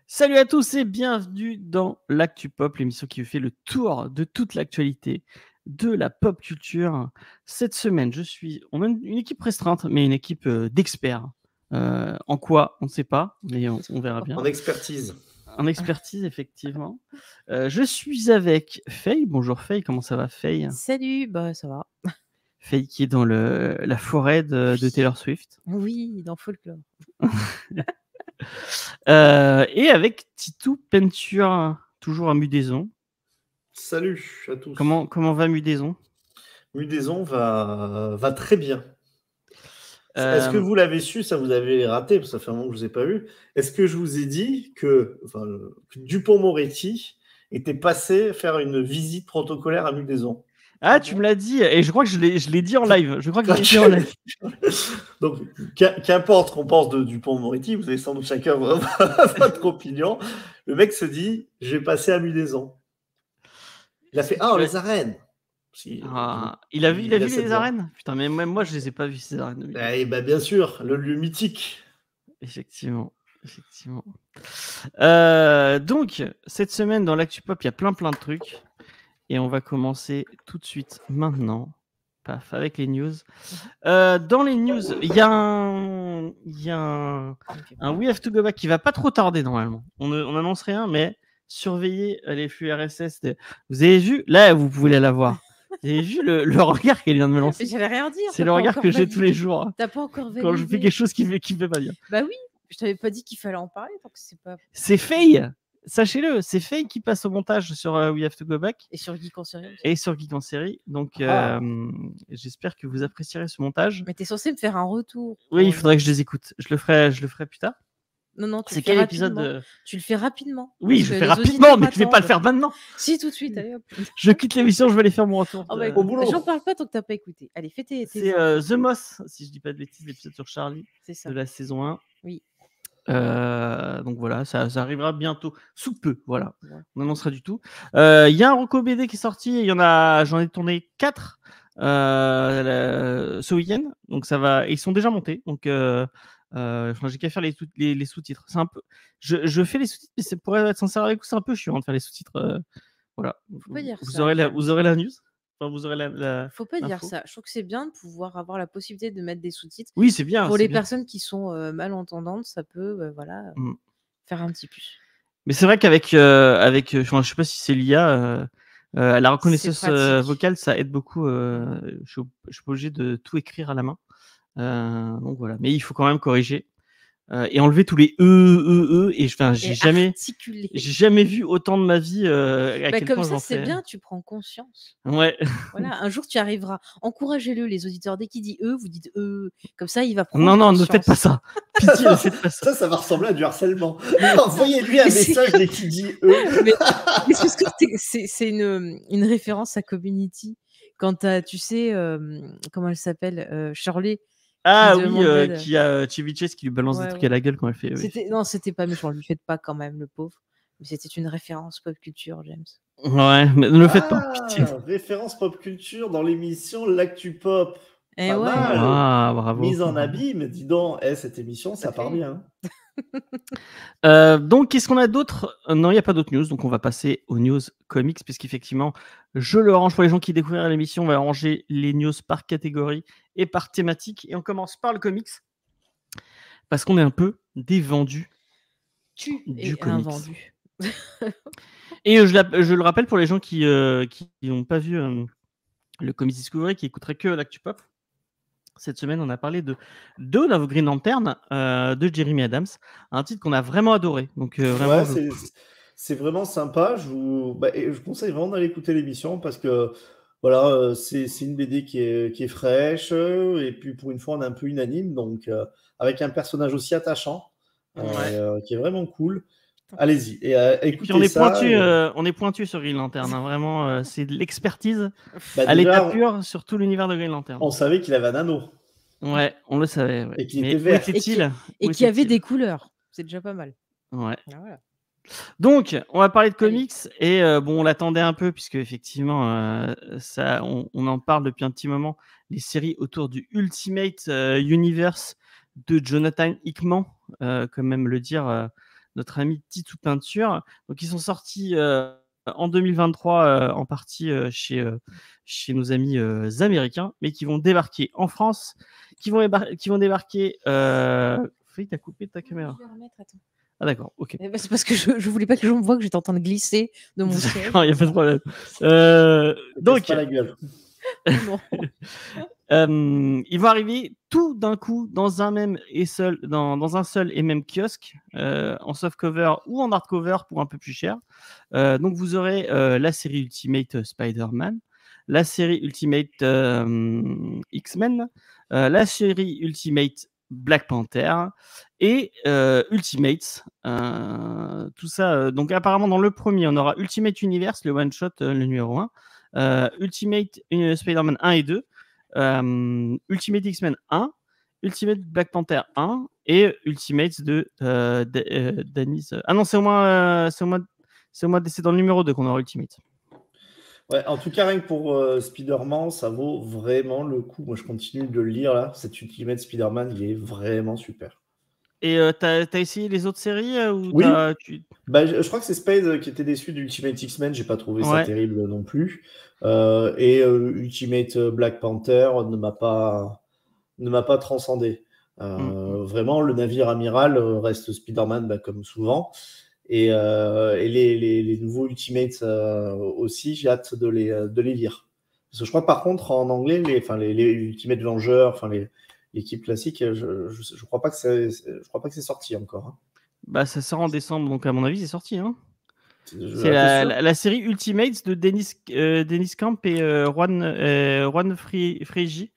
Salut à tous et bienvenue dans l'Actu Pop, l'émission qui vous fait le tour de toute l'actualité de la pop culture. Cette semaine, on a une équipe restreinte, mais une équipe d'experts. En quoi, on ne sait pas, mais on verra bien. En expertise. En expertise, effectivement. Je suis avec Faye. Bonjour Faye, comment ça va Faye? Salut, bah ça va. Faye qui est dans la forêt de Taylor Swift. Oui, dans Folklore. Et avec Titou Penture, toujours à Mudaison. Salut à tous. Comment va Mudaison? Mudaison va très bien. Est-ce que vous l'avez su, ça vous avez raté, parce que ça fait un moment que je ne vous ai pas vu. Est-ce que je vous ai dit que Dupond-Moretti était passé faire une visite protocolaire à Mudaison? Ah, tu me l'as dit, et je crois que je l'ai dit en live. Je crois que je l'ai dit en live. Donc, qu'importe qu'on pense de Dupond-Moretti, vous avez sans doute chacun votre opinion. Le mec se dit, je vais passer à Mudaison. Il a fait, les arènes. Il a vu les arènes? Putain, mais même moi, je les ai pas vus, ces arènes. Eh ben, bien sûr, le lieu mythique. Effectivement. Donc, cette semaine, dans l'Actu Pop, il y a plein de trucs. Et on va commencer tout de suite, maintenant. Paf, avec les news. Dans les news, il y a un We Have to Go Back qui va pas trop tarder, normalement. On annonce rien, mais surveillez les flux RSS. Vous avez vu? Là, vous pouvez la voir. Vous avez vu le regard qu'elle vient de me lancer? J'allais rien dire. C'est le regard que j'ai tous les jours. T'as pas encore validé. Quand je fais quelque chose qui me fait pas bien. Bah oui, je t'avais pas dit qu'il fallait en parler, donc c'est pas. C'est Faye. Sachez-le, c'est Faye qui passe au montage sur We Have to Go Back. Et sur Geek en série. Donc, j'espère que vous apprécierez ce montage. Mais t'es censé me faire un retour. Oui, il faudrait que je les écoute. Je le ferai plus tard. Non, c'est quel épisode Tu le fais rapidement. Oui, je le fais rapidement, mais je vais pas le faire maintenant. Si, tout de suite. Allez, hop. Je quitte l'émission, je vais aller faire mon retour. Au boulot. J'en parle pas tant que t'as pas écouté. Allez, fais tes. C'est The Moss, si je dis pas de bêtises, l'épisode sur Charlie. C'est ça. De la saison 1. Oui. Donc voilà, ça arrivera bientôt, sous peu, voilà. Ouais. On annoncera du tout. Il y a un Rocco BD qui est sorti, j'en ai tourné 4 ce week-end, donc ça va, ils sont déjà montés, donc j'ai qu'à faire les sous-titres. C'est un peu, je fais les sous-titres, mais c'est pour être sincère avec vous, c'est un peu chiant de faire les sous-titres. Voilà. Faut pas dire vous ça. Aurez la news. Enfin, vous aurez Faut pas dire ça. Je trouve que c'est bien de pouvoir avoir la possibilité de mettre des sous-titres. Oui, c'est bien. Pour les personnes qui sont malentendantes, ça peut faire un petit plus. Mais c'est vrai qu'avec, je sais pas si c'est l'IA, la reconnaissance vocale, ça aide beaucoup. Je suis pas obligé de tout écrire à la main. Donc voilà. Mais il faut quand même corriger. Et enlever tous les et j'ai jamais vu autant de ma vie à quel comme point ça c'est bien, tu prends conscience. Ouais. Voilà, un jour tu arriveras. Encouragez-le, les auditeurs, dès qu'il dit vous dites comme ça il va prendre conscience. Non, ne faites pas ça. Pitié, ne faites pas ça. Ça va ressembler à du harcèlement. Envoyez-lui un message dès qu'il dit mais c'est une référence à Community quand tu sais comment elle s'appelle, Shirley. Ah oui, qui a Chevy-Chase qui lui balance des trucs à la gueule quand elle fait. Non, c'était pas méchant, lui faites pas quand même, le pauvre. Mais c'était une référence pop culture, James. Ouais, mais ne le faites pas, pitié. Référence pop culture dans l'émission L'Actu Pop. Et pas mal. Ah, bravo. Mise en abîme, dis donc, cette émission, ça part bien. Donc, qu'est-ce qu'on a d'autre? Non, il n'y a pas d'autres news, donc on va passer aux news comics, puisqu'effectivement, je le range pour les gens qui découvriraient l'émission. On va ranger les news par catégorie et par thématique. Et on commence par le comics, parce qu'on est un peu des vendus du comics. Vendu. Et je le rappelle pour les gens qui n'ont pas vu le Comics Discovery, qui écouteraient que l'Actu Pop. Cette semaine, on a parlé de Dawn of Green Lantern de Jeremy Adams, un titre qu'on a vraiment adoré. Donc, vraiment, c'est vraiment sympa. Je vous conseille vraiment d'aller écouter l'émission parce que voilà, c'est une BD qui est fraîche et puis pour une fois, on est un peu unanime. Donc, avec un personnage aussi attachant qui est vraiment cool. Allez-y et écoutez on est ça. On est pointu sur Green Lantern. Vraiment, c'est de l'expertise à déjà, l'état pur sur tout l'univers de Green Lantern. On savait qu'il avait un anneau. Ouais, on le savait. Ouais. Et qu'il était vert. Et qu'il y avait des couleurs. C'est déjà pas mal. Ouais. Ah, voilà. Donc, on va parler de comics et on l'attendait un peu puisque effectivement, on en parle depuis un petit moment. Les séries autour du Ultimate Universe de Jonathan Hickman, comme même le dire notre ami Titou Peinture. Donc, ils sont sortis en 2023 en partie chez nos amis américains, mais qui vont débarquer en France, qui vont débarquer. Faye, t'as coupé ta caméra. Je vais remettre, attends. Ah d'accord, ok. C'est parce que je voulais pas que les gens me voient que j'étais en train de glisser de mon siège. Il n'y a pas de problème. Donc, pas la gueule. ils vont arriver tout d'un coup dans un seul et même kiosque, en softcover ou en hardcover pour un peu plus cher. Donc vous aurez la série Ultimate Spider-Man, la série Ultimate X-Men, la série Ultimate Black Panther et Ultimates. Tout ça. Donc apparemment dans le premier, on aura Ultimate Universe, le one shot, le numéro 1, Ultimate Spider-Man 1 et 2. Ultimate X-Men 1, Ultimate Black Panther 1 et Ultimates de Dennis. Ah non, c'est au moins c'est dans le numéro 2 qu'on aura Ultimate. Ouais, en tout cas, rien que pour Spider-Man, ça vaut vraiment le coup. Moi, je continue de le lire là. Cet Ultimate Spider-Man, il est vraiment super. Et t'as essayé les autres séries ou oui. Je crois que c'est Spade qui était déçu d'Ultimate X-Men. J'ai pas trouvé ça terrible non plus. Et Ultimate Black Panther ne m'a pas transcendé. Vraiment, le navire amiral reste Spider-Man comme souvent. Et les nouveaux Ultimates aussi, j'ai hâte de les lire. Parce que je crois par contre en anglais, les Ultimate Vengeurs, l'équipe classique, je crois pas que c'est sorti encore. Ça sort en décembre, donc à mon avis c'est sorti. C'est la série Ultimates de Dennis Camp et Juan Frigi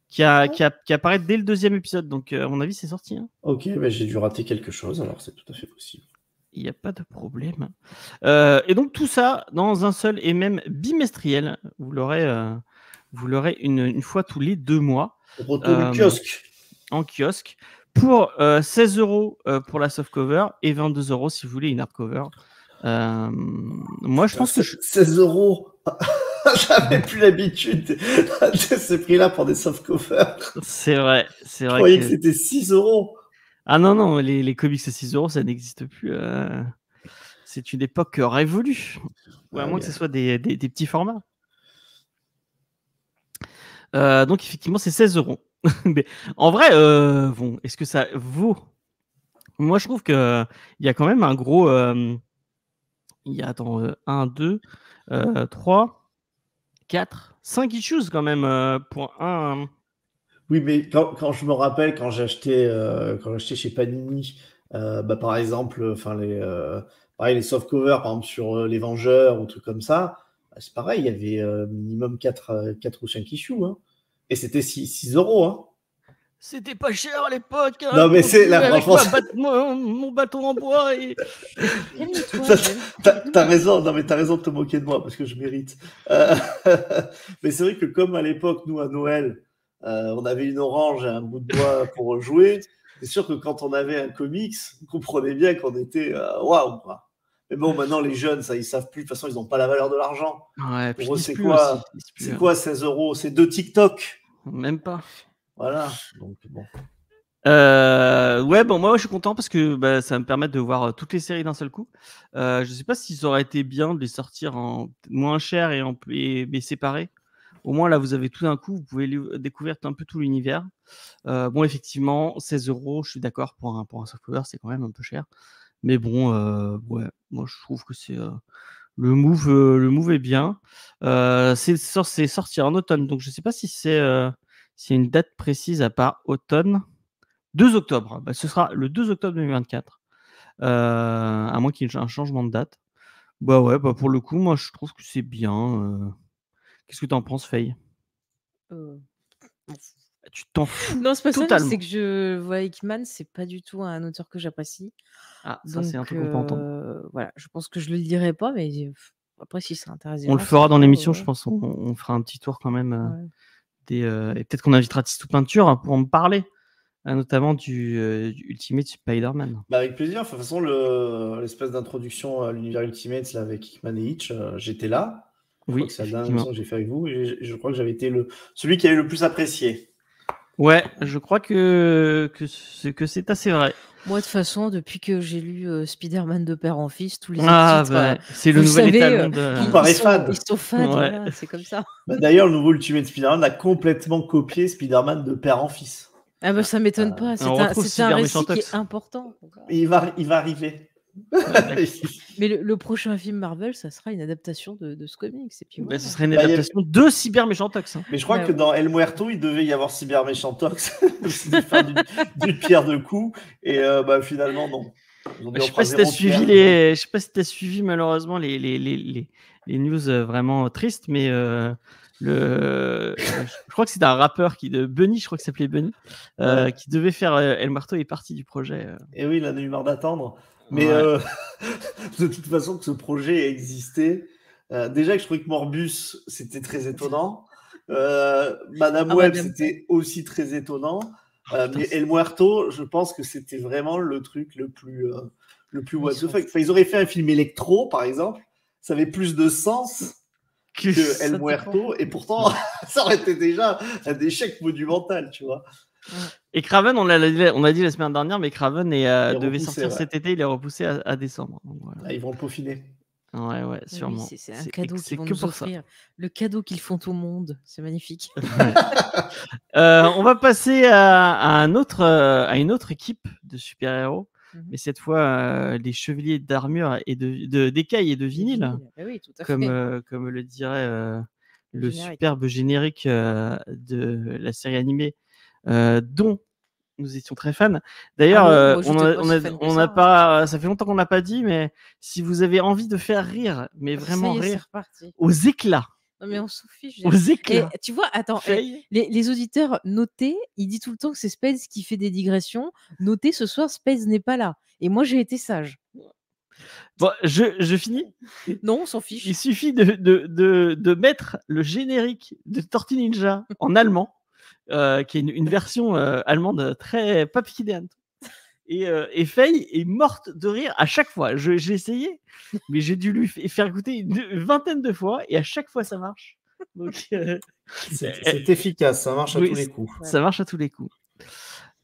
qui apparaît dès le 2e épisode, donc à mon avis c'est sorti. Ok, j'ai dû rater quelque chose, alors c'est tout à fait possible. Il n'y a pas de problème. Et donc tout ça dans un seul et même bimestriel. Vous l'aurez une fois tous les 2 mois. Retour du kiosque. En kiosque. Pour 16 € pour la softcover et 22 € si vous voulez une hardcover. Moi je pense que 16 €. J'avais plus l'habitude de ces prix-là pour des softcovers. C'est vrai. Je croyais que c'était 6 €. Ah non, les comics à 6 €, ça n'existe plus. C'est une époque révolue. Ou à moins que ce soit des petits formats. Donc, effectivement, c'est 16 €. Mais en vrai, bon, est-ce que ça vaut? Moi, je trouve qu'il y a quand même un gros. Il y a 1, 2, 3, 4, 5 issues quand même pour un. Oui, mais quand je me rappelle, quand j'ai acheté chez Panini, par exemple, les softcovers, par exemple, sur les Vengeurs ou trucs comme ça, c'est pareil, il y avait minimum 4 ou 5 issues. Et c'était 6 €. C'était pas cher à l'époque. Non, mais c'est la mon bâton en bois. T'as raison. Non, mais t'as raison de te moquer de moi parce que je mérite. Mais c'est vrai que comme à l'époque, nous à Noël, on avait une orange et un bout de bois pour jouer. C'est sûr que quand on avait un comics, vous comprenez bien qu'on était waouh. Mais bon, maintenant les jeunes, ça ils savent plus. De toute façon, ils n'ont pas la valeur de l'argent. Ouais, pour eux, c'est quoi? C'est quoi 16 €? C'est 2 TikTok. Même pas. Voilà. Donc bon. Moi je suis content parce que ça va me permettre de voir toutes les séries d'un seul coup. Je sais pas si ça aurait été bien de les sortir en moins cher et séparés. Au moins là vous avez tout d'un coup, vous pouvez découvrir un peu tout l'univers. Bon effectivement 16 €, je suis d'accord pour un softcover, c'est quand même un peu cher. Mais bon moi je trouve que c'est le move est bien. C'est sorti en automne, donc je sais pas si c'est une date précise à part automne. 2 octobre. Ce sera le 2 octobre 2024. À moins qu'il y ait un changement de date. Pour le coup, moi, je trouve que c'est bien. Qu'est-ce que tu en penses, Faye? Tu t'en fous? Non, c'est pas totalement. ça, c'est que je vois Hickman, c'est pas du tout un auteur que j'apprécie. Ah, ça, c'est un truc qu'on peut entendre. Voilà, je pense que je le lirai pas, mais après, si ça intéresse des On gens, le fera dans l'émission, ouais. Je pense. On fera un petit tour quand même. Et peut-être qu'on invitera Titou Peinture pour en parler. Notamment du Ultimate Spider-Man. Avec plaisir. De toute façon, l'espèce d'introduction à l'univers Ultimate là, avec Hickman et Hitch, j'étais là. Je crois que c'est la dernière émission que j'ai fait avec vous. Et je crois que j'avais été celui qui avait le plus apprécié. Ouais, je crois que c'est assez vrai. Moi, de toute façon, depuis que j'ai lu Spider-Man de père en fils, tous les autres Ah, titres, bah, c'est vous le le nouvel savez, étalon Tout de. paraît fade. ils sont fades, Ouais. voilà, c'est comme ça. Bah, d'ailleurs, le nouveau Ultimate Spider-Man a complètement copié Spider-Man de père en fils. Ah bah ça m'étonne pas, on retrouve c'est un Cyber récit qui Méchantox. est important. Et il va arriver. Mais le prochain film Marvel, ça sera une adaptation de ce comics. Et puis Bah, voilà. ce serait une Bah, il y a- adaptation de Cyber Méchantox. Hein. Mais je crois Bah que ouais. dans El Muerto, il devait y avoir Cyber Méchantox. C'était faire du pierre de coups. Et bah, finalement, non. Ils ont dû Je en sais faire pas si t'as zéro suivi pierre. je sais pas si t'as suivi malheureusement les news vraiment tristes, mais je crois que c'était un rappeur Bunny, je crois que ça s'appelait Bunny, Ouais. qui devait faire El Muerto est parti du projet. Et oui, il en a eu marre d'attendre. Mais Ouais. de toute façon, que ce projet ait existé, déjà que je trouvais que Morbus, c'était très étonnant. Madame Web, Madame c'était aussi très étonnant. Putain, Mais El Muerto, je pense que c'était vraiment le truc le plus what the fuck. Enfin, ils auraient fait un film électro, par exemple. Ça avait plus de sens que El Muerto. Et pourtant, ça aurait été déjà un échec monumental, tu vois. Et Craven, on a dit la semaine dernière, mais Craven devait repoussé, sortir cet été, il est repoussé à décembre. Donc, voilà. Ah, ils vont le peaufiner. Ouais, sûrement. Oui, c'est un cadeau qu'ils vont que nous pour ça. offrir. Le cadeau qu'ils font au monde, c'est magnifique. On va passer à une autre équipe de super-héros, mais cette fois les chevaliers d'armure et d'écailles et de vinyle, Oui, tout à comme fait. le dirait le Générique. superbe générique de la série animée dont nous étions très fans. D'ailleurs, ça fait longtemps qu'on n'a pas dit, mais si vous avez envie de faire rire, mais vraiment rire aux éclats. Non, mais on s'en fiche. Aux éclats. Tu vois, attends, les auditeurs, notez, il dit tout le temps que c'est Spades qui fait des digressions. Notez, ce soir, Spades n'est pas là. Et moi, j'ai été sage. Bon, je finis. Non, on s'en fiche. Il suffit de mettre le générique de Tortue Ninja en allemand, qui est une version allemande très pas piquée des hannetons. Et Faye est morte de rire à chaque fois. J'ai essayé, mais j'ai dû lui faire écouter une vingtaine de fois et à chaque fois ça marche. Donc, c'est efficace, ça marche à tous les coups. Ça marche à tous les coups.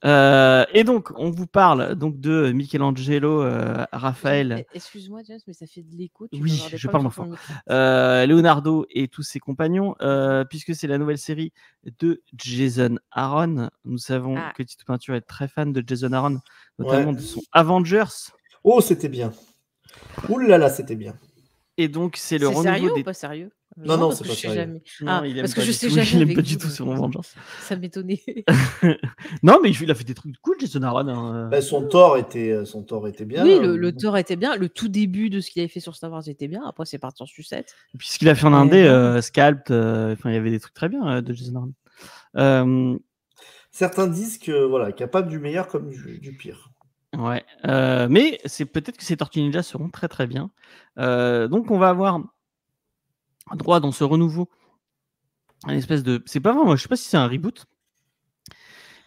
Et donc, on vous parle donc de Michelangelo, Raphaël. Excuse-moi, James, mais ça fait de l'écho. Oui, je parle moins fort. Leonardo et tous ses compagnons, puisque c'est la nouvelle série de Jason Aaron. Nous savons que Tito Peinture est très fan de Jason Aaron, notamment de son Avengers. Oh, c'était bien. Ouh là là, c'était bien. Et donc, c'est le renouveau sérieux ou pas sérieux? Non, c'est pas sérieux. Non, parce que je sais jamais. Il n'aime pas du tout sur Avengers. Ça m'étonnait. Non, mais il a fait des trucs cool, Jason Aaron. Hein. Bah, son Thor était bien. Oui, le Thor était bien. Le tout début de ce qu'il avait fait sur Star Wars était bien. Après, c'est parti en sucette. Puis ce qu'il a fait en indé, Scalped, il y avait des trucs très bien de Jason Aaron. Certains disent que qu'il n'y a pas du meilleur comme du pire. Ouais, mais c'est peut-être que ces Tortues Ninja seront très très bien. Donc on va avoir droit dans ce renouveau un espèce de, c'est pas vraiment, je sais pas si c'est un reboot,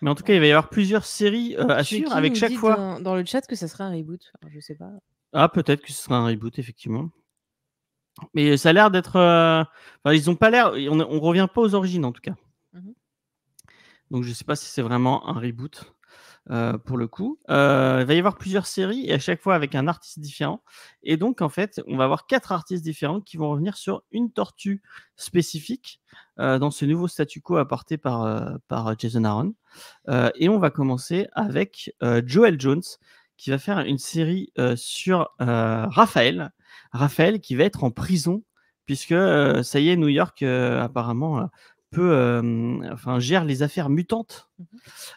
mais en tout cas il va y avoir plusieurs séries à suivre avec chaque fois. Dans le chat que ça serait un reboot. Alors, je sais pas. Ah, peut-être que ce sera un reboot effectivement. Mais ça a l'air d'être, ils ont pas l'air, on revient pas aux origines en tout cas. Donc je sais pas si c'est vraiment un reboot. Pour le coup, il va y avoir plusieurs séries et à chaque fois avec un artiste différent. Et donc, en fait, on va avoir 4 artistes différents qui vont revenir sur une tortue spécifique dans ce nouveau statu quo apporté par Jason Aaron. Et on va commencer avec Joel Jones qui va faire une série sur Raphaël. Raphaël qui va être en prison puisque ça y est, New York apparemment gère les affaires mutantes.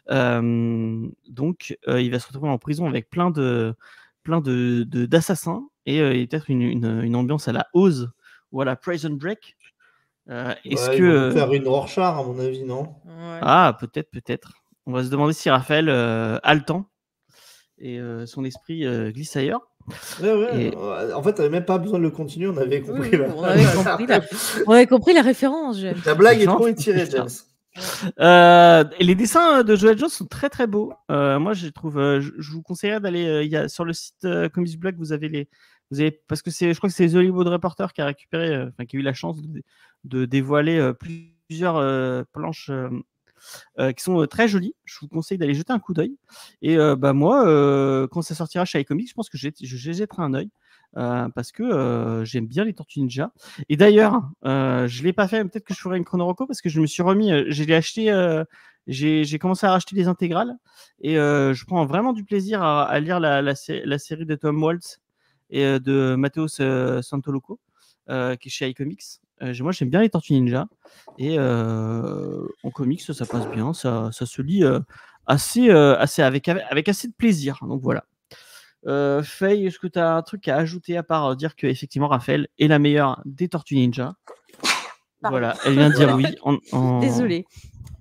Donc, il va se retrouver en prison avec plein d'assassins et peut-être une ambiance à la Oz ou à la Prison Break. Est-ce ils vont faire une Rorschach à mon avis, non? Ah, peut-être. On va se demander si Raphaël a le temps et son esprit glisse ailleurs. Ouais. En fait, t'avais même pas besoin de le continuer, on avait compris. On avait compris la référence, James. La blague est trop étirée, James. Et les dessins de Joel Jones sont très très beaux. Moi, je trouve, je vous conseillerais d'aller. Sur le site Comics Blog, vous avez parce que je crois que c'est The Hollywood Reporter qui a récupéré, qui a eu la chance de dévoiler plusieurs planches qui sont très jolies. Je vous conseille d'aller jeter un coup d'œil. Et moi, quand ça sortira chez iComics, je pense que je jetterai un œil. Parce que j'aime bien les Tortues Ninja. Et d'ailleurs, je l'ai pas fait, peut-être que je ferai une chrono-reco parce que je me suis remis, je l'ai acheté, j'ai commencé à racheter les intégrales et je prends vraiment du plaisir à lire la série de Tom Waltz et de Matteo Santoloco, qui est chez iComics. Moi, j'aime bien les Tortues Ninja et en comics, ça passe bien, ça se lit assez avec assez de plaisir. Donc voilà. Faye, est-ce que tu as un truc à ajouter à part dire que effectivement Raphaël est la meilleure des Tortues Ninja? Pardon. Voilà, elle vient de dire oui. Désolée.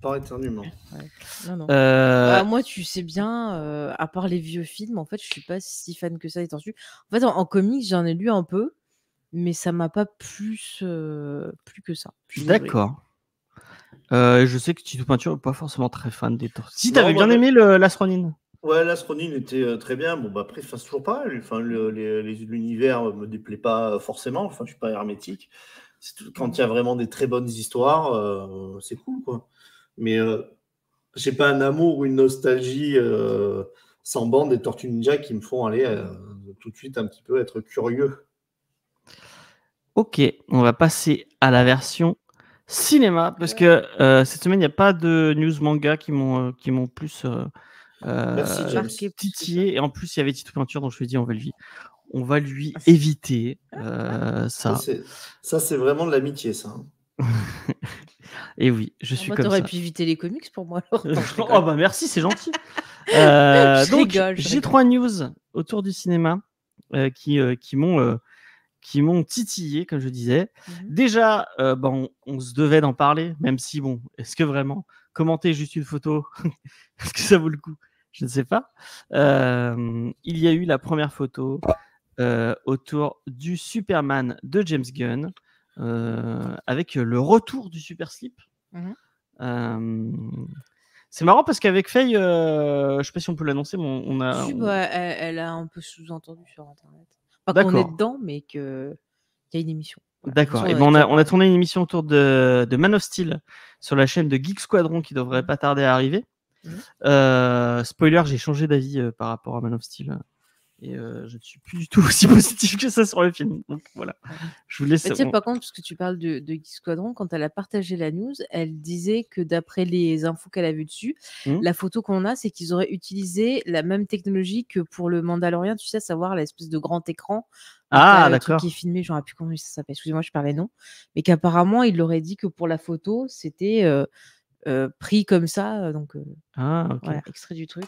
Par éternuement. Ouais. Non. Euh, Moi, tu sais bien, à part les vieux films, en fait, je suis pas si fan que ça des Tortues. En fait, en comics, j'en ai lu un peu, mais ça m'a pas plus que ça. Je suis désolée. D'accord. Je sais que Tito Peinture n'est pas forcément très fan des Tortues. Si, Non, t'avais bien aimé l'Astronine. Ouais, l'Astronine était très bien. Bon, bah, après, c'est toujours pareil. Enfin, l'univers me déplaît pas forcément. Enfin, je suis pas hermétique. Quand il y a vraiment des très bonnes histoires, c'est cool, quoi. Mais j'ai pas un amour ou une nostalgie sans bande des Tortues Ninja qui me font aller tout de suite un petit peu être curieux. Ok, on va passer à la version cinéma parce que cette semaine il n'y a pas de news manga qui m'ont plus Merci, James. titillé, et en plus il y avait Tito Peinture, donc je me suis dit on va lui éviter ça. Ça, c'est vraiment de l'amitié, ça. Et oui, je suis comme ça. T'aurais pu éviter les comics pour moi alors. Non, oh bah merci, c'est gentil. Donc j'ai 3 news autour du cinéma qui m'ont titillé, comme je disais. Déjà, on se devait d'en parler, même si, bon, est-ce que vraiment commenter juste une photo, est-ce que ça vaut le coup? Je ne sais pas. Il y a eu la première photo autour du Superman de James Gunn, avec le retour du Super Slip. C'est marrant parce qu'avec Faye, je ne sais pas si on peut l'annoncer, mais on a... elle a un peu sous-entendu sur Internet. Pas qu'on est dedans, mais qu'il y a une émission. Voilà. D'accord. Et on a tourné une émission autour de Man of Steel sur la chaîne de Geek Squadron qui devrait pas tarder à arriver. Spoiler, j'ai changé d'avis par rapport à Man of Steel. Et je ne suis plus du tout aussi positif que ça sur le film. Donc voilà. Je vous laisse. Tu sais, par contre, parce que tu parles de Geek Squadron, quand elle a partagé la news, elle disait que d'après les infos qu'elle a vues dessus, la photo qu'on a, c'est qu'ils auraient utilisé la même technologie que pour le Mandalorian, tu sais, à savoir l'espèce de grand écran. Ah, le truc qui est filmé, je ne sais plus comment ça s'appelle. Excusez-moi, je parlais non. Mais qu'apparemment, il aurait dit que pour la photo, c'était pris comme ça. Donc, voilà, extrait du truc.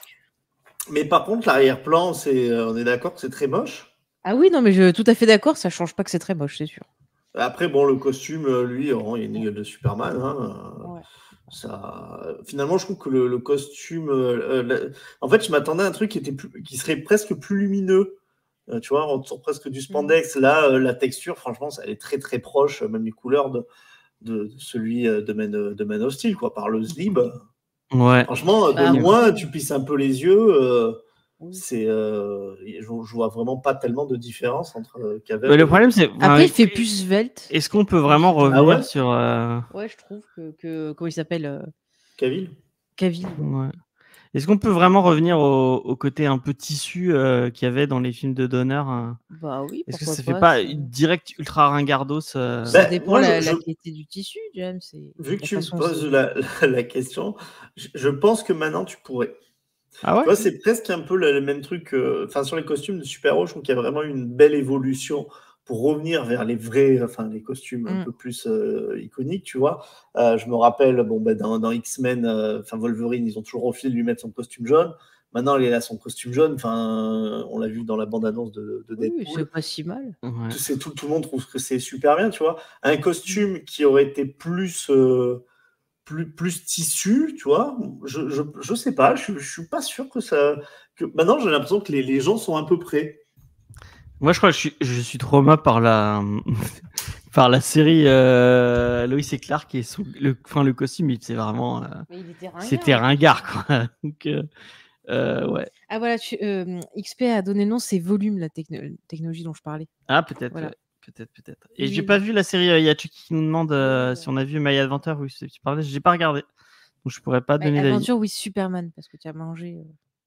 Mais par contre, l'arrière-plan, on est d'accord que c'est très moche. Ah oui, non, mais je suis tout à fait d'accord, ça change pas que c'est très moche, c'est sûr. Après, bon, le costume, lui, il y a une gueule de Superman. Finalement, je trouve que le costume... En fait, je m'attendais à un truc qui serait presque plus lumineux. Tu vois, on sort presque du spandex. Là, la texture, franchement, elle est très, très proche, même les couleurs de celui de Man of Steel, quoi, par le slib. Ouais. Franchement, de loin, tu plisses un peu les yeux. Je vois vraiment pas tellement de différence entre Cavill. Le problème, c'est. Après, il fait plus svelte. Est-ce qu'on peut vraiment revenir sur. Ouais, je trouve que comment il s'appelle Cavill. Ouais. Est-ce qu'on peut vraiment revenir au côté un peu tissu qu'il y avait dans les films de Donner Bah oui. Est-ce que ça fait pas direct ultra ringardos Ça dépend la qualité du tissu, James. Vu que tu me poses la question, je pense que maintenant tu pourrais. Ah ouais, tu vois, c'est presque un peu le même truc. Sur les costumes de super-héros, je trouve qu'il y a vraiment une belle évolution pour revenir vers les vrais, les costumes un peu plus iconiques, tu vois. Je me rappelle, dans X-Men, Wolverine, ils ont toujours refusé de lui mettre son costume jaune. Maintenant, il a son costume jaune. On l'a vu dans la bande-annonce de Deadpool. Oui, c'est pas si mal. Ouais. Tout le monde trouve que c'est super bien, tu vois. Un costume qui aurait été plus tissu, tu vois. Je sais pas. Je suis pas sûr que ça. Maintenant, j'ai l'impression que les gens sont un peu prêts. Moi, je crois que je suis trauma par la série Lois et Clark et le costume, c'est vraiment. C'était ringard, quoi. Donc, ouais. Ah voilà, XP a donné nom, c'est Volume, la technologie dont je parlais. Ah, peut-être, voilà. Peut-être. Et j'ai pas vu la série, il y a Chucky qui nous demande si on a vu My Adventure, oui, tu parlais, j'ai pas regardé. Donc je pourrais pas donner d'avis. Aventure with Superman, parce que tu as mangé.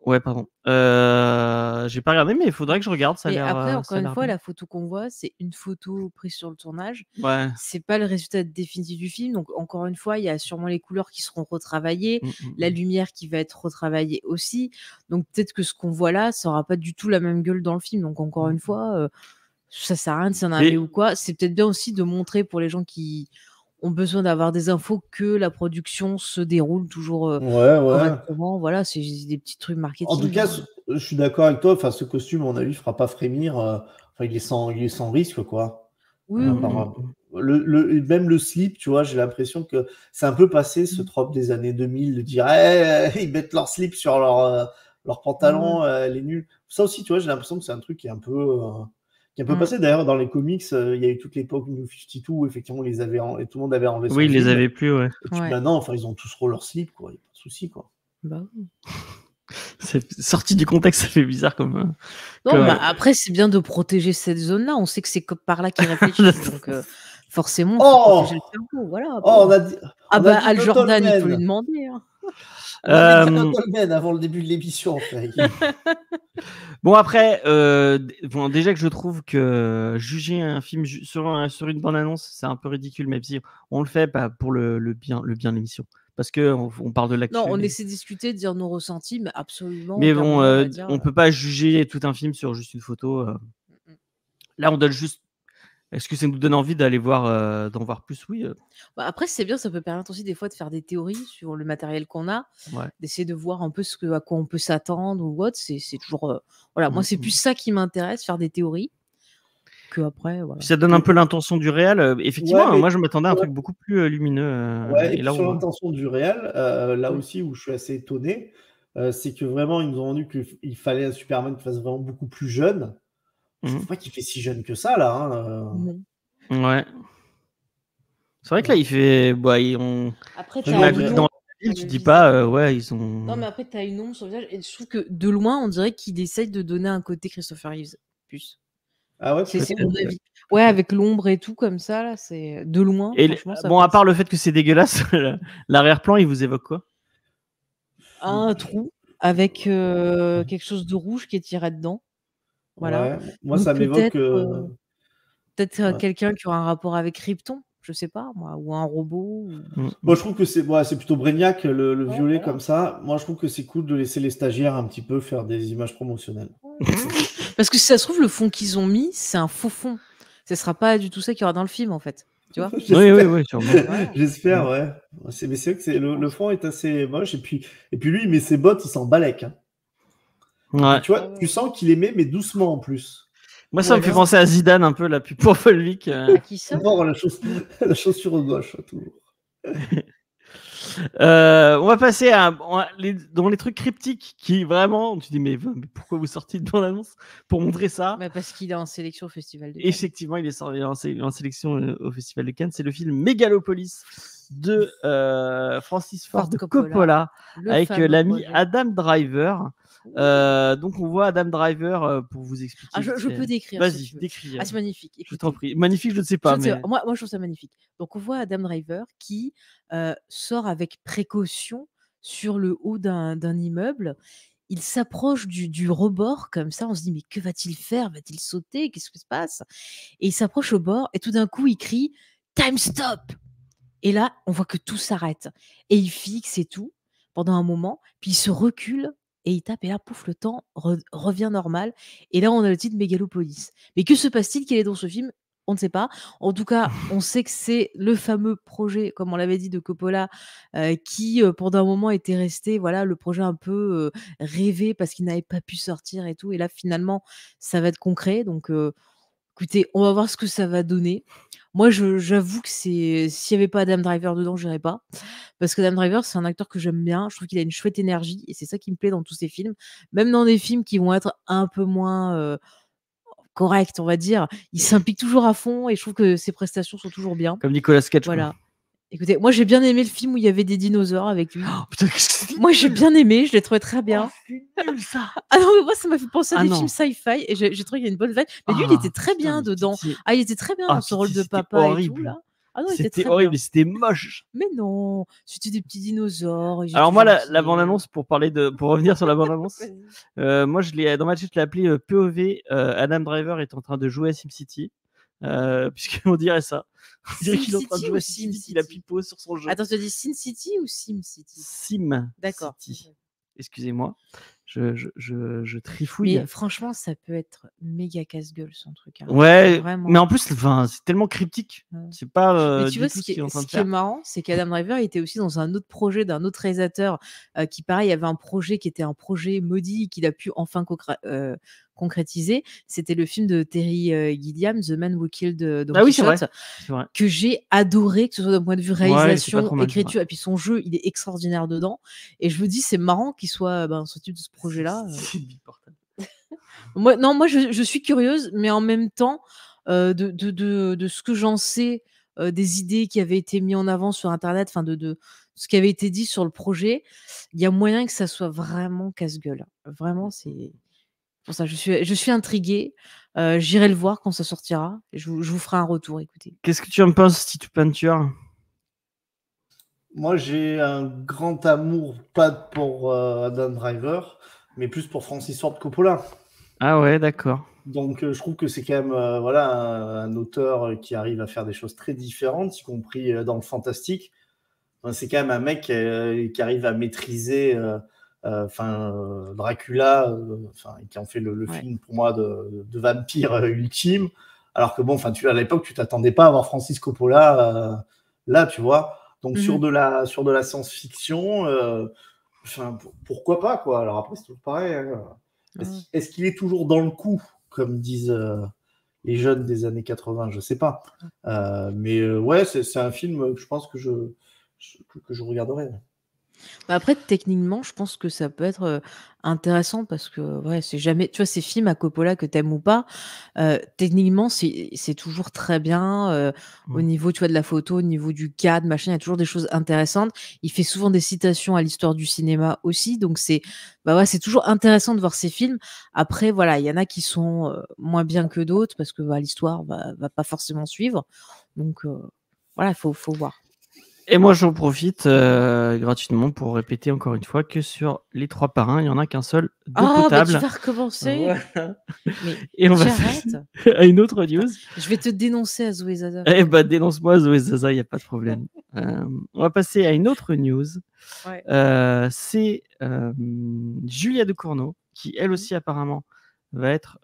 Ouais, pardon. J'ai pas regardé, mais il faudrait que je regarde. Ça a Et l'air. après, Ça encore a une l'air fois, bien. la photo qu'on voit, c'est une photo prise sur le tournage. Ouais. C'est pas le résultat définitif du film. Donc, encore une fois, il y a sûrement les couleurs qui seront retravaillées, la lumière qui va être retravaillée aussi. Donc, peut-être que ce qu'on voit là, ça aura pas du tout la même gueule dans le film. Donc, encore une fois, ça sert à rien de s'en aller ou quoi. C'est peut-être bien aussi de montrer pour les gens qui ont besoin d'avoir des infos que la production se déroule toujours correctement. Voilà, c'est des petits trucs marketing. En tout cas, je suis d'accord avec toi. Enfin, ce costume, à mon avis, fera pas frémir. Enfin, il est sans risque, quoi. Oui, même le slip, tu vois, j'ai l'impression que c'est un peu passé ce trope des années 2000 de dire ils mettent leur slip sur leur pantalon, les nuls. Ça aussi, tu vois, j'ai l'impression que c'est un truc qui est un peu passé. D'ailleurs, dans les comics, il y a eu toute l'époque New 52 où effectivement et tout le monde avait enlevé son Oui, ils les slip. avaient plus, ouais. Et puis maintenant, enfin, ils ont tous leur slip, quoi. Il n'y a pas de souci, quoi. Bah oui. C'est sorti du contexte, ça fait bizarre comme. Non, après, c'est bien de protéger cette zone-là. On sait que c'est par là qu'ils réfléchissent. Donc, forcément, il faut protéger le cerveau. Voilà. On a dit Al Jordan, il faut lui demander. Hein. On a dit Gentleman avant le début de l'émission, en fait. Bon, après, déjà que je trouve que juger un film sur une bande-annonce, c'est un peu ridicule, même si on le fait pour le bien de l'émission. Parce qu'on parle de l'actu. Non, on essaie de discuter, de dire nos ressentis, mais absolument. Mais bon, on peut pas juger tout un film sur juste une photo. Là, on donne juste. Est-ce que ça nous donne envie d'aller voir, d'en voir plus? Oui. Bah après, c'est bien, ça peut permettre aussi des fois de faire des théories sur le matériel qu'on a, d'essayer de voir un peu à quoi on peut s'attendre ou autre. C'est toujours. Voilà, moi, c'est plus ça qui m'intéresse, faire des théories. Que après, voilà. Ça donne un peu l'intention du réel. Effectivement, moi, je m'attendais à un truc beaucoup plus lumineux. Et là, sur l'intention du réel, là aussi où je suis assez étonné, c'est que vraiment, ils nous ont vendu qu'il fallait un Superman qui fasse vraiment beaucoup plus jeune. Je trouve pas qu'il fait si jeune que ça, là. Ouais. C'est vrai que là, il fait. Après, dans la ville, tu dis pas, ils ont. Non, mais après, tu as une ombre sur le visage. Et je trouve que de loin, on dirait qu'il essaye de donner un côté Christopher Reeves. Plus. Ah ouais, c'est mon avis. Ouais, avec l'ombre et tout comme ça, là, c'est de loin. Et à part le fait que c'est dégueulasse, l'arrière-plan, il vous évoque quoi? Un trou avec quelque chose de rouge qui est tiré dedans. Voilà. Ouais. Moi, ça m'évoque. Peut-être quelqu'un qui aura un rapport avec Krypton, je sais pas, moi, ou un robot. Moi, je trouve que c'est plutôt Brainiac, le violet comme ça. Moi, je trouve que c'est cool de laisser les stagiaires un petit peu faire des images promotionnelles. Parce que si ça se trouve, le fond qu'ils ont mis, c'est un faux fond. Ce sera pas du tout ça qu'il y aura dans le film, en fait. Tu vois? Oui, sûrement. J'espère, ouais. Mais c'est vrai que le fond est assez moche. Et puis lui, il met ses bottes, il s'en balèque. Hein. Ouais. Tu vois, tu sens qu'il les met, mais doucement en plus. Moi, ça me fait penser à Zidane un peu, la pub pour Volvic. À qui ça? La chaussure gauche, toujours. On va passer dans les trucs cryptiques qui vraiment, tu dis mais pourquoi vous sortez de l'annonce pour montrer ça? Parce qu'il est en sélection au Festival de Cannes. Effectivement, il est en sélection au Festival de Cannes. C'est le film Megalopolis de Francis Ford Coppola avec l'ami Adam Driver. Donc on voit Adam Driver pour vous expliquer. Je peux décrire. Vas-y, décris. C'est magnifique. Je t'en prie. Magnifique, je ne sais pas. Moi, je trouve ça magnifique. Donc on voit Adam Driver qui sort avec précaution sur le haut d'un immeuble. Il s'approche du rebord comme ça. On se dit mais que va-t-il faire? Va-t-il sauter? Qu'est-ce qui se passe? Et il s'approche au bord et tout d'un coup il crie Time stop! Et là on voit que tout s'arrête et il fixe et tout pendant un moment. Puis il se recule. Et il tape, et là, pouf, le temps revient normal. Et là, on a le titre Megalopolis. Mais que se passe-t-il? Quel est dans ce film? On ne sait pas. En tout cas, on sait que c'est le fameux projet, comme on l'avait dit, de Coppola, qui, pendant un moment, était resté, voilà, le projet un peu rêvé parce qu'il n'avait pas pu sortir et tout. Et là, finalement, ça va être concret. Donc, écoutez, on va voir ce que ça va donner. Moi, j'avoue que s'il n'y avait pas Adam Driver dedans, je n'irais pas. Parce que Adam Driver, c'est un acteur que j'aime bien. Je trouve qu'il a une chouette énergie et c'est ça qui me plaît dans tous ses films. Même dans des films qui vont être un peu moins corrects, on va dire. Il s'implique toujours à fond et je trouve que ses prestations sont toujours bien. Comme Nicolas Cage. Voilà. Écoutez, moi j'ai bien aimé le film où il y avait des dinosaures avec lui. Oh, putain, moi j'ai bien aimé, je l'ai trouvé très bien. C'est nul ça. Ah non, mais moi ça m'a fait penser à des films sci-fi et j'ai trouvé qu'il y a une bonne vibe. Mais lui il était très bien dedans. Il était très bien dans ce rôle de papa et tout là. Ah non, il était C'était très horrible, bien. c'était moche. Mais non, c'était des petits dinosaures. Ils Alors étaient moi, la gentils. bande-annonce, pour revenir sur la bande-annonce, Vas-y. moi, dans ma tête, je l'ai appelé POV. Adam Driver est en train de jouer à SimCity, puisqu'on dirait ça. On dirait qu'il est en train de SimCity jouer ou à SimCity, SimCity? qu'il appuie pause sur son jeu. Attends, je te dis Sin City ou Sim City? D'accord. SimCity. Excusez-moi, je trifouille. Mais franchement, ça peut être méga casse-gueule son truc. Hein. Ouais, Vraiment. mais en plus, c'est tellement cryptique. Ouais. C'est pas Mais tu du vois, tout ce ce qu'il est en train qui de faire. est marrant, c'est qu'Adam Driver était aussi dans un autre projet d'un autre réalisateur qui, pareil, avait un projet qui était un projet maudit qu'il a pu enfin concrétiser. C'était le film de Terry Gilliam, The Man Who Killed Don Ah oui, c'est Quichotte, vrai. que j'ai adoré, que ce soit d'un point de vue Ouais, il était pas réalisation, trop mal, c'est écriture, et puis son jeu, il est extraordinaire dedans. Et je me dis, c'est marrant qu'il soit ce type de ce projet-là. C'est une bille portable. Moi, je suis curieuse, mais en même temps, de ce que j'en sais, des idées qui avaient été mises en avant sur internet, enfin de ce qui avait été dit sur le projet, il y a moyen que ça soit vraiment casse-gueule. Vraiment, c'est pour ça, je suis intriguée. J'irai le voir quand ça sortira. Je vous ferai un retour, écoutez. Qu'est-ce que tu en penses, Tito Peinture? Moi, j'ai un grand amour, pas pour Adam Driver, mais plus pour Francis Ford Coppola. Ah ouais, d'accord. Donc, je trouve que c'est quand même voilà, un auteur qui arrive à faire des choses très différentes, y compris dans le fantastique. Enfin, c'est quand même un mec qui arrive à maîtriser Dracula, qui en fait le Ouais. film pour moi de vampire ultime. Alors que bon, à l'époque, tu t'attendais pas à voir Francis Coppola là, tu vois. Donc sur de la science-fiction, pourquoi pas quoi. Alors après, c'est toujours pareil. Hein. Est-ce qu'il est toujours dans le coup, comme disent les jeunes des années 80? Je sais pas. Mais ouais, c'est un film que je pense que je regarderai. Bah après, techniquement, je pense que ça peut être intéressant parce que ouais, c'est jamais, tu vois, ces films à Coppola que t'aimes ou pas, techniquement, c'est toujours très bien au niveau, tu vois, de la photo, au niveau du cadre, machin, il y a toujours des choses intéressantes. Il fait souvent des citations à l'histoire du cinéma aussi, donc c'est toujours intéressant de voir ces films. Après, voilà, il y en a qui sont moins bien que d'autres parce que l'histoire va pas forcément suivre. Donc voilà, faut voir. Et moi, j'en profite gratuitement pour répéter encore une fois que sur les 3 parrains, il n'y en a qu'un seul de potable. Tu vas recommencer. Voilà. Mais Et on va j'arrête. à une autre news. Je vais te dénoncer à Zoé Zaza. Eh bah, dénonce-moi Zoé Zaza, il n'y a pas de problème. On va passer à une autre news. Ouais. C'est Julia Ducournau, qui elle aussi apparemment va être...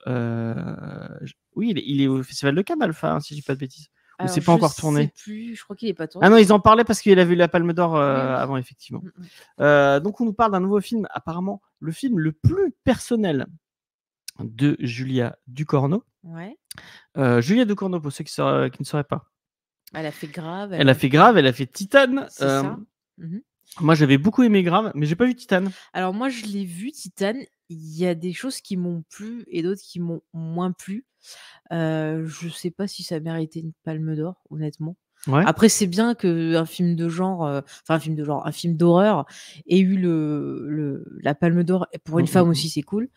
Oui, il est au Festival de Cannes, Alpha, hein, si je dis pas de bêtises. Ou c'est pas encore tourné? Je sais plus, je crois qu'il est pas tourné. Ah non, ils en parlaient parce qu'il a vu la Palme d'Or Oui. avant, effectivement. Donc on nous parle d'un nouveau film, apparemment le film le plus personnel de Julia Ducournau. Ouais. Julia Ducournau, pour ceux qui ne sauraient pas. Elle a fait Grave. Elle a fait Grave, elle a fait Titane. C'est ça. Moi, j'avais beaucoup aimé Grave, mais j'ai pas vu Titane. Alors moi, je l'ai vu, Titane. Il y a des choses qui m'ont plu et d'autres qui m'ont moins plu. Je sais pas si ça méritait une Palme d'Or, honnêtement. Ouais. Après, c'est bien qu'un film de genre, un film d'horreur ait eu la Palme d'Or. Pour une femme aussi, c'est cool.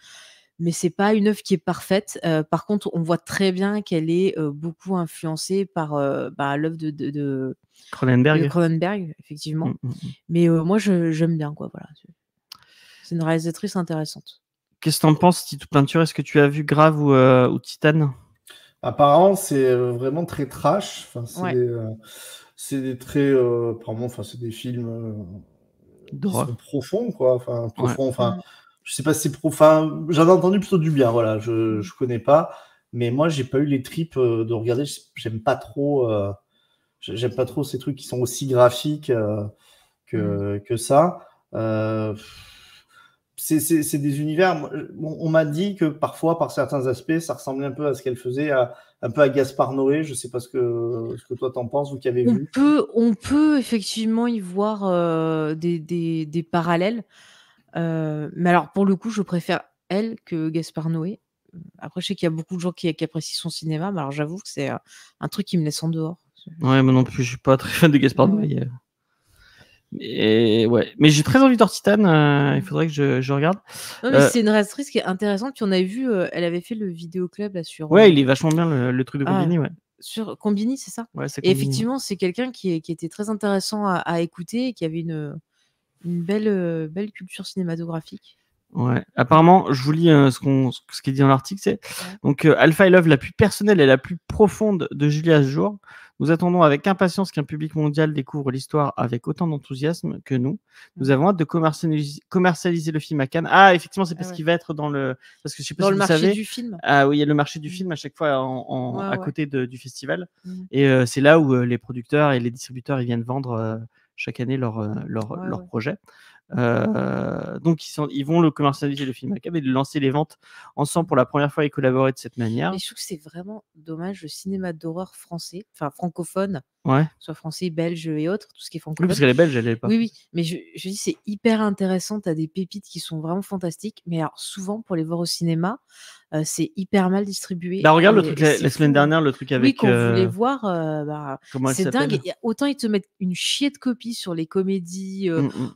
Mais c'est pas une œuvre qui est parfaite. Par contre, on voit très bien qu'elle est beaucoup influencée par l'œuvre de Cronenberg, effectivement. Mais moi, j'aime bien, quoi. Voilà. C'est une réalisatrice intéressante. Qu'est-ce que t'en penses, Tito Peinture? Est-ce que tu as vu Grave ou Titane? Apparemment, c'est vraiment très trash. C'est des très, apparemment, c'est des films qui sont profonds, quoi. Je sais pas si c'est profond. J'en ai entendu plutôt du bien. Voilà, je connais pas, mais moi, j'ai pas eu les tripes de regarder. J'aime pas trop. J'aime pas trop ces trucs qui sont aussi graphiques que ça. C'est des univers. On m'a dit que parfois, par certains aspects, ça ressemblait un peu à ce qu'elle faisait, un peu à Gaspard Noé. Je sais pas ce que toi t'en penses, vous qui avez vu. On peut effectivement y voir des parallèles. Mais alors, pour le coup, je préfère elle que Gaspard Noé. Après, je sais qu'il y a beaucoup de gens qui apprécient son cinéma, mais alors j'avoue que c'est un truc qui me laisse en dehors. Ouais, moi non plus, je suis pas très fan de Gaspard Noé. Mais j'ai très envie de voir Titane. Il faudrait que je regarde. Non, mais c'est une réalisatrice qui est intéressante. Puis on avait vu, elle avait fait le vidéoclub là sur. Ouais, il est vachement bien le truc de Combini, ouais. Sur Combini, c'est ça? Ouais, c'est Et Combini. effectivement, c'est quelqu'un qui était très intéressant à écouter et qui avait une belle culture cinématographique. Ouais. Apparemment, je vous lis ce qui est dit dans l'article. C'est donc Alpha et Love, la plus personnelle et la plus profonde de Julie à ce jour. Nous attendons avec impatience qu'un public mondial découvre l'histoire avec autant d'enthousiasme que nous. Nous avons hâte de commercialiser le film à Cannes. Ah, effectivement, c'est parce qu'il va être dans le... Parce que je sais pas Dans si le vous marché savez. du film. Ah oui, il y a le marché du film à chaque fois à côté du festival. Et c'est là où les producteurs et les distributeurs ils viennent vendre chaque année leur projet. Donc ils vont le commercialiser le film à Cannes et de lancer les ventes ensemble pour la première fois et collaborer de cette manière. Mais je trouve que c'est vraiment dommage le cinéma d'horreur français, enfin francophone, Ouais. soit français, belge et autres, tout ce qui est Oui, francophone. parce qu'elle est belge, elle est pas. Oui, mais je dis c'est hyper intéressant, tu as des pépites qui sont vraiment fantastiques, mais alors souvent pour les voir au cinéma, c'est hyper mal distribué. Bah regarde le et truc c'est la semaine fou, hein. dernière, le truc Oui, avec qu'on voulait voir, comment elle c'est dingue. s'appelle Et autant ils te mettent une chier de copies sur les comédies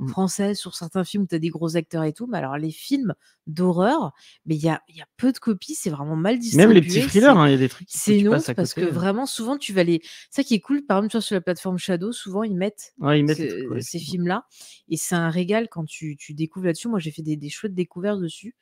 françaises, sur certains films où tu as des gros acteurs et tout, mais alors les films d'horreur, mais il y a peu de copies, c'est vraiment mal distribué. Même les petits thrillers, il y a des trucs c'est tu une passes honte à parce que côté. vraiment souvent tu vas les... Ça qui est cool, par exemple tu vois, sur la plateforme Shadow, souvent ils mettent, Ouais, ils mettent les trucs, ouais, ces films-là, et c'est un régal quand tu découvres là-dessus. Moi j'ai fait des chouettes découvertes dessus.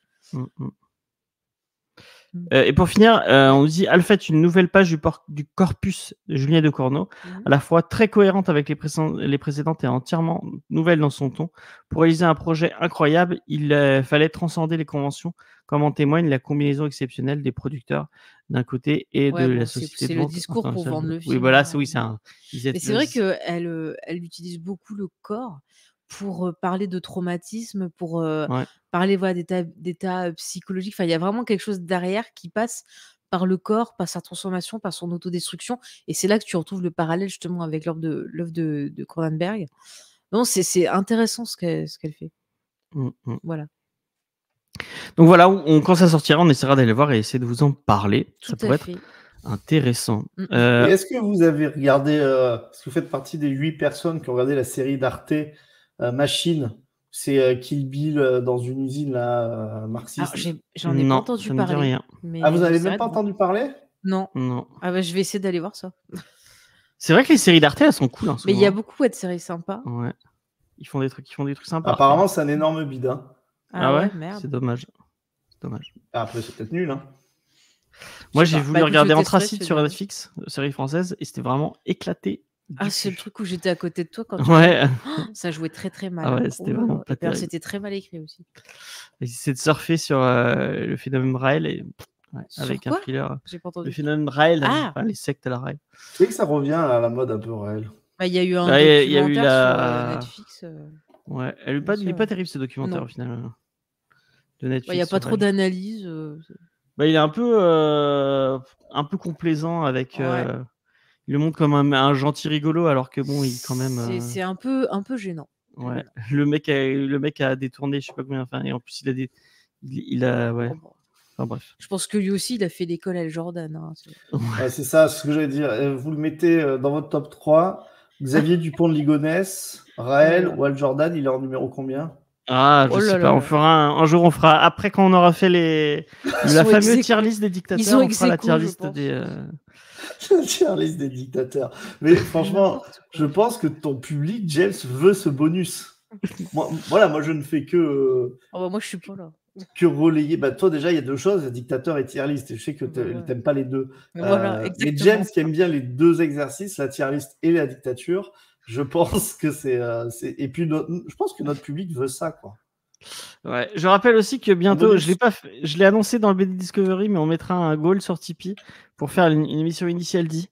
Et pour finir, on nous dit Alpha est une nouvelle page du corpus de Julien Ducournau, à la fois très cohérente avec les précédentes et entièrement nouvelle dans son ton. Pour réaliser un projet incroyable, il fallait transcender les conventions, comme en témoigne la combinaison exceptionnelle des producteurs d'un côté et de la société de vente. C'est le discours pour vendre le film. Oui, voilà, hein. Mais c'est vrai qu'elle utilise beaucoup le corps pour parler de traumatisme, pour parler d'état psychologique. Enfin, il y a vraiment quelque chose derrière qui passe par le corps, par sa transformation, par son autodestruction. Et c'est là que tu retrouves le parallèle justement avec l'œuvre de Cronenberg. Non, c'est intéressant ce qu'elle fait. Voilà. Donc voilà, quand ça sortira, on essaiera d'aller voir et essayer de vous en parler. Tout ça pourrait être intéressant. Et est-ce que vous avez regardé, est-ce que vous faites partie des 8 personnes qui ont regardé la série d'Arte Machine? C'est Kill Bill dans une usine là, marxiste. J'en ai pas entendu ça me parler. dit rien. Ah, vous n'avez même pas entendu parler? Non. Ah bah, je vais essayer d'aller voir ça. C'est vrai que les séries d'Arte, elles sont cool. Mais il y a beaucoup de séries sympas. Ouais. Ils font des trucs sympas. Apparemment, c'est un énorme bide. Hein. Ah ouais, merde. C'est dommage. Après, c'est peut-être nul. Hein. Moi, j'ai voulu regarder Anthracite sur Netflix, série française, et c'était vraiment éclaté. Ah, c'est le truc où j'étais à côté de toi quand ça jouait très très mal. Ah ouais, c'était vraiment pas terrible. C'était très mal écrit aussi. C'est de surfer sur le phénomène Raël avec un thriller. J'ai pas entendu. Le phénomène Raël, les sectes à la Raël. Tu sais que ça revient à la mode un peu Raël. Il y a eu un documentaire sur Netflix. Ouais, elle n'est pas terrible ce documentaire au final. De Netflix. Il n'y a pas trop d'analyse. Il est un peu complaisant avec. Il le montre comme un gentil rigolo alors que bon, il quand même. C'est un peu gênant. Ouais. Le mec a détourné, je sais pas combien. Enfin, et en plus il a ouais. Enfin, bref. Je pense que lui aussi, il a fait l'école à Jordan. Hein. C'est ça, ce que j'allais dire. Vous le mettez dans votre top 3. Xavier Dupont de Ligonnès, Raël ou Al Jordan, il est en numéro combien? Ah, je sais pas. On fera un jour, on fera après quand on aura fait la fameuse tier list des dictateurs. On fera la tier list des. Tier list des dictateurs. Mais franchement, je pense que ton public, James, veut ce bonus. Moi, je ne fais que. Moi, je suis pas là. Que relayer. Toi, déjà, il y a deux choses, dictateur et tier list. Et je sais que tu n'aimes pas les deux. Mais James qui aime bien les deux exercices, la tier list et la dictature, je pense que c'est. Et puis, je pense que notre public veut ça, quoi. Ouais. Je rappelle aussi que bientôt, je l'ai annoncé dans le BD Discovery, mais on mettra un goal sur Tipeee pour faire une émission Initial D,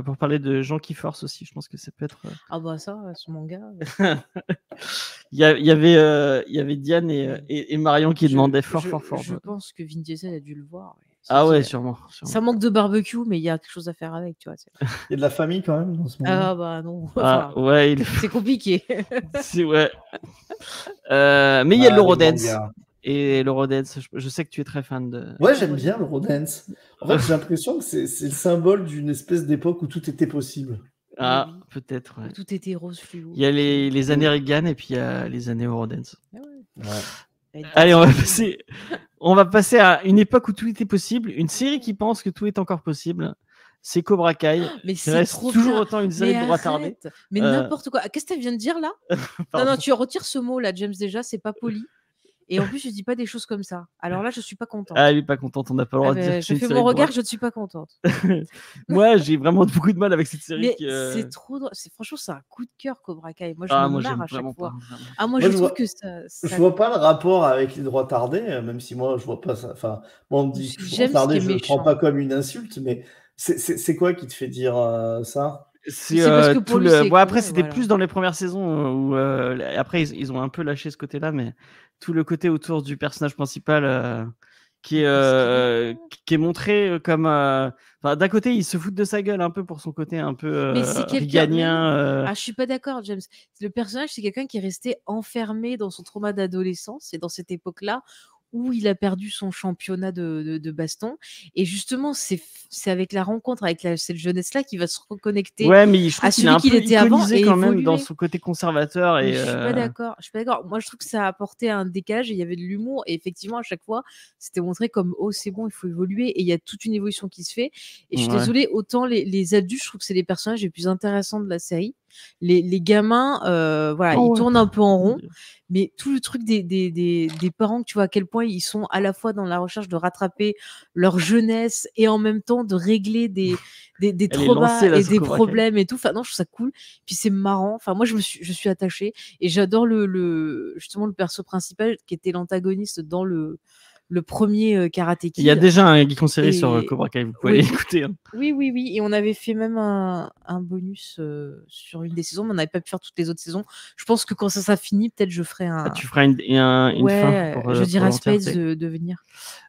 pour parler de Jean qui force aussi. Je pense que ça peut être. Ah bah ça, ce manga. Il y avait Diane et Marion qui demandaient fort. Je pense que Vin Diesel a dû le voir. Ah ouais, sûrement. Ça manque de barbecue, mais il y a quelque chose à faire avec, tu vois. Il y a de la famille quand même dans ce moment. Ah bah non. Enfin, ouais, c'est compliqué. Ouais. Mais il y a l'Eurodance. Et l'Eurodance, je sais que tu es très fan de. Ouais, j'aime bien l'Eurodance. En fait, j'ai l'impression que c'est le symbole d'une espèce d'époque où tout était possible. Ah, peut-être. Ouais. Tout était rose fluo. Il y a les années Reagan et puis il y a les années Eurodance. Ouais. Allez, on va passer On va passer à une époque où tout était possible. Une série qui pense que tout est encore possible. C'est Cobra Kai. Mais Qui c'est reste trop toujours bien. autant une série Mais de droit tardé. arrête. Mais n'importe quoi. Qu'est-ce que tu viens de dire là? Non, Pardon. non, tu retires ce mot là, James, déjà, c'est pas poli. Et en plus, je dis pas des choses comme ça. Alors là, je suis pas contente. Ah, elle est pas contente, on n'a pas le droit de dire que Je c'est une fais série mon de regard, droit. je ne suis pas contente. Moi, j'ai vraiment beaucoup de mal avec cette série. Mais c'est trop drôle. Franchement, c'est un coup de cœur, Cobra Kai. Moi, je Ah, me moi, marre j'aime à chaque vraiment fois. pas. Vraiment. Ah, moi, Moi, je je trouve vois- que ça. Je vois pas le rapport avec les droits tardés, même si moi je vois pas ça. Enfin, moi on me dit que je J'aime ce tardé, qui est je le prends méchant. pas comme une insulte, mais c'est quoi qui te fait dire ça? C'est parce que pour tout lui, le. c'est Bon, con, après, et c'était voilà. plus dans les premières saisons où après ils ont un peu lâché ce côté-là, mais tout le côté autour du personnage principal qui est montré comme. Enfin, d'un côté, il se fout de sa gueule un peu pour son côté un peu Mais c'est quelqu'un. Mais non. riganien. Ah, je suis pas d'accord, James. Le personnage, c'est quelqu'un qui est resté enfermé dans son trauma d'adolescence et dans cette époque-là où il a perdu son championnat de baston. Et justement, c'est avec la rencontre avec cette jeunesse-là qu'il va se reconnecter Ouais, mais je trouve à qu'il est celui un qu'il peu était avant iconisé et quand même dans évoluer. son côté conservateur. Mais Et je suis pas d'accord. Je suis pas d'accord. Moi, je trouve que ça a apporté un décalage et il y avait de l'humour. Et effectivement, à chaque fois, c'était montré comme oh, c'est bon, il faut évoluer. Et il y a toute une évolution qui se fait. Et je suis Ouais. désolée, autant les adultes, je trouve que c'est les personnages les plus intéressants de la série. Les gamins, voilà, Oh, ils ouais. tournent un peu en rond. Mais tout le truc des parents, tu vois à quel point ils sont à la fois dans la recherche de rattraper leur jeunesse et en même temps de régler des Elle est traumas lancée, là, et sur des Cobra Kai. problèmes et tout. Enfin, non, je trouve ça cool. Puis c'est marrant. Enfin, moi, je suis attachée et j'adore justement le perso principal qui était l'antagoniste dans le premier Karate Kid. Il y a déjà un geek en série Et- sur Cobra Kai, vous pouvez oui. aller écouter. Hein. Oui, oui, oui. Et on avait fait même un bonus sur une des saisons, mais on n'avait pas pu faire toutes les autres saisons. Je pense que quand ça finit, peut-être je ferai un. Ah, tu feras une fin pour. Je dirais à Spades l'entièreté. de venir.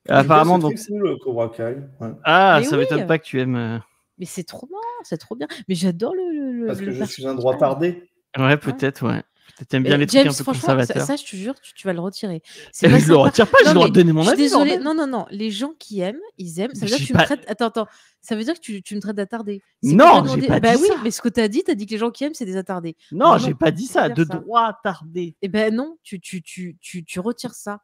Apparemment, c'est donc. très cool, Cobra Kai. Ouais. Ah, Mais ça oui. m'étonne pas que tu aimes. Mais c'est trop marrant, c'est trop bien. Mais j'adore le. Parce que le je perso suis un droit principal. tardé. Ouais, peut-être, ouais. Peut-être t'aimes bien les James, trucs un peu franchement, conservateurs. ça, je te jure, tu vas le retirer. Je le retire pas, j'ai le droit de donner mon avis. Je suis désolée. bordel. Non. Les gens qui aiment, ils aiment. Ça veut dire que J'ai tu pas- me traites. Attends. Ça veut dire que tu me traites d'attardé. C'est Non, complètement j'ai pas Bah dit oui, ça. mais ce que t'as dit que les gens qui aiment, c'est des attardés. Non, Donc j'ai pas dit ça. dire De ça. droit tardé. Eh ben non, tu retires ça.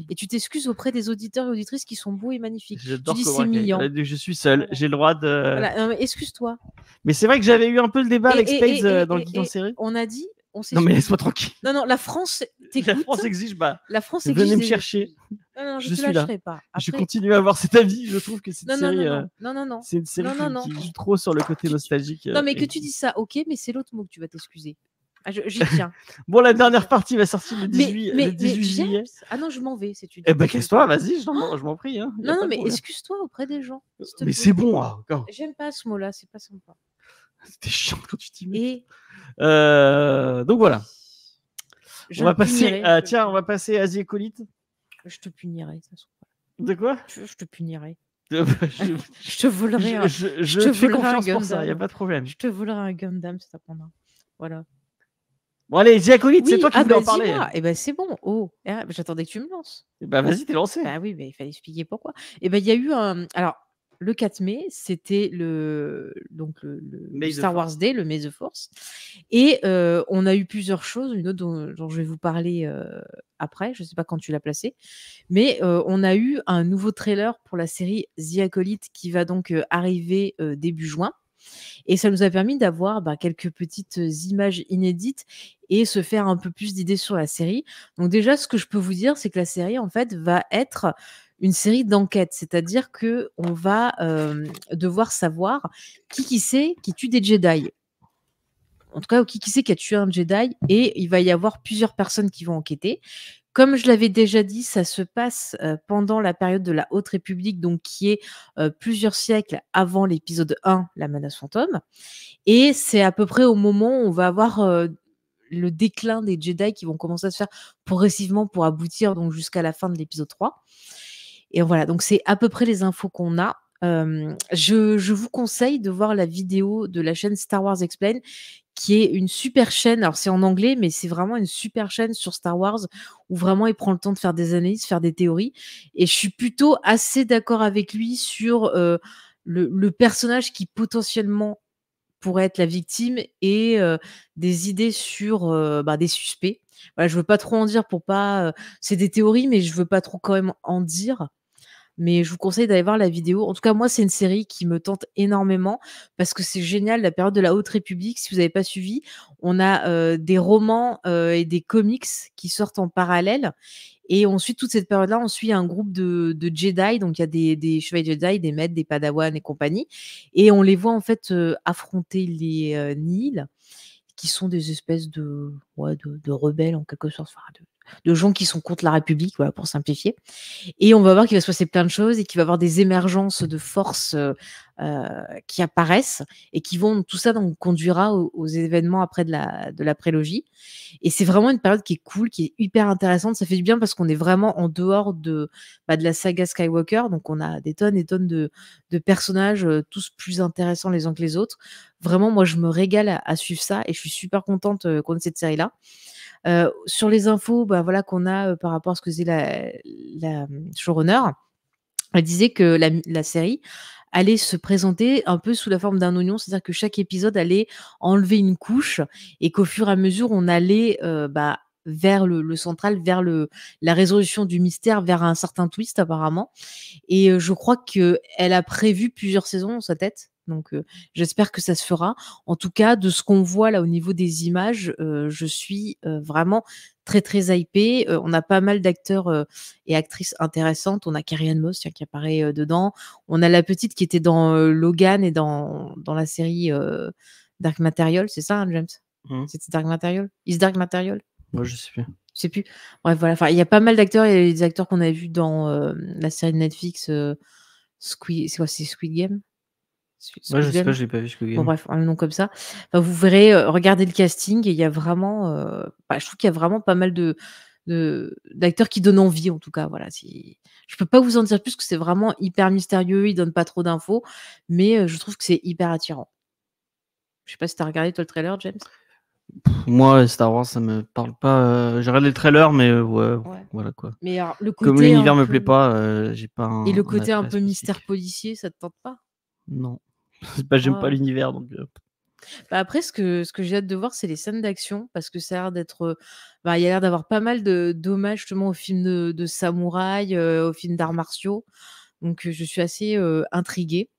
Et tu t'excuses auprès des auditeurs et auditrices qui sont beaux et magnifiques. J'adore Tu dis Cobra c'est Kai. mignon. Je suis seul. Voilà. J'ai le droit de. Voilà, non, mais excuse-toi. Mais c'est vrai que j'avais eu un peu le débat avec Spades dans le geek en et série. on a dit, on s'est. Non, mais laisse-moi tranquille. Non, la France La t'écoute. France exige pas. La France exige Venez me des chercher. excuses. Non, Je je te suis là. lâcherai pas. Je Après... continue à avoir cet avis. Je trouve que cette Non, série. non. C'est une série Non. qui joue trop sur le côté nostalgique. Non, mais que tu dis ça, ok, mais c'est l'autre mot que tu vas t'excuser. Ah, j'y tiens. Bon, la dernière partie va sortir le 18, mais le 18 juillet. James... Ah non, je m'en vais, c'est tu dis. Eh ben, casse-toi, vas-y, je m'en prie. Hein, non, mais excuse-toi auprès des gens. Mais c'est bon, encore. J'aime pas ce mot-là, c'est pas sympa. C'était chiant quand tu t'y mets. Et... donc voilà. Je on va punirai, passer. Tiens, on va passer à The Acolyte. Je te punirai. Ça se De quoi? Je te punirai. je te volerai. Je te fais confiance pour ça, il n'y a pas de problème. Je te volerai un Gundam, ça t'apprendra. Voilà. Bon, allez, The Acolyte, c'est toi qui voulais en parler. Dis-moi. Eh ben, c'est bon. Oh, j'attendais que tu me lances. Bah, vas-y, t'es lancé. Bah oui, mais il fallait expliquer pourquoi. Eh ben, il y a eu un. Alors, le 4 mai, c'était le Star Wars Day, le May the Force. Et on a eu plusieurs choses. Une autre dont je vais vous parler après. Je ne sais pas quand tu l'as placé. Mais on a eu un nouveau trailer pour la série The Acolyte qui va donc arriver début juin. Et ça nous a permis d'avoir quelques petites images inédites et se faire un peu plus d'idées sur la série. Donc déjà, ce que je peux vous dire, c'est que la série, en fait, va être une série d'enquêtes. C'est-à-dire qu'on va devoir savoir qui c'est qui tue des Jedi. En tout cas, qui c'est qui a tué un Jedi. Et il va y avoir plusieurs personnes qui vont enquêter. Comme je l'avais déjà dit, ça se passe pendant la période de la Haute République, donc qui est plusieurs siècles avant l'épisode 1, La Menace Fantôme. Et c'est à peu près au moment où on va avoir le déclin des Jedi qui vont commencer à se faire progressivement pour aboutir donc jusqu'à la fin de l'épisode 3. Et voilà, donc c'est à peu près les infos qu'on a. Je vous conseille de voir la vidéo de la chaîne Star Wars Explain, qui est une super chaîne. Alors, c'est en anglais, mais c'est vraiment une super chaîne sur Star Wars où vraiment il prend le temps de faire des analyses, faire des théories. Et je suis plutôt assez d'accord avec lui sur le personnage qui potentiellement pourrait être la victime et des idées sur des suspects. Voilà, je veux pas trop en dire pour pas. C'est des théories, mais je veux pas trop quand même en dire. Mais je vous conseille d'aller voir la vidéo. En tout cas, moi, c'est une série qui me tente énormément parce que c'est génial, la période de la Haute République. Si vous n'avez pas suivi, on a des romans et des comics qui sortent en parallèle. Et on suit toute cette période-là, on suit un groupe de Jedi, donc il y a des chevaliers Jedi, des maîtres, des padawans et compagnie. Et on les voit en fait affronter les Nihil, qui sont des espèces de rebelles en quelque sorte, enfin, de gens qui sont contre la République, voilà, pour simplifier. Et on va voir qu'il va se passer plein de choses et qu'il va y avoir des émergences de forces qui apparaissent et qui vont, tout ça donc, conduira aux événements après de la prélogie. Et c'est vraiment une période qui est cool, qui est hyper intéressante. Ça fait du bien parce qu'on est vraiment en dehors de la saga Skywalker. Donc on a des tonnes et tonnes de personnages, tous plus intéressants les uns que les autres. Vraiment, moi, je me régale à suivre ça et je suis super contente qu'on ait cette série-là. Sur les infos voilà, qu'on a par rapport à ce que faisait la showrunner, elle disait que la série allait se présenter un peu sous la forme d'un oignon, c'est-à-dire que chaque épisode allait enlever une couche et qu'au fur et à mesure, on allait vers le central, vers la résolution du mystère, vers un certain twist apparemment. Et je crois qu'elle a prévu plusieurs saisons dans sa tête. Donc, j'espère que ça se fera. En tout cas, de ce qu'on voit là au niveau des images, je suis vraiment très, très hypée. On a pas mal d'acteurs et actrices intéressantes. On a Carrie-Anne Moss qui apparaît dedans. On a la petite qui était dans Logan et dans la série Dark Material. C'est ça, hein, James? C'était Dark Material? Is Dark Material? Moi, je sais plus. Je sais plus. Bref, voilà. Enfin, il y a pas mal d'acteurs. Il y a des acteurs qu'on a vus dans la série de Netflix Squid. C'est quoi? C'est Squid Game? Ouais, je sais pas, je l'ai pas vu Squid Game. Bon, bref, un nom comme ça. Enfin, vous verrez, regardez le casting et il y a vraiment, je trouve qu'il y a vraiment pas mal d'acteurs qui donnent envie, en tout cas. Voilà, je peux pas vous en dire plus, que c'est vraiment hyper mystérieux, ils donnent pas trop d'infos, mais je trouve que c'est hyper attirant. Je sais pas si tu as regardé toi le trailer, James? Moi, Star Wars, ça me parle pas. J'ai regardé le trailer, mais ouais, voilà quoi. Mais alors, le côté comme l'univers me plaît pas, j'ai pas et le côté un attrait peu spécifique. mystère policier, ça te tente pas? Non. J'aime pas l'univers, donc Après, ce que j'ai hâte de voir, c'est les scènes d'action, parce que ça a l'air d'être, il y a l'air d'avoir pas mal d'hommages justement aux films de samouraï, aux films d'arts martiaux. Donc, je suis assez intriguée.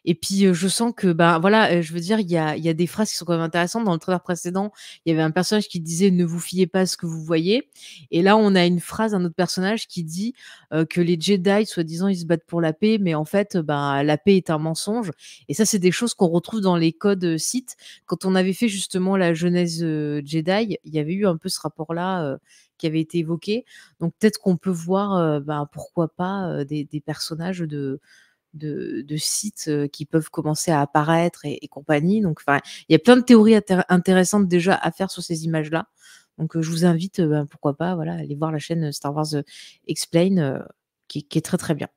Et puis, je sens que, voilà, je veux dire, il y a des phrases qui sont quand même intéressantes. Dans le trailer précédent, il y avait un personnage qui disait: «Ne vous fiez pas à ce que vous voyez», et là, on a une phrase, un autre personnage qui dit que les Jedi, soi-disant, ils se battent pour la paix, mais en fait, la paix est un mensonge. Et ça, c'est des choses qu'on retrouve dans les codes Sith. Quand on avait fait justement la genèse Jedi, il y avait eu un peu ce rapport-là qui avait été évoqué. Donc peut-être qu'on peut voir, pourquoi pas, des personnages de sites qui peuvent commencer à apparaître et compagnie. Donc, enfin, il y a plein de théories intéressantes déjà à faire sur ces images-là. Donc, je vous invite, pourquoi pas, voilà, aller voir la chaîne Star Wars Explain, qui est très très bien.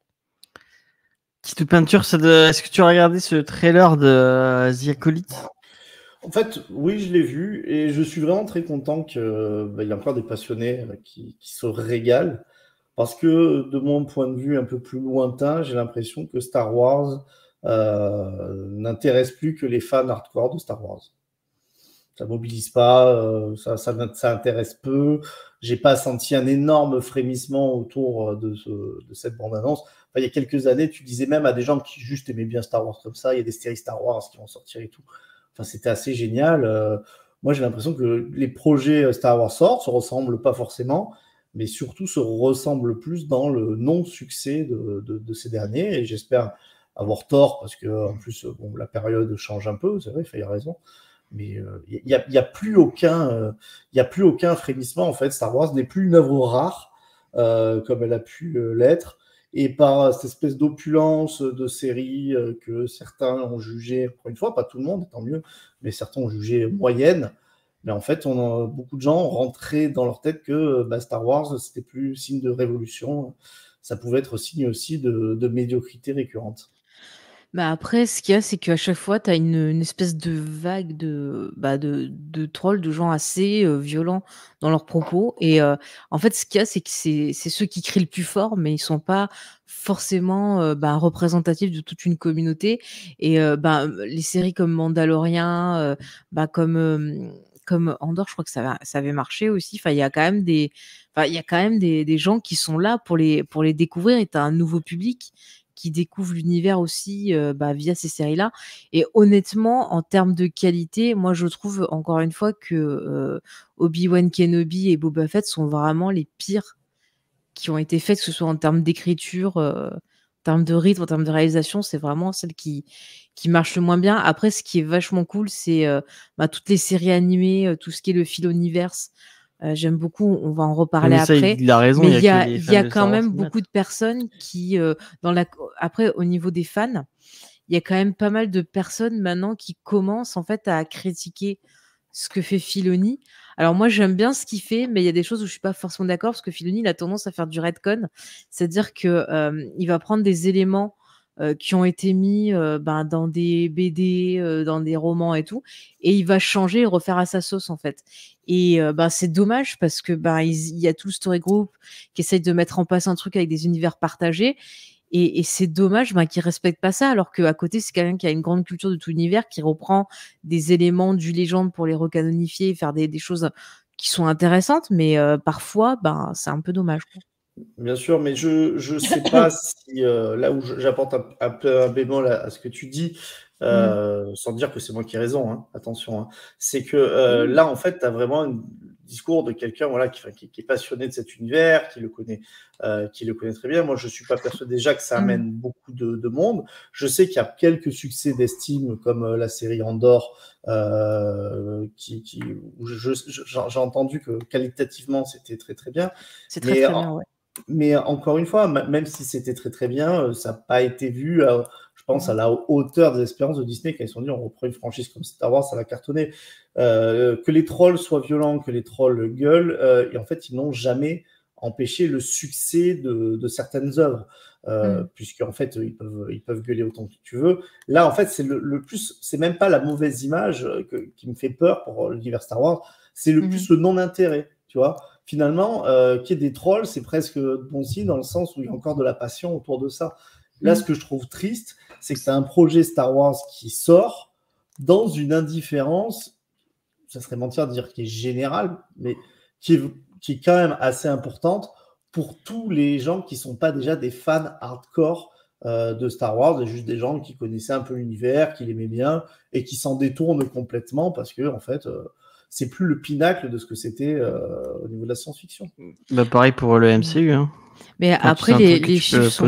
Petite peinture, est-ce que tu as regardé ce trailer de The Acolyte? En fait, oui, je l'ai vu et je suis vraiment très content qu'il y ait encore des passionnés qui se régalent. Parce que de mon point de vue un peu plus lointain, j'ai l'impression que Star Wars n'intéresse plus que les fans hardcore de Star Wars. Ça mobilise pas, ça intéresse peu. J'ai pas senti un énorme frémissement autour de cette bande-annonce. Enfin, il y a quelques années, tu disais même à des gens qui juste aimaient bien Star Wars comme ça, il y a des séries Star Wars qui vont sortir et tout. Enfin, c'était assez génial. Moi, j'ai l'impression que les projets Star Wars sortent, se ressemblent pas forcément, mais surtout se ressemblent plus dans le non-succès de ces derniers. Et j'espère avoir tort, parce que en plus, la période change un peu, c'est vrai, il y a raison. Mais il y a plus aucun frémissement en fait. Star Wars n'est plus une œuvre rare comme elle a pu l'être, et par cette espèce d'opulence de série que certains ont jugé, encore une fois, pas tout le monde, tant mieux, mais certains ont jugé moyenne. Mais en fait, beaucoup de gens ont rentré dans leur tête que Star Wars, c'était plus signe de révolution, ça pouvait être signe aussi de médiocrité récurrente. Bah, après, ce qu'il y a, c'est qu'à chaque fois, tu as une espèce de vague de trolls, de gens assez, violents dans leurs propos et en fait, ce qu'il y a, c'est que c'est ceux qui crient le plus fort, mais ils sont pas forcément, représentatifs de toute une communauté et les séries comme Mandalorian, comme Andor, je crois que ça avait marché aussi. Enfin, il y a quand même des gens qui sont là pour les découvrir et tu as un nouveau public qui découvrent l'univers aussi via ces séries-là. Et honnêtement, en termes de qualité, moi je trouve encore une fois que Obi-Wan Kenobi et Boba Fett sont vraiment les pires qui ont été faits, que ce soit en termes d'écriture, en termes de rythme, en termes de réalisation, c'est vraiment celle qui marche le moins bien. Après, ce qui est vachement cool, c'est toutes les séries animées, tout ce qui est le Philoniverse. J'aime beaucoup, on va en reparler Mais ça, après. il a raison, Mais il y a que les il fans y a de quand Star Wars même qui beaucoup mettent. de personnes qui, après, au niveau des fans, il y a quand même pas mal de personnes maintenant qui commencent en fait à critiquer ce que fait Filoni. Alors moi, j'aime bien ce qu'il fait, mais il y a des choses où je suis pas forcément d'accord parce que Filoni, il a tendance à faire du retcon, c'est-à-dire que il va prendre des éléments qui ont été mis dans des BD, dans des romans et tout, et il va changer et refaire à sa sauce en fait. Et c'est dommage parce que il y a tout le story group qui essaye de mettre en place un truc avec des univers partagés. Et c'est dommage qu'il respecte pas ça, alors qu'à côté, c'est quelqu'un qui a une grande culture de tout l'univers, qui reprend des éléments du légende pour les recanonifier, faire des choses qui sont intéressantes, mais parfois, c'est un peu dommage, quoi. Bien sûr, mais je sais pas si là où j'apporte un peu un bémol à ce que tu dis, sans dire que c'est moi qui ai raison, hein, attention, hein. C'est que Oui. là, en fait, tu as vraiment un discours de quelqu'un voilà, qui est passionné de cet univers, qui le connaît très bien. Moi, je suis pas persuadé déjà que ça amène beaucoup de monde. Je sais qu'il y a quelques succès d'estime, comme la série Andor, où j'ai entendu que qualitativement, c'était très très bien. C'est très Mais très bien, ouais. Mais encore une fois, même si c'était très très bien, ça n'a pas été vu, je pense, à la hauteur des espérances de Disney quand ils se sont dit on reprend une franchise comme Star Wars, ça va cartonner. Que les trolls soient violents, que les trolls gueulent, et en fait, ils n'ont jamais empêché le succès de certaines œuvres. Puisque en fait ils peuvent gueuler autant que tu veux. Là en fait c'est le plus, c'est même pas la mauvaise image qui me fait peur pour l'univers Star Wars, c'est le plus le non-intérêt, tu vois. Finalement, qu'il y ait des trolls, c'est presque bon signe dans le sens où il y a encore de la passion autour de ça. Là, ce que je trouve triste, c'est que tu as un projet Star Wars qui sort dans une indifférence, ça serait mentir de dire qui est générale, mais qui est quand même assez importante pour tous les gens qui ne sont pas déjà des fans hardcore de Star Wars, et juste des gens qui connaissaient un peu l'univers, qui l'aimaient bien, et qui s'en détournent complètement parce que, en fait, c'est plus le pinacle de ce que c'était au niveau de la science-fiction. Pareil pour le MCU. Hein. Mais Enfin, après, les chiffres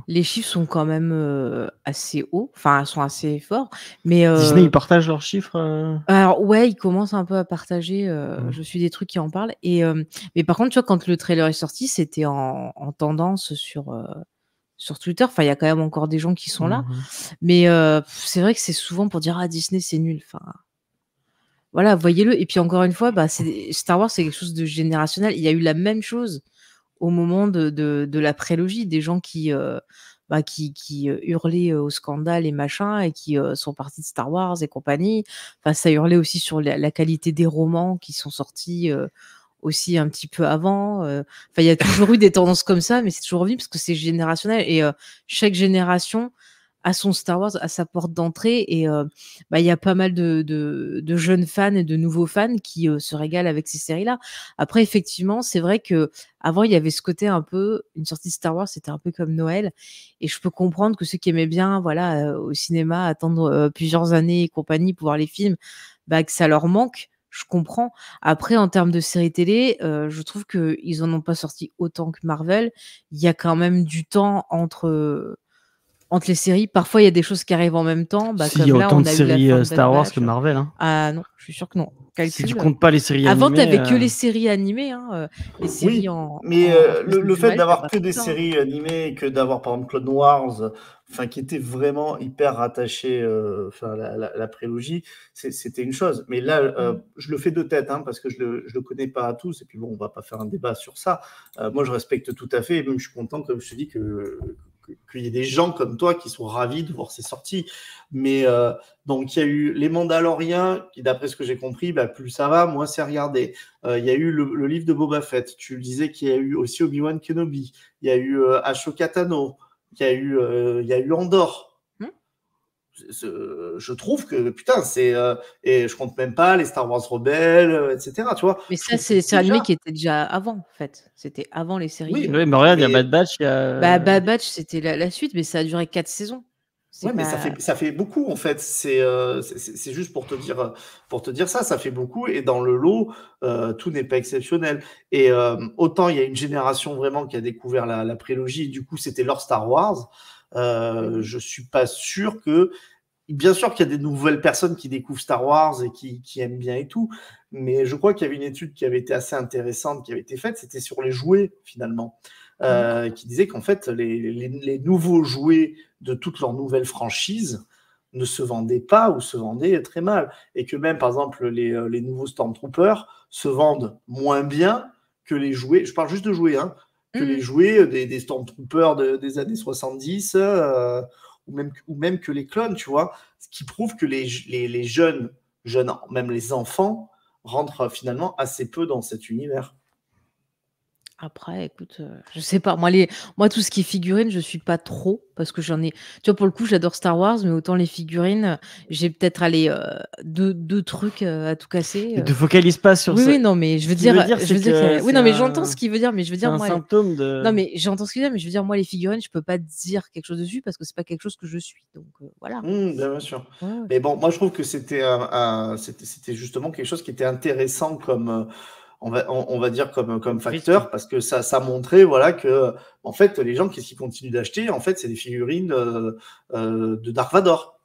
les chiffres sont quand même assez hauts, enfin, sont assez forts. Mais Disney, ils partagent leurs chiffres alors ouais, ils commencent un peu à partager. Je suis des trucs qui en parlent. Et mais par contre, tu vois, quand le trailer est sorti, c'était en tendance sur Twitter. Enfin, il y a quand même encore des gens qui sont là. Mais c'est vrai que c'est souvent pour dire ah Disney c'est nul. Enfin, voilà, voyez-le. Et puis encore une fois, Star Wars c'est quelque chose de générationnel. Il y a eu la même chose au moment de la prélogie, des gens qui hurlaient au scandale et machin, et qui sont partis de Star Wars et compagnie. Enfin, ça hurlait aussi sur la qualité des romans qui sont sortis aussi un petit peu avant. Enfin, il y a toujours eu des tendances comme ça, mais c'est toujours revenu parce que c'est générationnel. Et chaque génération a son Star Wars, à sa porte d'entrée, et il y a pas mal de jeunes fans et de nouveaux fans qui se régalent avec ces séries-là. Après, effectivement, c'est vrai que avant il y avait ce côté un peu, une sortie de Star Wars, c'était un peu comme Noël, et je peux comprendre que ceux qui aimaient bien, voilà, au cinéma, attendre plusieurs années et compagnie pour voir les films, que ça leur manque. Je comprends. Après, en termes de séries télé, je trouve qu'ils en ont pas sorti autant que Marvel. Il y a quand même du temps entre les séries. Parfois, il y a des choses qui arrivent en même temps. Si, il y a Comme là, autant on de a eu la séries fin de Star Bad Wars Batch. que Marvel. Hein. Ah non, je suis sûre que non. Si tu Calcul. comptes pas les séries Avant, animées. t'avais que les séries animées, hein, les séries Oui, en mais espèce de le fait Noël, t'as d'avoir pas que tout des ça, hein. séries animées, que d'avoir par exemple Clone Wars, enfin qui était vraiment hyper rattaché, enfin la prélogie, c'était une chose. Mais là, je le fais de tête, hein, parce que je le connais pas à tous. Et puis bon, on va pas faire un débat sur ça. Moi, je respecte tout à fait, et même je suis content, comme je te dis, que qu'il y ait des gens comme toi qui sont ravis de voir ces sorties. Mais donc, il y a eu Les Mandaloriens, qui, d'après ce que j'ai compris, plus ça va, moins c'est regardé. Il y a eu le livre de Boba Fett. Tu le disais qu'il y a eu aussi Obi-Wan Kenobi. Il y a eu Ahsoka Tano. Il y a eu Andorre. Je trouve que putain c'est et je compte même pas les Star Wars Rebelles, etc. Tu vois. Mais ça, c'est animé qui était déjà avant, en fait. C'était avant les séries. Oui, mais regarde, il y a Bad Batch, il y a. Bad Batch, c'était la suite, mais ça a duré 4 saisons. Ouais, mais ça fait beaucoup en fait. C'est juste pour te dire ça fait beaucoup. Et dans le lot, tout n'est pas exceptionnel. Et autant il y a une génération vraiment qui a découvert la prélogie. Du coup, c'était leur Star Wars. Je suis pas sûr que. Bien sûr qu'il y a des nouvelles personnes qui découvrent Star Wars et qui aiment bien et tout, mais je crois qu'il y avait une étude qui avait été assez intéressante, qui avait été faite, c'était sur les jouets finalement, qui disait qu'en fait les nouveaux jouets de toutes leurs nouvelles franchises ne se vendaient pas ou se vendaient très mal, et que même par exemple les nouveaux Stormtroopers se vendent moins bien que les jouets, je parle juste de jouets, hein, que les jouets des Stormtroopers des années 70, ou même que les clones, tu vois, ce qui prouve que les jeunes, même les enfants, rentrent finalement assez peu dans cet univers. Après, écoute, je sais pas. Moi, tout ce qui est figurines, je suis pas trop parce que j'en ai. Tu vois, pour le coup, j'adore Star Wars, mais autant les figurines, j'ai peut-être deux trucs à tout casser. Ne te focalise pas sur ça. Oui, non, mais je veux dire, oui, non, mais j'entends ce qu'il veut dire, mais je veux dire, moi, symptôme de. Non, mais j'entends ce qu'il veut dire, mais je veux dire, moi, les figurines, je peux pas dire quelque chose dessus parce que c'est pas quelque chose que je suis. Donc voilà. Bien sûr. Ouais. Mais bon, moi, je trouve que c'était justement quelque chose qui était intéressant comme. On va dire comme facteur, parce que ça montrait voilà que en fait les gens qu'est-ce qu'ils continuent d'acheter, en fait c'est des figurines de Dark Vador.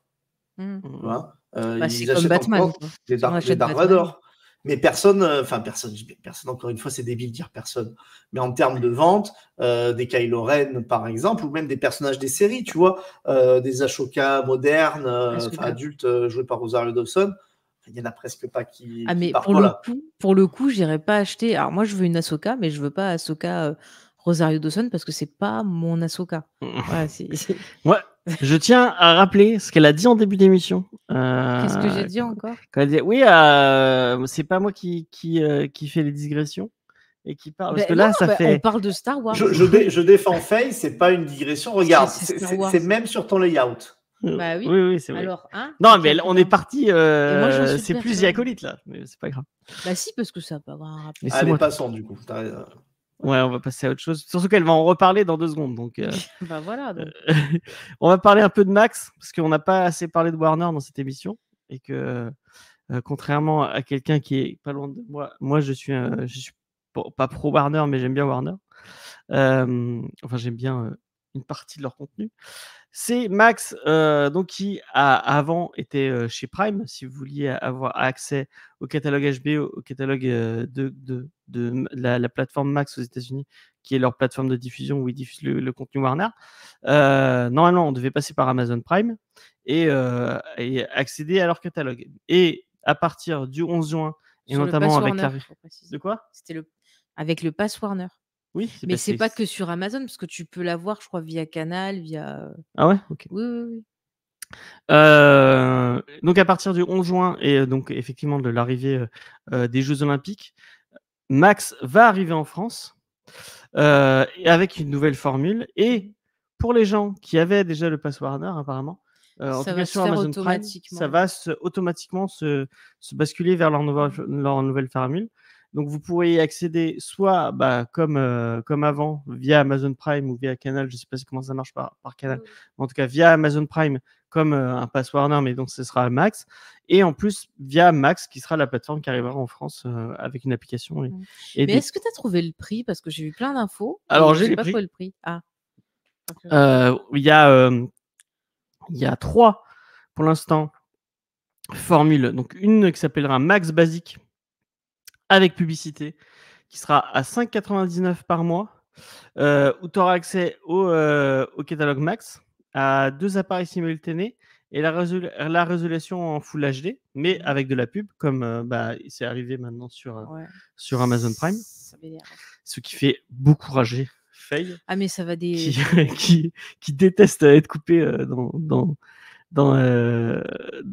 Voilà. C'est comme Batman, des Dark Vador, mais personne encore une fois c'est débile de dire personne, mais en termes de vente, des Kylo Ren par exemple, ou même des personnages des séries, tu vois, des Ashoka modernes, adultes joués par Rosario Dawson. Il n'y en a presque pas qui mais partent pour le coup, j'irais pas acheter. Alors moi, je veux une Ahsoka, mais je veux pas Ahsoka Rosario Dawson parce que c'est pas mon Ahsoka. Voilà, Ouais, je tiens à rappeler ce qu'elle a dit en début d'émission. Qu'est-ce que j'ai dit encore? Quand elle dit oui, c'est pas moi qui fait les digressions et qui parle. Parce que là, on parle de Star Wars. Je défends Faye, c'est pas une digression. Regarde, c'est même sur ton layout. Bah oui. Oui, c'est vrai. Alors, non, mais on est parti. C'est plus The Acolyte là, mais c'est pas grave. Bah si, parce que ça peut avoir un rapport. Allez, passons du coup. Ouais, on va passer à autre chose. Surtout qu'elle va en reparler dans 2 secondes. Donc, bah voilà. Donc. On va parler un peu de Max, parce qu'on n'a pas assez parlé de Warner dans cette émission. Et que, contrairement à quelqu'un qui est pas loin de moi, je suis pas pro Warner, mais j'aime bien Warner. Enfin, j'aime bien une partie de leur contenu. C'est Max, donc qui avant était chez Prime. Si vous vouliez avoir accès au catalogue HBO, au catalogue de la plateforme Max aux États-Unis, qui est leur plateforme de diffusion où ils diffusent le contenu Warner. Normalement, on devait passer par Amazon Prime et accéder à leur catalogue. Et à partir du 11 juin, et notamment avec Warner, de quoi ? C'était avec le Pass Warner. Oui, mais c'est pas que sur Amazon, parce que tu peux l'avoir, je crois, via Canal, via. Ah ouais, ok. Oui. Donc à partir du 11 juin et donc effectivement de l'arrivée des Jeux Olympiques, Max va arriver en France avec une nouvelle formule. Et pour les gens qui avaient déjà le Pass Warner, apparemment, en tout cas sur Amazon Prime, ça va automatiquement se basculer vers leur nouvelle formule. Donc vous pourrez y accéder soit comme avant via Amazon Prime ou via Canal. Je ne sais pas comment ça marche par Canal. En tout cas via Amazon Prime comme un Pass Warner, mais donc ce sera Max. Et en plus via Max, qui sera la plateforme qui arrivera en France avec une application. Mais est-ce que tu as trouvé le prix? Parce que j'ai vu plein d'infos. Alors j'ai pas trouvé le prix. Il y a 3 pour l'instant formules. Donc une qui s'appellera Max Basique avec publicité, qui sera à 5,99 par mois, où tu auras accès au catalogue Max, à 2 appareils simultanés et la résolution en Full HD, mais avec de la pub, comme c'est arrivé maintenant sur Amazon Prime. Ce qui fait beaucoup rager Faye. Ah, mais ça va des. Qui déteste être coupé dans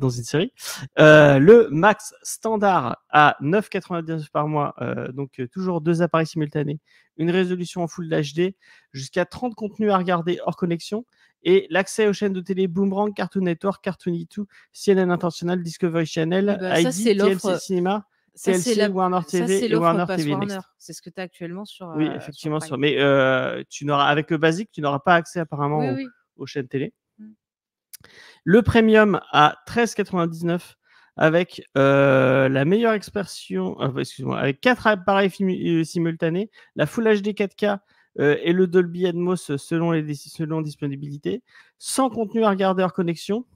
une série. Le max standard à 9,99 par mois, donc toujours 2 appareils simultanés, une résolution en Full HD, jusqu'à 30 contenus à regarder hors connexion, et l'accès aux chaînes de télé Boomerang, Cartoon Network, Cartoon E2, CNN International, Discovery Channel, Oui, ça, c'est ID, TLC l'offre. Cinéma, Ça, TLC, c'est Warner ça, TV c'est et l'offre Warner Pass TV Warner. Next. C'est ce que tu as actuellement sur, Oui, sur effectivement, Prime. mais tu n'auras, avec le basique, tu n'auras pas accès apparemment Oui, oui. aux chaînes télé. Mm. Le premium à 13,99 avec la meilleure expression, excuse-moi, avec 4 appareils simultanés, la Full HD 4K et le Dolby Atmos selon disponibilité, sans contenu à regarder hors connexion,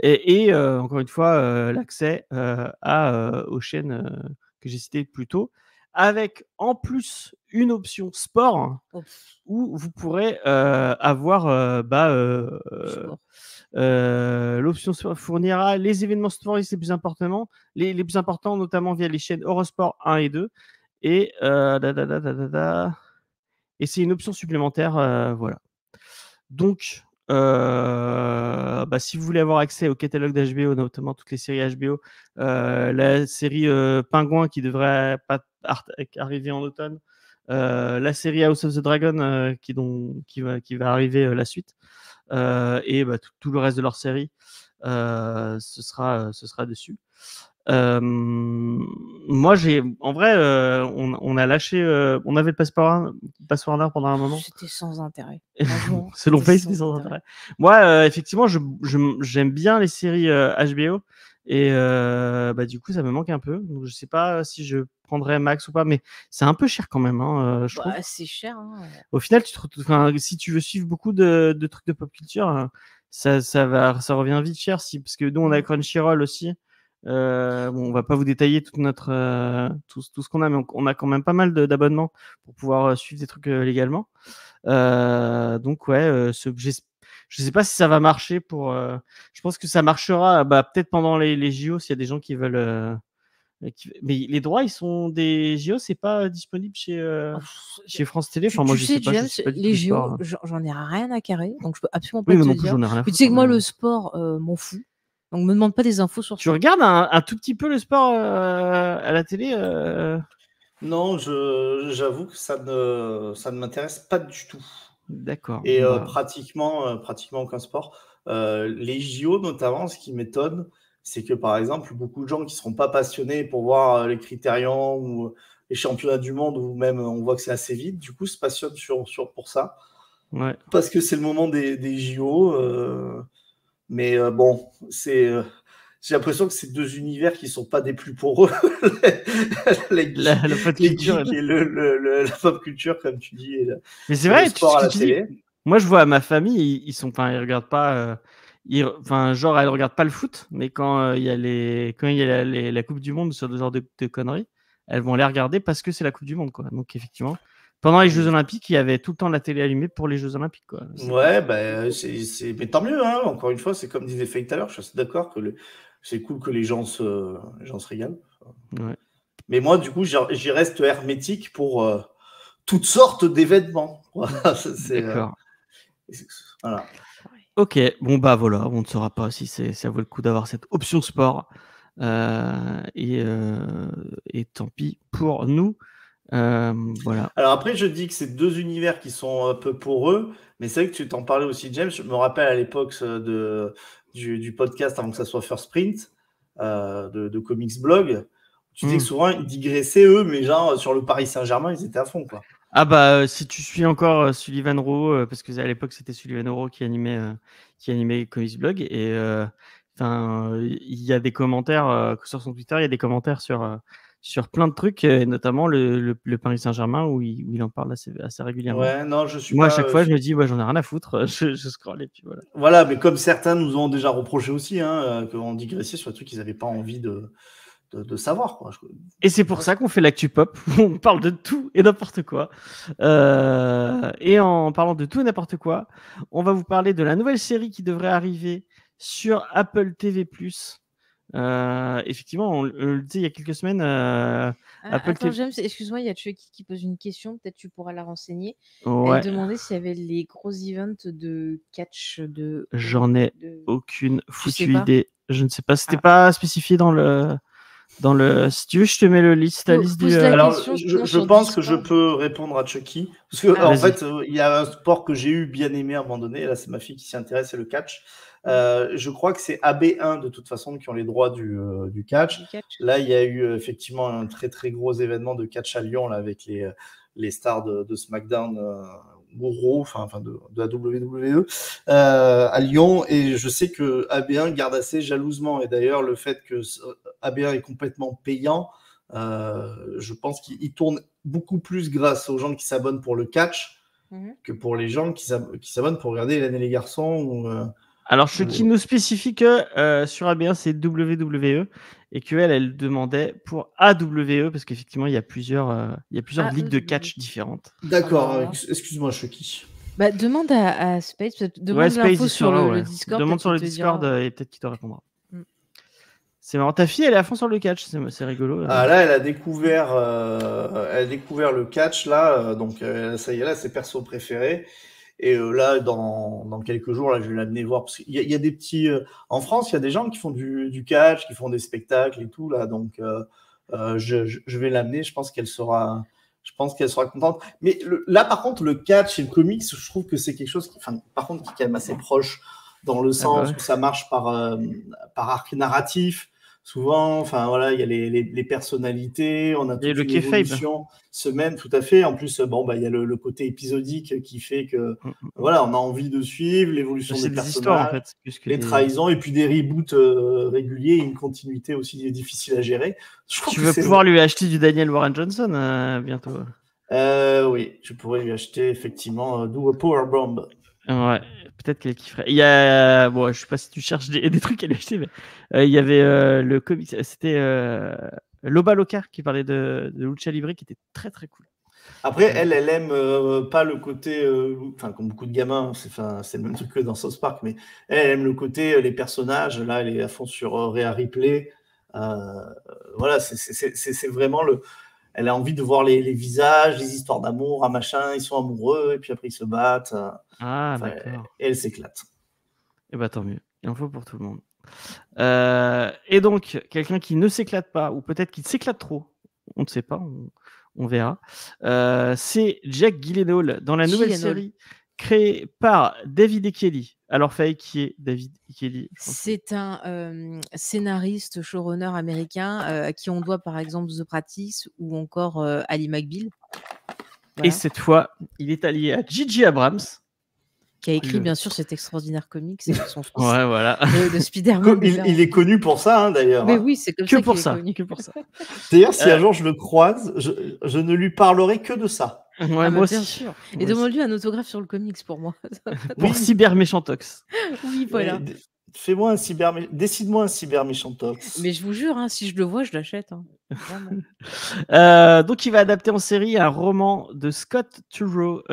et encore une fois l'accès aux chaînes que j'ai citées plus tôt, avec en plus une option sport où vous pourrez avoir Sport. l'option sport fournira les événements sportifs les plus importants, notamment via les chaînes Eurosport 1 et 2, et et c'est une option supplémentaire, voilà. Donc si vous voulez avoir accès au catalogue d'HBO, notamment toutes les séries HBO, la série Pingouin qui devrait pas arriver en automne, la série House of the Dragon qui va arriver la suite, et tout le reste de leur série, ce sera dessus. Moi, en vrai, on a lâché, on avait le Pass Warner pendant un moment. C'était sans intérêt. Selon Face, c'était sans intérêt. Moi, effectivement, j'aime bien les séries HBO, et du coup, ça me manque un peu. Donc, je sais pas si je prendrais Max ou pas, mais c'est un peu cher quand même, je trouve. C'est cher. Au final, si tu veux suivre beaucoup de trucs de pop culture, ça revient vite cher, parce que nous, on a Crunchyroll aussi. On va pas vous détailler tout ce qu'on a, mais on a quand même pas mal d'abonnements pour pouvoir suivre des trucs légalement. Donc ouais, je sais pas si ça va marcher je pense que ça marchera peut-être pendant les JO, s'il y a des gens qui veulent mais les droits des JO, c'est pas disponible chez France Télé. Enfin, moi, je sais pas. James, les JO, j'en ai rien à carrer, donc je peux absolument pas te dire. J'en ai rien à tu sais que moi, le sport m'en fout. Donc, me demande pas des infos sur ça. Tu regardes un tout petit peu le sport à la télé Non, j'avoue que ça ne m'intéresse pas du tout. D'accord. Et pratiquement aucun sport. Les JO, notamment, ce qui m'étonne, c'est que, par exemple, beaucoup de gens qui ne seront pas passionnés pour voir les critériums ou les championnats du monde, ou même on voit que c'est assez vite, du coup, se passionnent pour ça. Ouais. Parce que c'est le moment des JO. Mais bon, j'ai l'impression que c'est deux univers qui ne sont pas des plus pour eux. la pop culture. Et la pop culture, comme tu dis. Mais c'est vrai, le sport à la télé. Moi, je vois ma famille, ils regardent pas. Elle regarde pas le foot, mais quand il y a la Coupe du Monde sur ce genre de conneries, elles vont les regarder parce que c'est la Coupe du Monde, quoi. Donc effectivement, pendant les Jeux Olympiques, il y avait tout le temps la télé allumée pour les Jeux Olympiques, quoi. Ouais, mais tant mieux, hein. Encore une fois, c'est comme disait Faye tout à l'heure, je suis assez d'accord que c'est cool que les gens se régalent. Ouais. Mais moi, du coup, j'y reste hermétique pour toutes sortes d'événements. D'accord. Voilà. Ok, bon voilà, on ne saura pas si ça vaut le coup d'avoir cette option sport, et tant pis pour nous. Voilà. Alors après, je dis que c'est deux univers qui sont un peu pour eux, mais c'est vrai que tu t'en parlais aussi, James. Je me rappelle à l'époque du podcast, avant que ça soit First Print, de Comics Blog. Tu disais que souvent, ils digressaient, eux, mais genre, sur le Paris Saint-Germain, ils étaient à fond, quoi. Ah si tu suis encore Sullivan Rowe, parce que à l'époque, c'était Sullivan Rowe qui animait Comics Blog, et il y a des commentaires sur son Twitter, il y a des commentaires sur plein de trucs, et notamment le Paris Saint-Germain, où il en parle assez régulièrement. Ouais, non, je suis Moi, pas, à chaque fois, je me dis, j'en ai rien à foutre, je scrolle, et puis voilà. Voilà, mais comme certains nous ont déjà reproché aussi, qu'on digressait sur des trucs qu'ils n'avaient pas envie de savoir, quoi. Et c'est pour ça qu'on fait l'actu pop, où on parle de tout et n'importe quoi. Et en parlant de tout et n'importe quoi, on va vous parler de la nouvelle série qui devrait arriver sur Apple TV+, Effectivement, on le disait il y a quelques semaines. Apple attends, James, excuse-moi, il y a Chucky qui pose une question. Peut-être tu pourras la renseigner. Ouais. Elle demandait s'il y avait les gros events de catch de. J'en ai de... aucune Tu foutue sais pas idée. Je ne sais pas. C'était pas spécifié dans le. Si tu veux, je te mets la liste du. Alors, question, je pense que je peux répondre à Chucky. Parce que, en fait, il y a un sport que j'ai eu bien aimé à un moment donné. Là, c'est ma fille qui s'y intéresse, c'est le catch. Je crois que c'est AB1 de toute façon qui ont les droits du catch. Là, il y a eu effectivement un très très gros événement de catch à Lyon là, avec les stars de SmackDown, enfin de la WWE à Lyon. Et je sais que AB1 garde assez jalousement. Et d'ailleurs, le fait que AB1 est complètement payant, je pense qu'il tourne beaucoup plus grâce aux gens qui s'abonnent pour le catch que pour les gens qui s'abonnent pour regarder Hélène et les garçons. Alors, Chucky nous spécifie que sur AB1, c'est WWE et qu'elle demandait pour AWE parce qu'effectivement, il y a plusieurs ligues de catch différentes. D'accord, excuse-moi, Chucky. Bah, demande à Space, demande l'info sur le Discord. Demande sur le Discord et peut-être qu'il te répondra. C'est marrant. Ta fille, elle est à fond sur le catch, c'est rigolo. Ah, là, elle a découvert le catch, là, donc ça y est, là, c'est perso préféré. Et là, dans quelques jours, là, je vais l'amener voir. Parce qu'il y a des petits. En France, il y a des gens qui font du catch, qui font des spectacles et tout, là. Donc, je vais l'amener. Je pense qu'elle sera contente. Mais là, par contre, le catch et le comics, je trouve que c'est quelque chose qui est quand même assez proche, dans le sens où ça marche par arc narratif. Souvent, enfin voilà, il y a les personnalités, on a toute une évolution semaine, tout à fait. En plus, il y a le côté épisodique qui fait que voilà, on a envie de suivre l'évolution des personnages, histoires, en fait, les trahisons, et puis des reboots réguliers, une continuité aussi difficile à gérer. Tu vas pouvoir lui acheter du Daniel Warren Johnson bientôt. Oui, je pourrais lui acheter effectivement Do a Powerbomb. Ouais, peut-être qu'elle kifferait. Il y a, je sais pas si tu cherches des trucs à lui acheter, mais il y avait le comic, c'était Loba Loca qui parlait de Lucha Libre, qui était très très cool. Après, elle aime pas le côté, comme beaucoup de gamins, c'est le même truc que dans South Park, mais elle aime le côté, les personnages. Là, elle est à fond sur Rhea Ripley. Voilà, c'est vraiment elle a envie de voir les visages, les histoires d'amour, un machin, ils sont amoureux, et puis après ils se battent. D'accord. Et elle s'éclate. Et bah tant mieux, il en faut pour tout le monde. Et donc, quelqu'un qui ne s'éclate pas, ou peut-être qui s'éclate trop, on ne sait pas, on verra, c'est Jack Gyllenhaal dans la nouvelle série créée par David E. Kelly. Alors, Faye, qui est David E. Kelly? C'est un scénariste, showrunner américain à qui on doit par exemple The Practice ou encore Ali McBeal. Voilà. Et cette fois, il est allié à J.J. Abrams, qui a écrit bien sûr cet extraordinaire comics, c'est son fils voilà. de Spider-Man. Il est connu pour ça, hein, d'ailleurs. Mais oui, c'est comme que ça pour qu'il ça, est connu. que pour ça. D'ailleurs, si un jour je le croise, je ne lui parlerai que de ça. Ouais, moi bien aussi. sûr. Et demande-lui un autographe sur le comics pour moi. Pour Cyber Méchantox. Oui, voilà. Fais-moi décide-moi un Cyber Méchantox. Mais je vous jure, hein, si je le vois, je l'achète. Hein. Donc, il va adapter en série un roman de Scott Turow,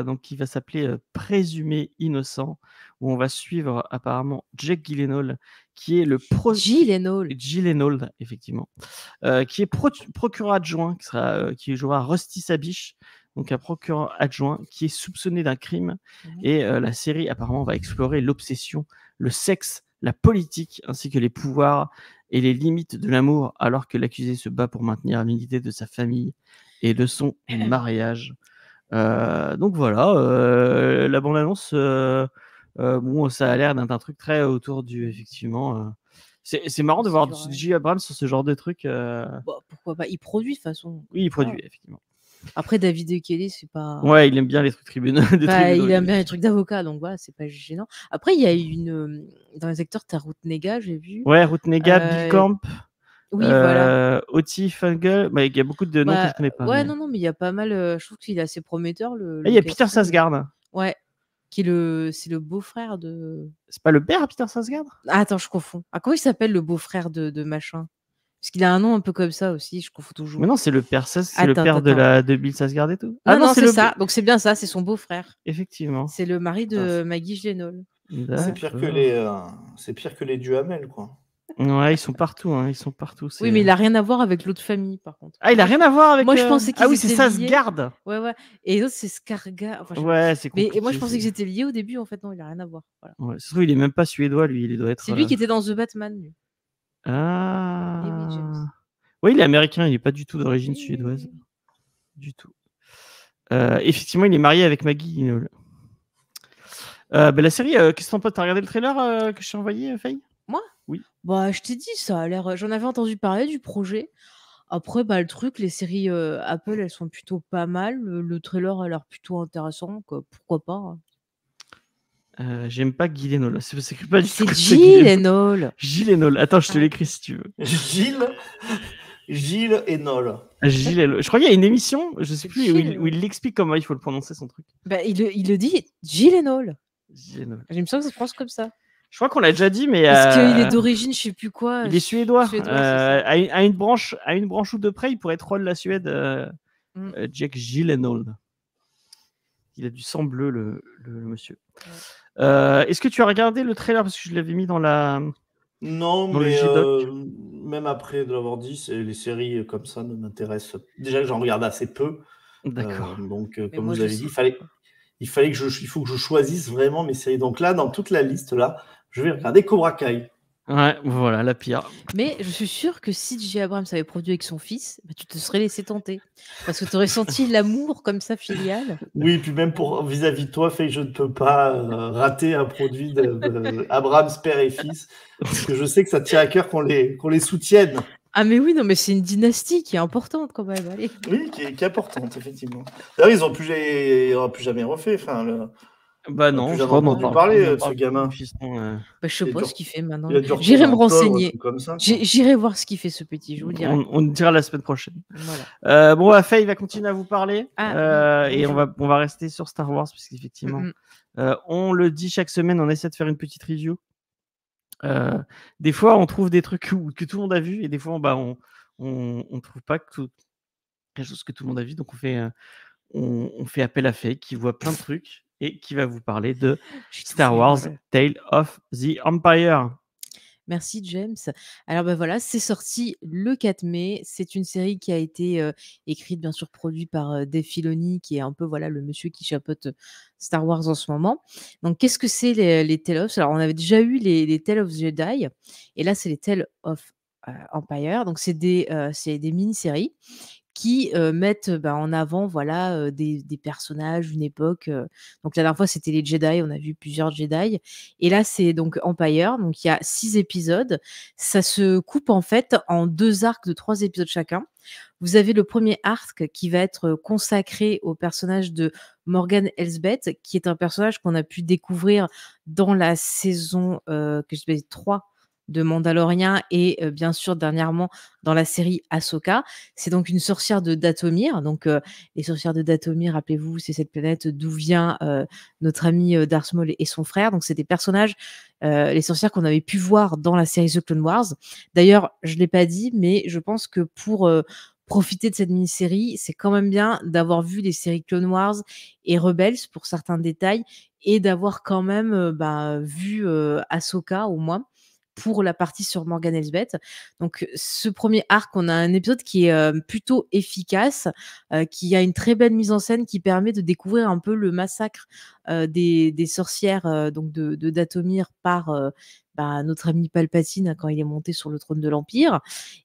donc qui va s'appeler Présumé innocent, où on va suivre apparemment Jack Gyllenhaal, qui est le Gyllenhaal, effectivement, qui est procureur adjoint, qui jouera Rusty Sabiche, donc un procureur adjoint qui est soupçonné d'un crime. Et la série apparemment va explorer l'obsession, le sexe, la politique, ainsi que les pouvoirs et les limites de l'amour, alors que l'accusé se bat pour maintenir l'unité de sa famille et de son mariage. Donc voilà, la bande-annonce, ça a l'air d'un truc très autour du, effectivement. C'est marrant de voir J.J. Abrams sur ce genre de truc. Pourquoi pas? Il produit de toute façon. Oui, il produit, effectivement. Après, David E. Kelly, c'est pas. Ouais, il aime bien les trucs tribunaux. Il aime bien les trucs d'avocat, donc voilà, c'est pas gênant. Après, il y a dans les acteurs, t'as Ruth Negga, j'ai vu. Ouais, Ruth Negga, Bill Camp. Oui, voilà. Oti Fungal, il y a beaucoup de noms que je connais pas. Ouais, non, mais il y a pas mal. Je trouve qu'il est assez prometteur. Il y a Peter Sarsgaard. Ouais, c'est le beau-frère de. C'est pas le père, Peter Sarsgaard? Ah, attends, je confonds. Ah, comment il s'appelle le beau-frère de machin? Parce qu'il a un nom un peu comme ça aussi, je confonds toujours. Mais non, c'est le père, de Bill Sarsgaard et tout. Non, c'est ça. Donc c'est bien ça, c'est son beau-frère. Effectivement. C'est le mari de Maggie Gyllenhaal. C'est pire que les Duhamel, quoi. Ouais, ils sont partout, hein, ils sont partout. Oui, mais il a rien à voir avec l'autre famille, par contre. Ah, il a rien à voir avec. Moi, je pensais qu'ils Ah oui, c'est étaient ça, liés. Asgard. Ouais. Et l'autre, c'est Skarga. Enfin, je sais pas. Ouais, c'est compliqué. Mais moi, je pensais qu'ils étaient liés au début. En fait, non, il a rien à voir. Voilà. Ouais, ça se trouve, il est même pas suédois, lui. Il doit être. C'est lui qui était dans The Batman. Lui. Ah. Eh oui, James. Oui, il est américain. Il n'est pas du tout d'origine Oui, suédoise. oui. Du tout. Effectivement, il est marié avec Maggie Gyllenhaal. La série, qu'est-ce que t'en penses? T'as regardé le trailer que je t'ai envoyé, Faye? Moi? Oui. Bah, je t'ai dit, ça a l'air. J'en avais entendu parler du projet. Après, bah, le truc, les séries Apple, elles sont plutôt pas mal. Le trailer a l'air plutôt intéressant. Quoi. Pourquoi pas? J'aime pas Gyllenhaal. C'est pas du tout. C'est Gyllenhaal. Gyllenhaal. Attends, je te l'écris si tu veux. Gilles et Nol. Gyllenhaal. Je crois qu'il y a une émission, je sais plus, où il explique comment il faut le prononcer son truc. Bah, il le dit Gyllenhaal. Gyllenhaal. J'ai l'impression que ça se prononce comme ça. Je crois qu'on l'a déjà dit, mais. Parce qu'il est d'origine, je sais plus quoi. Il est suédois. C'est à une branche ou de près, il pourrait être roi de la Suède. Jack Gyllenhaal. Il a du sang bleu, le monsieur. Ouais. Est-ce que tu as regardé le trailer? Parce que je l'avais mis dans la. Non, dans mais le même après de l'avoir dit, les séries comme ça ne m'intéressent. Déjà que j'en regarde assez peu. D'accord. Donc, comme vous avez dit, il faut que je choisisse vraiment mes séries. Donc là, dans toute la liste là, je vais regarder Cobra Kai. Ouais, voilà, la pire. Mais je suis sûre que si J.J. Abrams avait produit avec son fils, bah, tu te serais laissé tenter. Parce que tu aurais senti l'amour comme ça filial. Oui, puis même vis-à-vis de toi, Faye, je ne peux pas rater un produit d'Abrams, père et fils. Parce que je sais que ça tient à cœur qu'on les soutienne. Ah mais oui, non, mais c'est une dynastie qui est importante quand même. Allez. Oui, qui est importante, effectivement. D'ailleurs, ils n'auront plus jamais refait. Enfin, bah non, je crois qu'on parler de ce gamin. Bah, je sais pas ce qu'il fait maintenant. J'irai me renseigner. J'irai voir ce qu'il fait ce petit, je vous dirai. On dira la semaine prochaine. Voilà. Faye va continuer à vous parler. Et on va rester sur Star Wars, parce qu'effectivement, on le dit chaque semaine, on essaie de faire une petite review. Des fois, on trouve des trucs que tout le monde a vu, et des fois, on trouve pas quelque chose que tout le monde a vu. Donc, on fait appel à Faye, qui voit plein de trucs et qui va vous parler de Star Wars Tale of the Empire. Merci James. Alors ben voilà, c'est sorti le 4 mai. C'est une série qui a été écrite, bien sûr, produite par Dave Filoni, qui est un peu voilà le monsieur qui chapeaute Star Wars en ce moment. Donc qu'est-ce que c'est les Tale of? Alors on avait déjà eu les Tale of Jedi, et là c'est les Tale of Empire. Donc c'est des mini-séries qui mettent en avant voilà, des personnages, une époque. Donc la dernière fois, c'était les Jedi, on a vu plusieurs Jedi. Et là, c'est donc Empire, donc il y a 6 épisodes. Ça se coupe en fait en 2 arcs de 3 épisodes chacun. Vous avez le premier arc qui va être consacré au personnage de Morgan Elsbeth, qui est un personnage qu'on a pu découvrir dans la saison 3 de Mandalorian, et bien sûr dernièrement dans la série Ahsoka. C'est donc une sorcière de Dathomir. Donc les sorcières de Dathomir, rappelez-vous, c'est cette planète d'où vient notre ami Darth Maul et son frère. Donc c'est des personnages, les sorcières qu'on avait pu voir dans la série The Clone Wars. D'ailleurs, je l'ai pas dit, mais je pense que pour profiter de cette mini-série, c'est quand même bien d'avoir vu les séries Clone Wars et Rebels pour certains détails, et d'avoir quand même vu Ahsoka au moins, pour la partie sur Morgan Elsbeth. Donc ce premier arc, on a un épisode qui est plutôt efficace, qui a une très belle mise en scène, qui permet de découvrir un peu le massacre des sorcières donc de Dathomir par notre ami Palpatine quand il est monté sur le trône de l'Empire,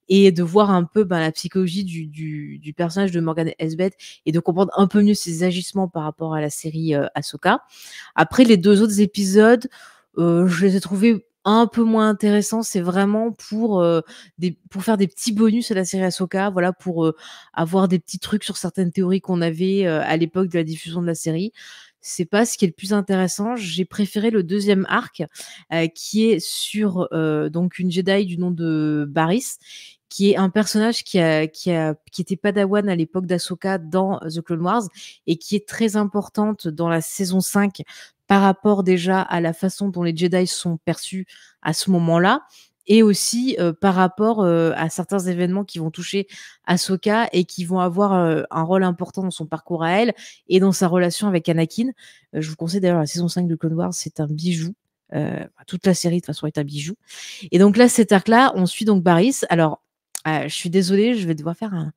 et de voir un peu la psychologie du personnage de Morgan Elsbeth, et de comprendre un peu mieux ses agissements par rapport à la série Ahsoka. Après, les 2 autres épisodes, je les ai trouvés un peu moins intéressant. C'est vraiment pour faire des petits bonus à la série Ahsoka, voilà, pour avoir des petits trucs sur certaines théories qu'on avait à l'époque de la diffusion de la série. C'est pas ce qui est le plus intéressant. J'ai préféré le 2e arc, qui est sur donc une Jedi du nom de Barriss, qui est un personnage qui était Padawan à l'époque d'Ahsoka dans The Clone Wars, et qui est très importante dans la saison 5 par rapport déjà à la façon dont les Jedi sont perçus à ce moment-là, et aussi par rapport à certains événements qui vont toucher Ahsoka et qui vont avoir un rôle important dans son parcours à elle et dans sa relation avec Anakin. Je vous conseille d'ailleurs la saison 5 de Clone Wars, c'est un bijou. toute la série de toute façon est un bijou. Et donc là, cet arc-là, on suit donc Barris. Alors, je suis désolée, je vais devoir faire un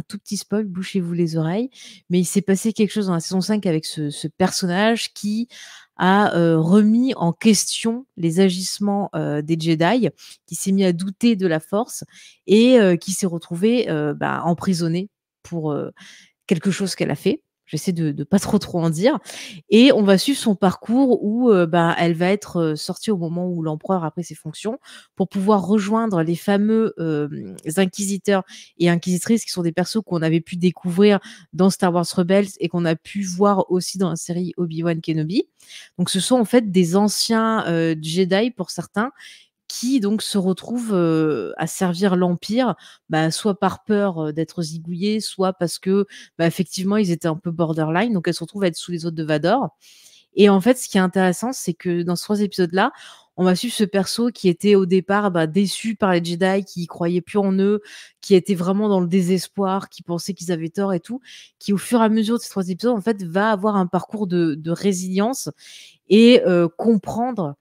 tout petit spoil, bouchez-vous les oreilles, mais il s'est passé quelque chose dans la saison 5 avec ce personnage qui a remis en question les agissements des Jedi, qui s'est mis à douter de la Force et qui s'est retrouvé emprisonné pour quelque chose qu'elle a fait. J'essaie de pas trop en dire. Et on va suivre son parcours où elle va être sortie au moment où l'empereur a pris ses fonctions pour pouvoir rejoindre les fameux inquisiteurs et inquisitrices qui sont des persos qu'on avait pu découvrir dans Star Wars Rebels et qu'on a pu voir aussi dans la série Obi-Wan Kenobi. Donc ce sont en fait des anciens Jedi pour certains qui donc se retrouvent à servir l'Empire, soit par peur d'être zigouillés, soit parce que effectivement ils étaient un peu borderline, donc elles se retrouvent à être sous les ordres de Vador. Et en fait, ce qui est intéressant, c'est que dans ces 3 épisodes-là, on va suivre ce perso qui était au départ déçu par les Jedi, qui y croyaient plus en eux, qui était vraiment dans le désespoir, qui pensait qu'ils avaient tort et tout, qui au fur et à mesure de ces 3 épisodes, en fait, va avoir un parcours de résilience et comprendre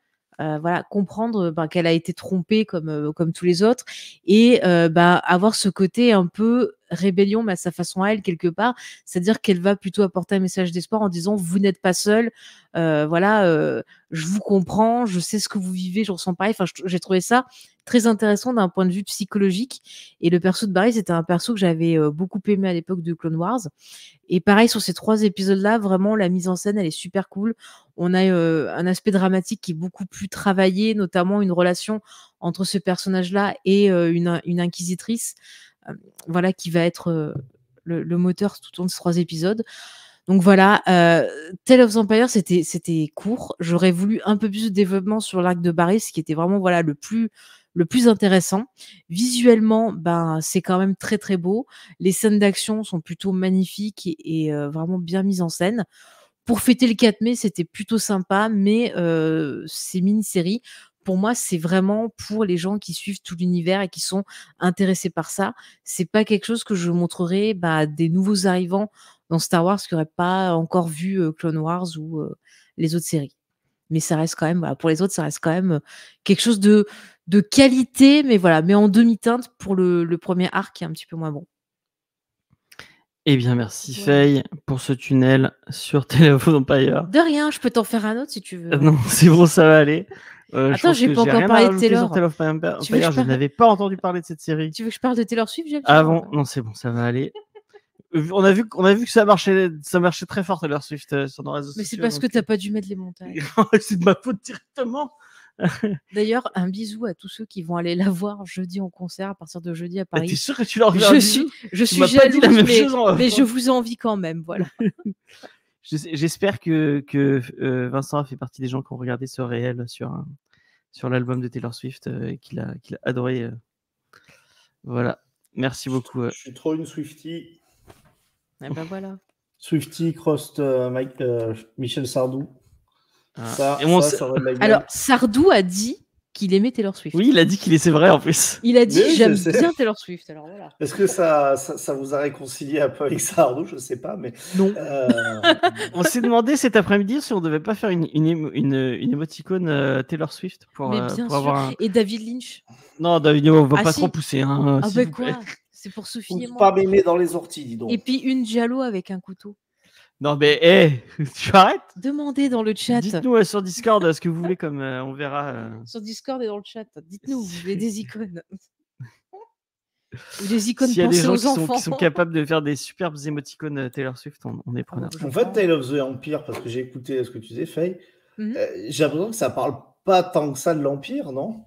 qu'elle a été trompée comme tous les autres et avoir ce côté un peu rébellion, mais à sa façon à elle quelque part, c'est-à-dire qu'elle va plutôt apporter un message d'espoir en disant vous n'êtes pas seul, je vous comprends, je sais ce que vous vivez, je ressens pareil. Enfin, j'ai trouvé ça très intéressant d'un point de vue psychologique. Et le perso de Barry, c'était un perso que j'avais beaucoup aimé à l'époque de Clone Wars. Et pareil, sur ces 3 épisodes-là, vraiment, la mise en scène, elle est super cool. On a un aspect dramatique qui est beaucoup plus travaillé, notamment une relation entre ce personnage-là et une inquisitrice, qui va être le moteur tout au long de ces 3 épisodes. Donc voilà, Tale of the Empire, c'était court. J'aurais voulu un peu plus de développement sur l'arc de Barris, qui était vraiment le plus intéressant. Visuellement, c'est quand même très très beau. Les scènes d'action sont plutôt magnifiques et vraiment bien mises en scène. Pour fêter le 4 mai, c'était plutôt sympa, mais ces mini-séries, pour moi, c'est vraiment pour les gens qui suivent tout l'univers et qui sont intéressés par ça. C'est pas quelque chose que je montrerai des nouveaux arrivants dans Star Wars qui n'auraient pas encore vu Clone Wars ou les autres séries. Mais ça reste quand même, pour les autres, ça reste quand même quelque chose de qualité, mais en demi-teinte pour le premier arc qui est un petit peu moins bon. Eh bien, merci Faye pour ce tunnel sur Tale of the Empire. De rien, je peux t'en faire un autre si tu veux. Non, c'est bon, ça va aller. Attends, j'ai pas encore parlé de Taylor. Tale of the Empire. Je n'avais pas entendu parler de cette série. Tu veux que je parle de Taylor Swift, James? Avant, non, c'est bon, ça va aller. On a vu que ça marchait très fort Taylor Swift sur nos réseaux sociaux. Mais c'est parce que t'as pas dû mettre les montages. C'est de ma faute directement. D'ailleurs, un bisou à tous ceux qui vont aller la voir jeudi en concert à partir de jeudi à Paris. T'es sûr que tu leur envoies un bisou? Je suis jalouse, mais je vous envie quand même, voilà. J'espère que Vincent a fait partie des gens qui ont regardé ce réel sur l'album de Taylor Swift et qu'il a adoré. Voilà, merci beaucoup. Je suis trop une Swiftie. Et voilà. Swiftie crossed Michel Sardou. Alors, Sardou a dit qu'il aimait Taylor Swift. Oui, il a dit c'est vrai en plus. Il a dit j'aime bien Taylor Swift. Alors voilà. Est-ce que ça vous a réconcilié un peu avec Sardou? Je ne sais pas, mais non. On s'est demandé cet après-midi si on ne devait pas faire une émoticône Taylor Swift pour avoir Et David Lynch. Non, David, on va pas trop pousser. Hein, quoi? C'est pour Sophie et moi. Pas m'aimer dans les orties, dis donc. Et puis une Giallo avec un couteau. Non, mais tu arrêtes? Demandez dans le chat. Dites-nous sur Discord ce que vous voulez, comme on verra. Sur Discord et dans le chat. Dites-nous, vous voulez des icônes. Ou des icônes S'il y a des gens qui sont capables de faire des superbes émoticônes Taylor Swift, on est preneur. En fait, Tale of the Empire, parce que j'ai écouté ce que tu disais, Faye, j'ai l'impression que ça parle pas tant que ça de l'Empire, non?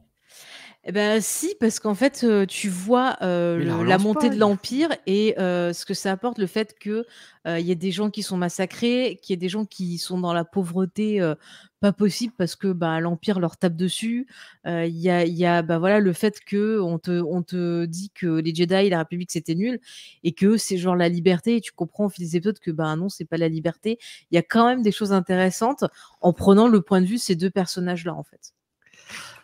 Eh ben si, parce qu'en fait, tu vois la montée de l'Empire et ce que ça apporte, le fait que y ait des gens qui sont massacrés, qu'il y ait des gens qui sont dans la pauvreté pas possible parce que l'Empire leur tape dessus. Il y a le fait que on te dit que les Jedi et la République c'était nul et que c'est genre la liberté, et tu comprends au fil des épisodes que non, c'est pas la liberté. Il y a quand même des choses intéressantes en prenant le point de vue de ces 2 personnages-là en fait.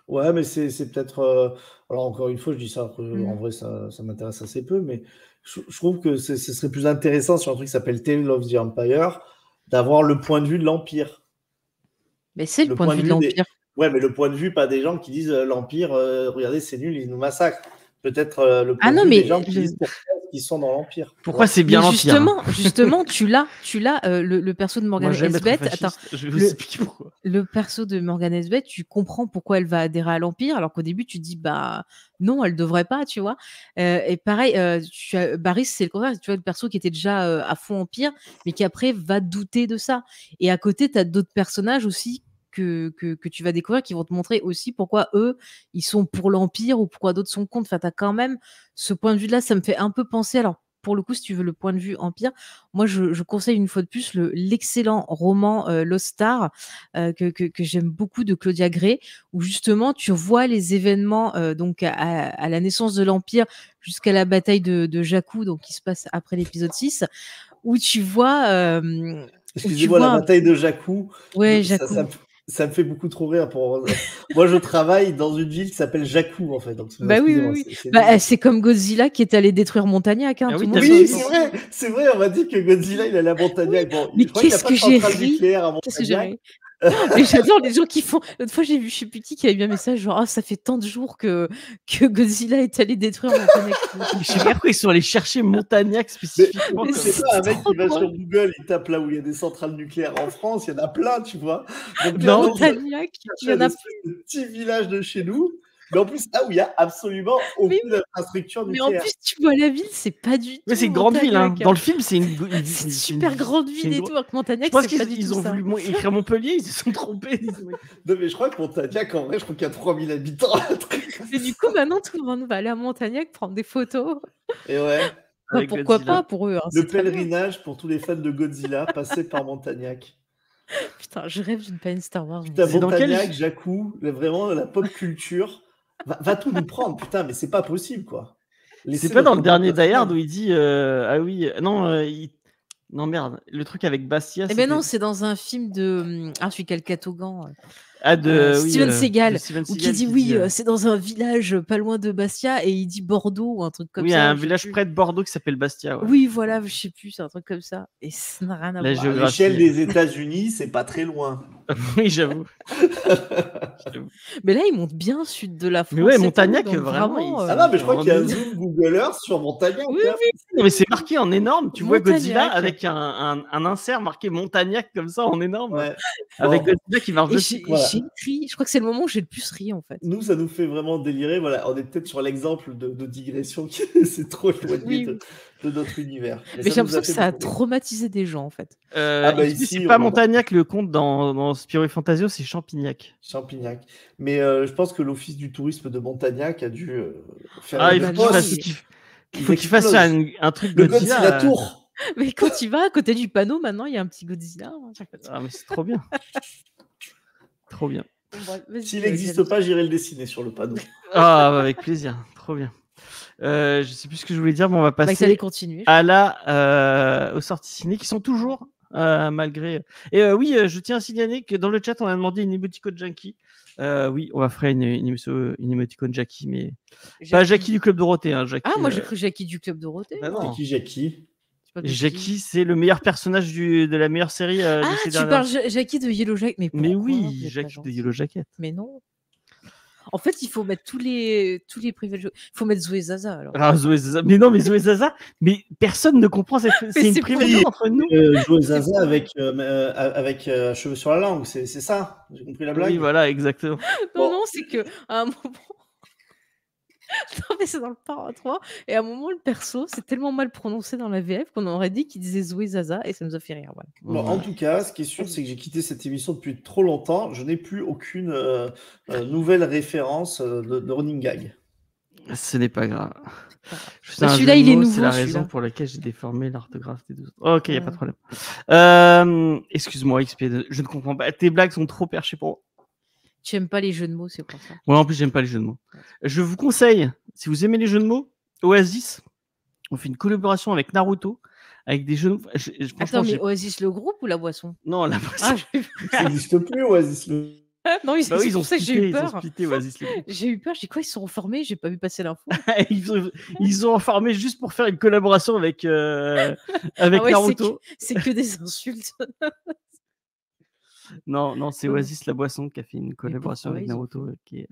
Ouais, mais c'est peut-être. Alors, encore une fois, je dis ça, en vrai, ça m'intéresse assez peu, mais je trouve que ce serait plus intéressant sur un truc qui s'appelle Tale of the Empire, d'avoir le point de vue de l'Empire. Mais c'est le point de vue de l'Empire. Ouais, mais le point de vue, pas des gens qui disent l'Empire, regardez, c'est nul, ils nous massacrent. Peut-être le point de vue des gens qui disent pourquoi ils sont dans l'Empire. Pourquoi c'est bien l'Empire, hein. Justement, tu l'as, le perso de Morgane Elsbeth. Attends, je vais vous expliquer pourquoi. Le perso de Morgane Elsbeth, tu comprends pourquoi elle va adhérer à l'Empire, alors qu'au début, tu dis, bah non, elle devrait pas, tu vois. Et pareil, Barriss, c'est le contraire, tu vois, le perso qui était déjà à fond Empire, mais qui après va douter de ça. Et à côté, tu as d'autres personnages aussi que tu vas découvrir qui vont te montrer aussi pourquoi eux, ils sont pour l'Empire ou pourquoi d'autres sont contre. Enfin, tu as quand même ce point de vue-là, ça me fait un peu penser. Alors, pour le coup, si tu veux le point de vue Empire, moi, je conseille une fois de plus l'excellent roman Lost Star que j'aime beaucoup de Claudia Gray, où justement, tu vois les événements donc à la naissance de l'Empire jusqu'à la bataille de Jakku, donc qui se passe après l'épisode 6, où tu vois... Excusez-moi, la bataille de Jakku. Ouais, Jakku. Ça me fait beaucoup trop rire. Moi, je travaille dans une ville qui s'appelle Jakku, en fait. Donc, bah oui. C'est comme Godzilla qui est allé détruire Montagnac. Hein, oui, c'est vrai. On m'a dit que Godzilla, il allait à Montagnac. Bon, mais qu'est-ce que j'ai ri. Mais j'adore les gens qui font. L'autre fois, j'ai vu, je sais plus qui avait mis un message genre, ça fait tant de jours que Godzilla est allé détruire Montagnac. Je sais pas pourquoi ils sont allés chercher Montagnac spécifiquement. Mais c'est pas un mec qui va sur Google, il tape là où il y a des centrales nucléaires en France, il y en a plein, tu vois. Donc, Montagnac, il y en a plus. Petit village de chez nous. Mais en plus, là où il n'y a absolument aucune infrastructure nucléaire. Mais en plus, tu vois la ville, c'est pas du tout. Mais c'est une grande ville. Hein. Dans le film, c'est une super grande ville et tout. Avec Montagnac, je pense qu'ils ont voulu écrire Montpellier, ils se sont trompés. Non, mais je crois que Montagnac, en vrai, je crois qu'il y a 3000 habitants. Et du coup, maintenant, tout le monde va aller à Montagnac prendre des photos. Et ouais. Bah, pourquoi pas pour eux. Hein, le pèlerinage pour tous les fans de Godzilla, passer par Montagnac. Putain, je rêve d'une planète Star Wars. Putain, Montagnac, Jakku, vraiment la pop culture va tout nous prendre, putain, mais c'est pas possible, quoi. C'est pas dans le dernier Die Hard où il dit ah oui, non, non merde, le truc avec Bastia. Eh ben non, c'est dans un film de celui qui a le catogan. Steven Seagal, qui dit oui, c'est dans un village pas loin de Bastia et il dit Bordeaux ou un truc comme ça. Oui, un village près de Bordeaux qui s'appelle Bastia. Ouais. Oui, voilà, je sais plus, c'est un truc comme ça. Et ça n'a rien à voir. À l'échelle des États-Unis, c'est pas très loin. Oui, j'avoue. Mais là, il monte bien sud de la France. Mais ouais, Montagnac, vraiment. Ah non, mais je crois qu'il y a un zoom Google Earth sur Montagnac. Oui. Non, mais c'est marqué en énorme. Tu vois Godzilla avec un insert marqué Montagnac comme ça en énorme. Ouais. Avec Godzilla qui marche dessus. J'ai écrit, je crois que c'est le moment où j'ai le plus ri en fait. Nous, ça nous fait vraiment délirer. Voilà, on est peut-être sur l'exemple de digression qui c'est trop éloigné de notre univers. Mais j'ai l'impression que ça a traumatisé des gens en fait. Ici, c'est pas Montagnac le conte dans Spirou et Fantasio, c'est Champignac. Mais je pense que l'office du tourisme de Montagnac a dû faire il faut qu'il fasse un truc le Godzilla Tour. Mais quand tu vas à côté du panneau, maintenant, il y a un petit Godzilla. Ah, mais c'est trop bien. Trop bien. S'il n'existe pas, j'irai le dessiner sur le panneau. Ah, avec plaisir. Trop bien. Je sais plus ce que je voulais dire, mais on va passer aux sorties ciné qui sont toujours malgré. Et oui, je tiens à signaler que dans le chat, on a demandé une émoticône Jackie. Oui, on va faire une émoticône Jackie, mais pas Jackie du Club Dorothée. Hein, Jackie, moi j'ai cru Jackie du Club Dorothée. Bah non. C'est qui Jackie? Jackie, c'est le meilleur personnage de la meilleure série. Tu parles Jackie de Yellow Jacket, mais oui, Jackie de Yellow Jacket. Mais non. En fait, il faut mettre tous les privés. Il faut mettre Zoé Zaza alors. Ah, Zoé Zaza. Mais non, mais Zoé Zaza, mais personne ne comprend. C'est une privée entre nous. Zoé Zaza avec cheveux sur la langue, c'est ça. J'ai compris la blague. Oui, voilà, exactement. Non, c'est que à un moment. Non, mais c'est dans le parent 3. Et à un moment, le perso, c'est tellement mal prononcé dans la VF qu'on aurait dit qu'il disait Zoé Zaza et ça nous a fait rire. Voilà. Bon, en tout cas, ce qui est sûr, c'est que j'ai quitté cette émission depuis trop longtemps. Je n'ai plus aucune nouvelle référence de running gag. Ce n'est pas grave. Celui-là, il est nouveau. C'est la raison pour laquelle j'ai déformé l'orthographe des deux autres. Ok, il n'y a pas de problème. Excuse-moi, XP, je ne comprends pas. Tes blagues sont trop perchées pour moi. Tu n'aimes pas les jeux de mots, c'est pour ça. Ouais, en plus, j'aime pas les jeux de mots. Je vous conseille, si vous aimez les jeux de mots, Oasis, on fait une collaboration avec Naruto, avec des jeux de mots. Attends, mais Oasis le groupe ou la boisson? Non, la boisson. Ça n'existe plus, Oasis le non, ils ont splitté, j'ai eu peur. Oasis le groupe. J'ai eu peur, j'ai dit quoi, ils sont reformés, j'ai pas vu passer l'info. ils ont reformé juste pour faire une collaboration avec Naruto. C'est que des insultes. Non, c'est Oasis la boisson qui a fait une collaboration pourquoi avec ils ont Naruto. Qui est...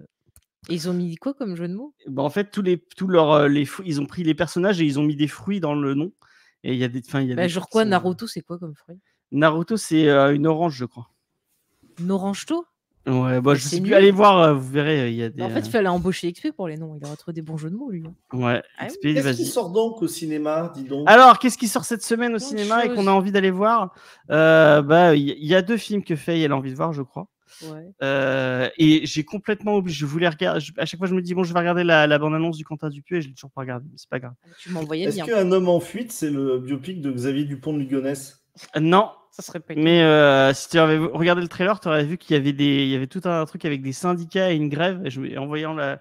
Et ils ont mis quoi comme jeu de mots? En fait, ils ont pris les personnages et ils ont mis des fruits dans le nom. Et il y a des, Genre quoi, Naruto, c'est quoi comme fruit? Naruto, c'est une orange, je crois. Une orange-to? Ouais, Bah, je sais c'est plus. nul. Allez voir, vous verrez. Il y a des. En fait, il fallait embaucher XP pour les noms. Il aurait trouvé des bons jeux de mots, lui. Ouais, Ah oui. XP, Qu'est-ce qui vas-y. sort donc au cinéma, dis donc? Alors, qu'est-ce qui sort cette semaine au Plein de cinéma et qu'on choses. a envie d'aller voir? Il y a 2 films que Faye elle a envie de voir, je crois. Ouais. Et j'ai complètement oublié. Je voulais regarder. À chaque fois, je me dis bon, je vais regarder la bande-annonce du Quentin Dupieux et je l'ai toujours pas regardé. Mais c'est pas grave. Tu m'as envoyé le Est-ce lien. qu'un homme en fuite, c'est le biopic de Xavier Dupont de Ligonnès? Non. Ça serait pas Mais si tu avais regardé le trailer, tu aurais vu qu'il y avait tout un truc avec des syndicats et une grève. Et en voyant la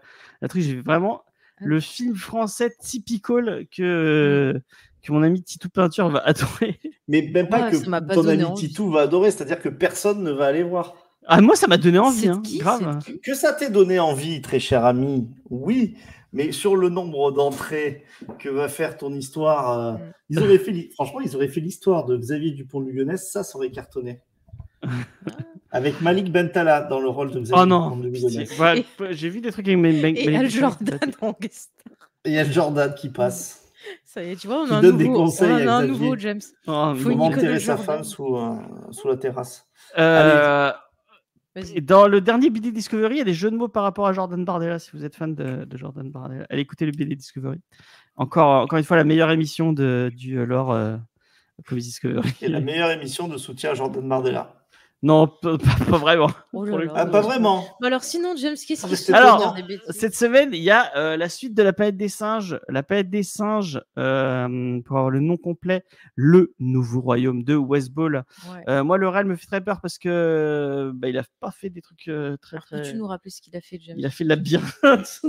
truc, j'ai vraiment le film français typical que mon ami Titou Peinture va adorer. Mais même pas que ça m'a pas ton donné ami envie. Titou va adorer, c'est-à-dire que personne ne va aller voir. Ah, moi, ça m'a donné envie, C'est hein, qui, grave. c'est qui Que ça t'ait donné envie, très cher ami, oui, mais sur le nombre d'entrées que va faire ton histoire, franchement, ils auraient fait l'histoire de Xavier Dupont de Ligonnès, ça aurait cartonné. Avec Malik Bentala dans le rôle de Xavier Oh non, Dupont de Ligonnès. ouais, j'ai vu des trucs avec Et Al Jordan en guest. Et il y a Jordan qui passe. Ça y est, tu vois, on Qui a un donne des nouveau, conseils on à a un Xavier. nouveau James. Oh, Faut une Comment icône enterrer de sa Jordan. femme sous la terrasse. Vas-y. Dans le dernier BD Discovery, il y a des jeux de mots par rapport à Jordan Bardella, si vous êtes fan de Jordan Bardella. Allez écouter le BD Discovery. Encore une fois, la meilleure émission du lore Comics Discovery. Et la meilleure émission de soutien à Jordan Bardella. Non, pas vraiment. Oh là là, Ah, pas vraiment. Mais alors sinon, James, qu'est-ce qui se Alors, des bêtises? Cette semaine, il y a la suite de La Planète des Singes. La Planète des Singes, pour avoir le nom complet, Le Nouveau Royaume de Wes Ball. Ouais. Moi, le réel me fait très peur parce que il a pas fait des trucs très. Alors, peux-tu nous rappeler ce qu'il a fait, James? Il a fait de la labyrinthe.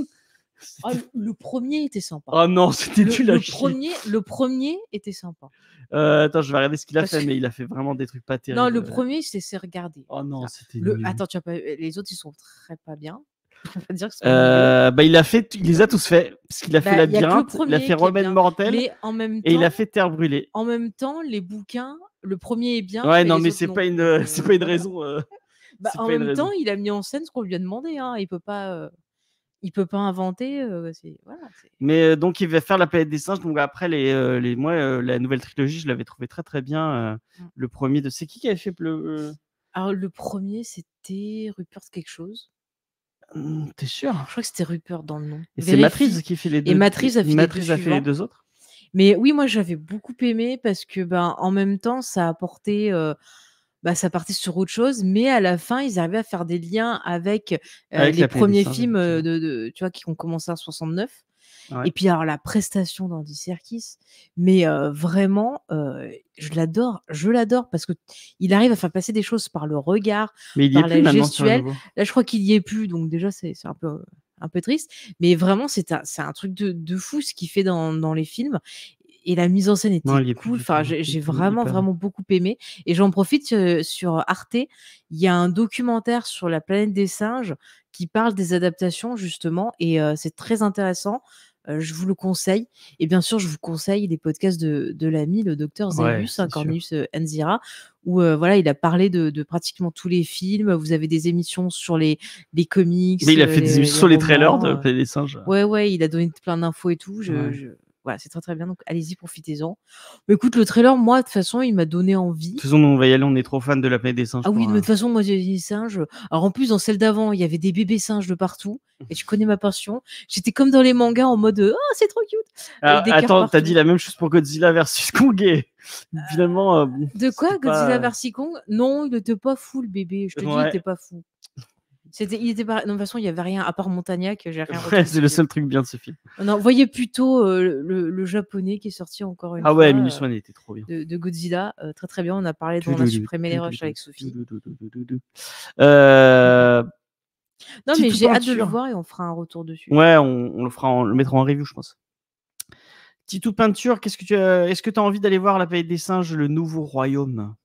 Ah, le premier était sympa. Oh non, c'était nul à chier. Le premier était sympa. Attends, je vais regarder ce qu'il a fait, mais il a fait vraiment des trucs pas terribles. Non, le premier, c'est regarder. Oh non, c'était nul. Attends, tu as pas... les autres, ils sont très pas bien. On va dire que c'est il les a tous fait parce qu'il a fait Labyrinthe, il a fait Remède mortel et il a fait Terre brûlée. En même temps, les bouquins, le premier est bien. Ouais, non, mais c'est pas une raison. En même temps, il a mis en scène ce qu'on lui a demandé. Hein. Il peut pas inventer. Voilà, mais donc, il va faire La Planète des Singes. Donc après, moi, la nouvelle trilogie, je l'avais trouvé très très bien. Le premier c'est qui avait fait Alors le premier, c'était Rupert quelque chose. T'es sûr? Je crois que c'était Rupert dans le nom. Et c'est Matrice qui fait les deux. Et Matrice a fait les deux autres. Mais oui, moi j'avais beaucoup aimé parce que en même temps, ça apportait. Ça partait sur autre chose, mais à la fin, ils arrivaient à faire des liens avec les premiers films tu vois, qui ont commencé en 69. Ouais. Et puis alors la prestation d'Andy Serkis, mais vraiment, je l'adore parce que il arrive à faire passer des choses par le regard, par la gestuelle. Là, je crois qu'il y est plus, donc déjà c'est un peu triste, mais vraiment c'est un truc de fou ce qu'il fait dans les films. Et la mise en scène était cool. Enfin, j'ai vraiment beaucoup aimé. Et j'en profite sur Arte. Il y a un documentaire sur La Planète des Singes qui parle des adaptations justement, et c'est très intéressant. Je vous le conseille. Et bien sûr, je vous conseille les podcasts de l'ami, le docteur Zébus, Cornelius Enzira, où voilà, il a parlé de pratiquement tous les films. Vous avez des émissions sur les comics. Mais il a fait des émissions sur les trailers de Planète des Singes. Ouais, il a donné plein d'infos et tout. Voilà, c'est très très bien, donc allez-y, profitez-en. Mais écoute, le trailer, moi, de toute façon, il m'a donné envie. De toute façon, on va y aller, on est trop fan de La Planète des Singes. Ah oui, mais de toute façon, moi, j'ai des singes. Alors en plus, dans celle d'avant, il y avait des bébés singes de partout, et tu connais ma passion. J'étais comme dans les mangas en mode « Oh, c'est trop cute !» Attends, t'as dit la même chose pour Godzilla versus Kong et finalement... de quoi, Godzilla versus Kong? Non, il était pas fou, le bébé. Je te dis, il était pas fou. Il était pas... Non, de toute façon, il n'y avait rien, à part Montagnac, j'ai rien retenu. C'est le seul truc bien de ce film. Non, voyez plutôt le japonais qui est sorti encore une fois. Ah ouais, Minus One était trop bien. De Godzilla, très très bien. On a parlé On a supprimé les rushs avec Sophie. Non, mais j'ai hâte de le voir et on fera un retour dessus. Ouais, on le mettra en review, je pense. Titou Peinture, est-ce que tu as envie d'aller voir La Planète des Singes, Le Nouveau Royaume?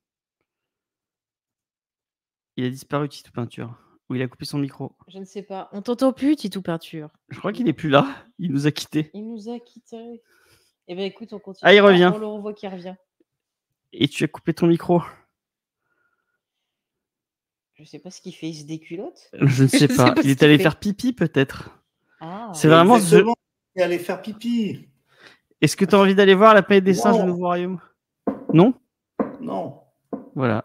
Il a disparu, Titou Peinture. Ou il a coupé son micro? Je ne sais pas. On t'entend plus, Titou Peinture. Je crois qu'il n'est plus là. Il nous a quittés. Il nous a quittés. Eh bien, écoute, on continue. Ah, il revient. On le revoit qui revient. Et tu as coupé ton micro. Je sais pas ce qu'il fait, il se déculotte. Je ne sais pas. Il est allé faire pipi, peut-être. Ah. C'est vraiment. Exactement, il est allé faire pipi. Est-ce que tu as envie d'aller voir La planète des singes, le nouveau royaume? Non. Non. Voilà.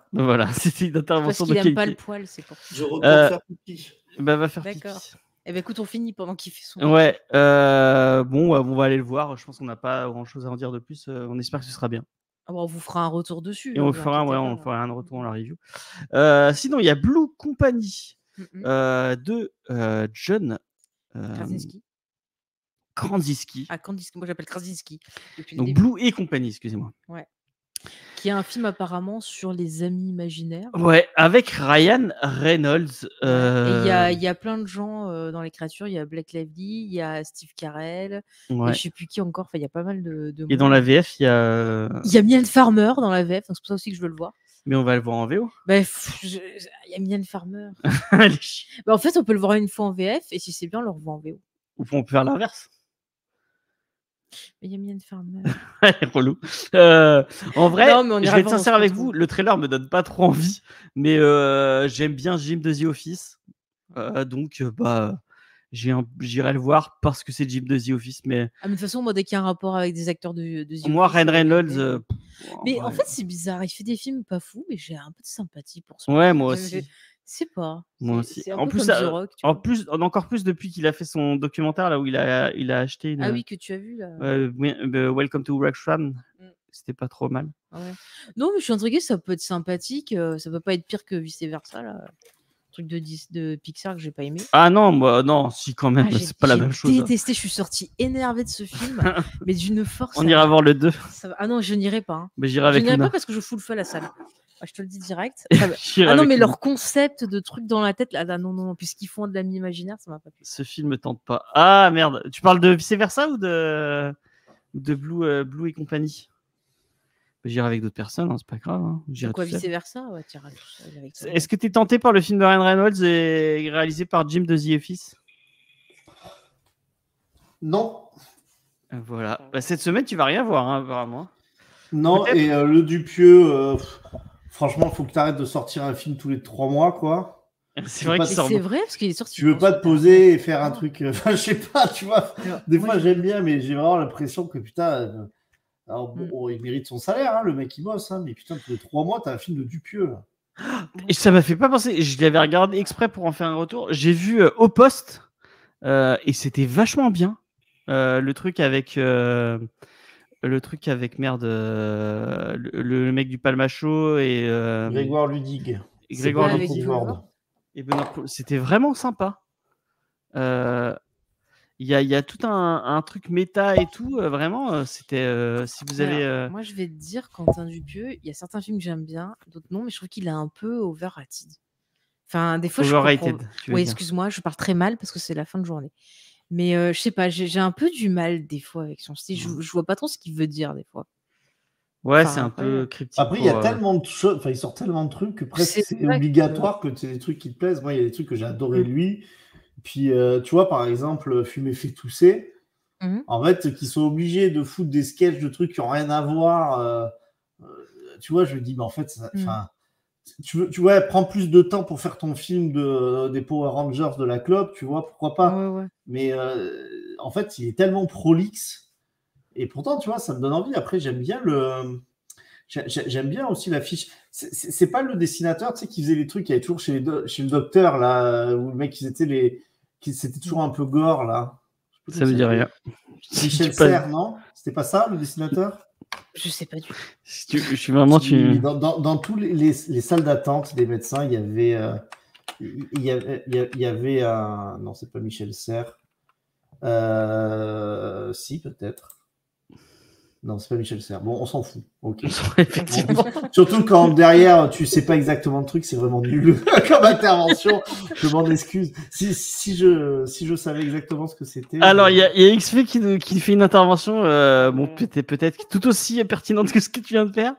C'était une intervention de Parce qu'il aime qualité. pas le poil, c'est pour ça. Je retourne faire pipi. Bah, va faire pipi. D'accord. Eh ben écoute, on finit pendant qu'il fait son. Ouais. Bon, on va aller le voir. Je pense qu'on n'a pas grand-chose à en dire de plus. On espère que ce sera bien. Ah bon, on vous fera un retour dessus. Et on fera un retour dans la review. Sinon, il y a Blue Company de John Krasinski. Ah, Krasinski. Moi, j'appelle Krasinski. Donc Blue et compagnie, excusez-moi. Ouais. Qui est un film apparemment sur les amis imaginaires. Ouais, avec Ryan Reynolds. Et il y a plein de gens dans les créatures. Il y a Blake Lively, il y a Steve Carell, et je sais plus qui encore. Enfin, il y a pas mal de et dans la VF, il y a. Il y a Mylène Farmer dans la VF, donc c'est pour ça aussi que je veux le voir. Mais on va le voir en VO. Bah, il y a Mylène Farmer. Bah, en fait, on peut le voir une fois en VF, et si c'est bien, on le revoit en VO. Ou on peut faire l'inverse. Mais il y a Mylène Farmer. Relou. En vrai, non, je vais être sincère avec vous, le trailer me donne pas trop envie, mais j'aime bien Jim de The Office, donc j'irai le voir parce que c'est Jim de The Office. Mais de toute façon, moi, dès qu'il y a un rapport avec des acteurs de The moi, Office, Ryan Reynolds. Mais en fait, c'est bizarre. Il fait des films pas fous, mais j'ai un peu de sympathie pour ça. Ouais, moi aussi. C'est pas. Moi aussi. En plus, encore plus depuis qu'il a fait son documentaire là où il a acheté. Ah oui, que tu as vu là. Welcome to Wrexham. C'était pas trop mal. Ah ouais. Non, mais je suis intriguée. Ça peut être sympathique. Ça peut pas être pire que vice versa là. Truc de Pixar que j'ai pas aimé. Ah non, moi non, si quand même, c'est pas la même chose. J'ai détesté. Je suis sortie énervée de ce film, mais d'une force. On ira voir le 2. Ah non, je n'irai pas. Mais j'irai avec. Je n'irai pas parce que je fous le feu à la salle. Je te le dis direct. Ah non, mais leur concept de trucs dans la tête, là non, puisqu'ils font de l'ami imaginaire, ça m'a pas plu. Ce film me tente pas. Ah merde, tu parles de vice versa ou de Blue et compagnie? J'irai avec d'autres personnes, hein, c'est pas grave. Hein. Quoi, vice versa? Ouais, tu iras tout seul avec toi. Est-ce que tu es tenté par le film de Ryan Reynolds et réalisé par Jim de The Office? Non. Voilà. Bah, cette semaine, tu vas rien voir, hein, apparemment. Non, et le Dupieux. Franchement, il faut que tu arrêtes de sortir un film tous les 3 mois, quoi. C'est vrai c'est vrai, parce qu'il est sorti. Tu veux pas te poser et faire un truc. Enfin, je sais pas, tu vois. Des fois, j'aime bien, mais j'ai vraiment l'impression que putain. Alors, bon, il mérite son salaire, hein, le mec, il bosse, hein, mais putain, tous les 3 mois, t'as un film de Dupieux, là. Et ça m'a fait pas penser. Je l'avais regardé exprès pour en faire un retour. J'ai vu Au Poste et c'était vachement bien. Le truc avec. Merde, le mec du Palmacho et Grégoire Ludig. Grégoire Ludig. Et c'était vraiment sympa. Il y a tout un truc méta et tout. Vraiment, c'était. Si vous avez. Moi, je vais te dire, Quentin Dupieux, il y a certains films que j'aime bien, d'autres non, mais je trouve qu'il est un peu overrated. Enfin, des fois, overrated. Oui, excuse-moi, je pars très mal parce que c'est la fin de journée. Mais je sais pas, j'ai un peu du mal des fois avec son style. Je vois pas trop ce qu'il veut dire des fois. Ouais, c'est un peu cryptique. Après, il y a tellement de choses, il sort tellement de trucs que presque c'est obligatoire que c'est des trucs qui te plaisent. Moi, il y a des trucs que j'ai adoré lui. Puis, tu vois, par exemple, Fumer fait tousser. En fait, qu'ils sont obligés de foutre des sketchs de trucs qui n'ont rien à voir. Tu vois, je me dis, mais en fait, tu vois, prends plus de temps pour faire ton film des Power Rangers de la clope, tu vois, pourquoi pas. Ouais. Mais en fait, il est tellement prolixe. Et pourtant, tu vois, ça me donne envie. Après, j'aime bien aussi l'affiche. C'est pas le dessinateur, tu sais, qui faisait les trucs. Il y avait toujours chez le docteur, là, où le mec, c'était toujours un peu gore, là. Ça me dit rien. Michel Serres, non? C'était pas ça, le dessinateur? Je sais pas du tout. Je suis vraiment. Dans tous les salles d'attente des médecins, il y avait un. Non, c'est pas Michel Serres. Si, peut-être. Non, c'est pas Michel Serres. Bon, on s'en fout. Ok. Effectivement. Surtout quand derrière, tu sais pas exactement le truc, c'est vraiment nul comme intervention. Je m'en excuse. Si je savais exactement ce que c'était. Alors, il y a XP qui fait une intervention, peut-être tout aussi pertinente que ce que tu viens de faire,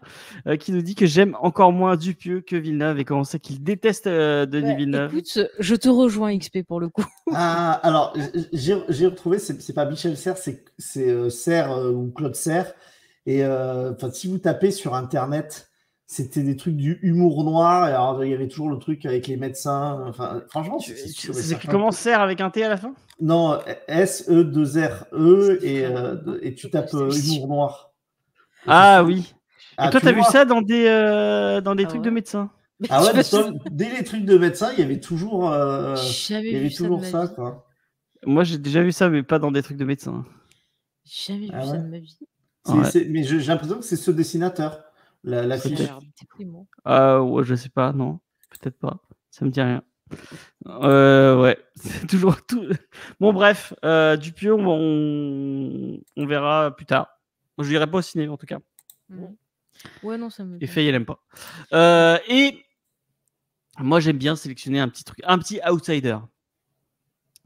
qui nous dit que j'aime encore moins Dupieux que Villeneuve et comment c'est qu'il déteste Denis Villeneuve. Écoute, je te rejoins XP pour le coup. Alors, j'ai retrouvé, c'est pas Michel Serres, c'est Serres ou Claude Serres. Et si vous tapez sur Internet c'était des trucs du humour noir. Et alors, il y avait toujours le truc avec les médecins. Enfin, franchement, c'est comment Serre avec un T à la fin? Non, S-E-2-R-E et tu tapes humour noir. Ah oui. Ah, et toi, tu t'as vu vois ça dans des trucs de médecins? Ah ouais, dès les trucs de médecins, il y avait toujours, ça, quoi. Moi, j'ai déjà vu ça, mais pas dans des trucs de médecins. J'ai jamais vu ça de ma vie. Mais j'ai l'impression que c'est ce dessinateur, l'affiche. Ouais, je sais pas, non, peut-être pas. Ça me dit rien. Ouais, c'est toujours tout. Bon, bref, Dupieux, on verra plus tard. Je n'irai pas au ciné, en tout cas. Ouais, non, ça me. Et Faye, elle aime pas. Et moi, j'aime bien sélectionner un petit truc, un petit outsider.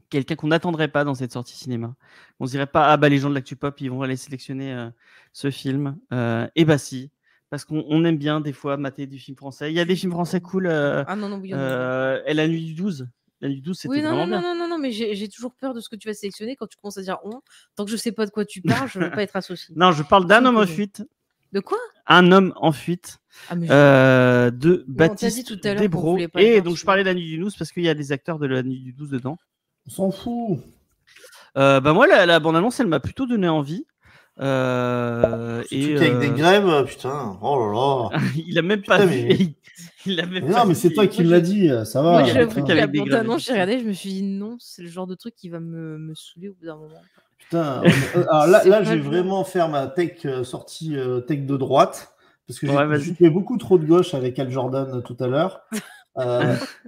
Quelqu'un qu'on n'attendrait pas dans cette sortie cinéma. On se dirait pas, ah bah les gens de l'Actu Pop, ils vont aller sélectionner ce film. Et bah si, parce qu'on aime bien des fois mater du film français. Il y a des films français cool. Ah non, oui, et La Nuit du 12. La Nuit du 12, c'était vraiment bien. Non, mais j'ai toujours peur de ce que tu vas sélectionner quand tu commences à dire on. Tant que je sais pas de quoi tu parles, je veux pas être associé. Non, je parle d'un homme en fuite. De quoi? Un homme en fuite. De Baptiste Desbros. Et donc je parlais de La Nuit du 12 parce qu'il y a des acteurs de La Nuit du 12 dedans. On s'en fout. Bah moi, la bande-annonce, elle m'a plutôt donné envie. Et avec des grèves, putain. Oh là là. Il a même pas vu. Non, mais c'est toi qui me l'as dit. Ça va. Moi, j'avoue que la bande-annonce, j'ai regardé, je me suis dit non, c'est le genre de truc qui va me saouler au bout d'un moment. Putain. Alors là, je vais vraiment faire ma sortie tech de droite. Parce que j'ai fait beaucoup trop de gauche avec Al Jordan tout à l'heure.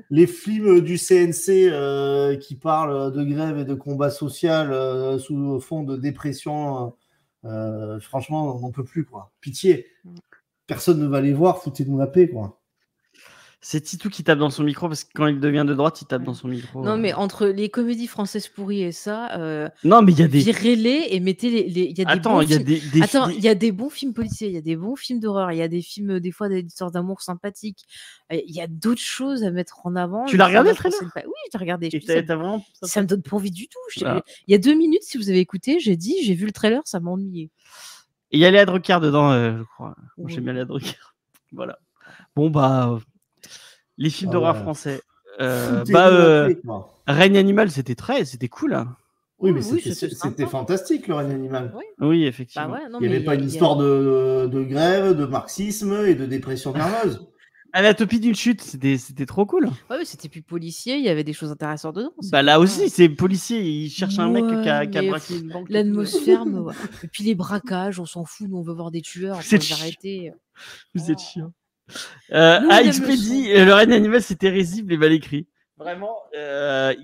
Les films du CNC qui parlent de grève et de combat social sous fond de dépression, franchement, on n'en peut plus, quoi. Pitié. Personne ne va les voir, foutez-nous la paix, quoi. C'est Titou qui tape dans son micro parce que quand il devient de droite, il tape dans son micro. Non, mais entre les comédies françaises pourries et ça, non, mais il y a des. Virez-les et mettez les. Il y a Attends, il y a des bons films policiers, il y a des bons films d'horreur, il y a des films, des fois, des histoires d'amour sympathiques. Il y a d'autres choses à mettre en avant. Tu l'as regardé, le trailer? Oui, j'ai regardé. Ça me donne pas envie du tout. Il y a 2 minutes, si vous avez écouté, j'ai vu le trailer, ça m'a ennuyé. Et il y a Léa Drucker dedans, je crois. Moi, j'aime bien Léa Drucker. Voilà. Bon, bah. Les films d'horreur français. Règne animal, c'était cool. Hein. Oui, mais c'était fantastique, le règne animal. Oui, effectivement. Bah ouais, il n'y avait pas une histoire de grève, de marxisme et de dépression nerveuse. Anatopie d'une chute, c'était trop cool. Ouais, mais c'était plus policier, il y avait des choses intéressantes dedans. Bah là aussi, c'est policier, il cherche un mec qui a braqué une banque. L'atmosphère, et puis les braquages, on s'en fout, nous on veut voir des tueurs, on peut arrêter. Vous êtes chiant. XP dit le règne animal c'était risible et mal écrit. Vraiment,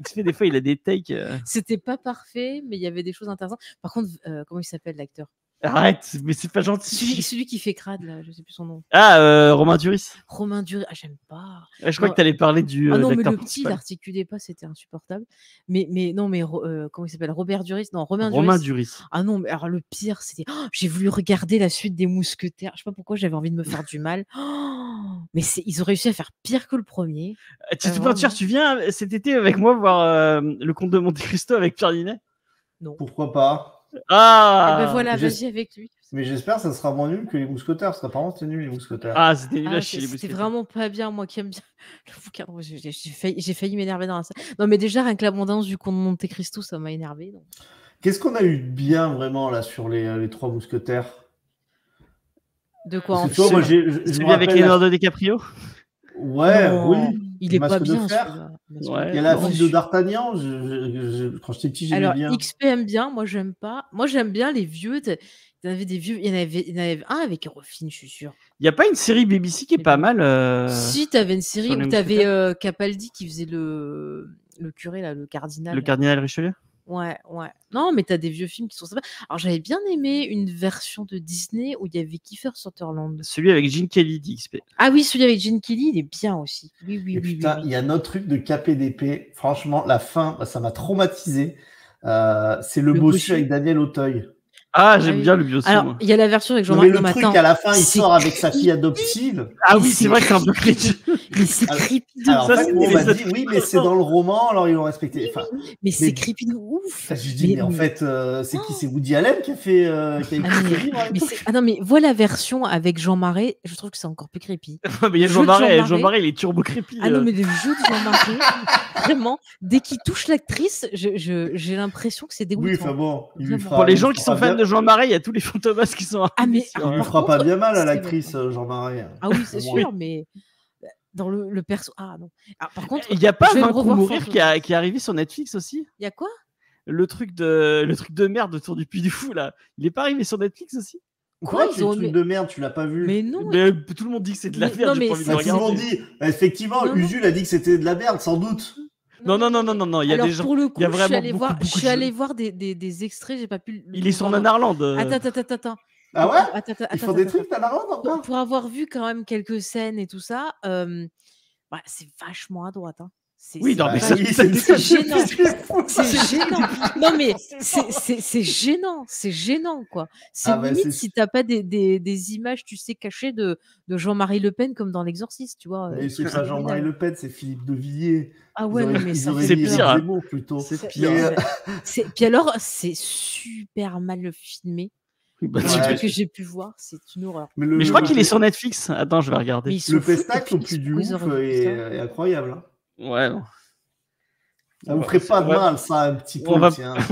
XP des fois il a des takes. C'était pas parfait, mais il y avait des choses intéressantes. Par contre, comment il s'appelle l'acteur? Arrête, mais c'est pas gentil. Celui qui fait crade là, je sais plus son nom. Romain Duris. Romain Duris, j'aime pas. Je crois que tu allais parler du. Ah non, mais le petit, il n'articulait pas, c'était insupportable. Mais non, mais comment il s'appelle? Robert Duris? Non, Romain Duris. Ah non, mais alors le pire, c'était. J'ai voulu regarder la suite des Mousquetaires. Je sais pas pourquoi j'avais envie de me faire du mal. Mais ils ont réussi à faire pire que le premier. Tu viens cet été avec moi voir le Comte de Monte Cristo avec Pierre Ninet? Non. Pourquoi pas? Ah, ben voilà, vas-y avec lui. Mais j'espère que ça sera moins nul que les Mousquetaires, parce qu'apparemment c'était nul les Mousquetaires. Ah, c'était nul à chier les Mousquetaires. C'était vraiment pas bien, moi qui aime bien le bouquin. J'ai failli m'énerver dans la salle. Non, mais déjà, rien que l'abondance du Comte de Monte Cristo, ça m'a énervé. Donc. Qu'est-ce qu'on a eu de bien vraiment là sur les 3 Mousquetaires? De quoi en fait? Celui avec Leonardo DiCaprio? Ouais, oui. Il est pas bien. Il y a la fille de D'Artagnan. Quand j'étais petit, j'aimais bien. Alors, XP aime bien, moi j'aime pas. Moi j'aime bien les vieux. Il y en avait des vieux. Il y en avait un avec Ruffin, je suis sûr. Il n'y a pas une série BBC qui est pas mal. Si, t'avais une série où t'avais Capaldi qui faisait le curé, là, le cardinal. Le cardinal Richelieu? Ouais. Non, mais t'as des vieux films qui sont sympas. Alors, j'avais bien aimé une version de Disney où il y avait Kiefer Sutherland. Celui avec Gene Kelly, d'XP. Ah oui, celui avec Gene Kelly, il est bien aussi. Oui. Putain, il y a un autre truc de KPDP. Franchement, la fin, ça m'a traumatisé. C'est le bossu avec Daniel Auteuil. Ah, j'aime bien le bioson. Alors, il y a la version avec Non, Jean-Marc. mais le truc, à la fin, il sort avec sa fille adoptive. Ah oui, c'est vrai que c'est un peu creepy. Mais c'est creepy de Alors, en Ça, fait, c'est on les m'a autres. dit, oui, mais c'est dans le roman, alors ils l'ont respecté. Enfin, Mais c'est creepy de ouf. je dis, mais en fait, c'est qui? C'est Woody Allen qui a fait qui a écrit ce livre et tout. Ah non, mais voilà la version avec Jean Marais, je trouve que c'est encore plus creepy. Mais il y a Jean Marais, il est turbo creepy. Ah non, mais le jeu de Jean Marais, vraiment, dès qu'il touche l'actrice, j'ai l'impression que c'est dégoûtant. Oui, enfin bon, il lui fera. Pour les gens qui sont fans de Jean Marais, il y a tous les fantomas qui sont. Ah, mais il lui fera pas bien mal à l'actrice Jean Marais. Ah oui, c'est sûr, mais dans le perso. Ah non. Ah, par contre, il n'y a pas Vaincre ou mourir qui est arrivé sur Netflix aussi. Il y a quoi? Le truc de merde autour du Puy du Fou là, il est pas arrivé sur Netflix aussi? Quoi, le truc de merde, tu l'as pas vu? Mais non. Mais tout le monde dit que c'est de la merde. Tout le monde dit. Effectivement, Usul a dit que c'était de la merde, sans doute. Non, il y a des gens. Pour le coup, il y a je vraiment suis allé voir des extraits, j'ai pas pu. Il est sur Nanarland. Attends. Ah ouais? Ils font des trucs Nanarland encore? Pour avoir vu quand même quelques scènes et tout ça, c'est vachement à droite. Hein. Oui, non, mais c'est gênant. C'est gênant. Non, mais c'est gênant. C'est gênant, quoi. C'est limite si t'as pas des images, tu sais, cachées de Jean-Marie Le Pen comme dans L'Exorciste, tu vois. Mais c'est pas Jean-Marie Le Pen, c'est Philippe de Villiers. Ah ouais, non, mais c'est pire. Plutôt. C'est pire. Puis alors, c'est super mal filmé. Ce que j'ai pu voir, c'est une horreur. Mais je crois qu'il est sur Netflix. Attends, je vais regarder. Le pestac au plus du ouf est incroyable. Hein. Ouais. Ça vous ferait pas de mal, ça, un petit peu. On va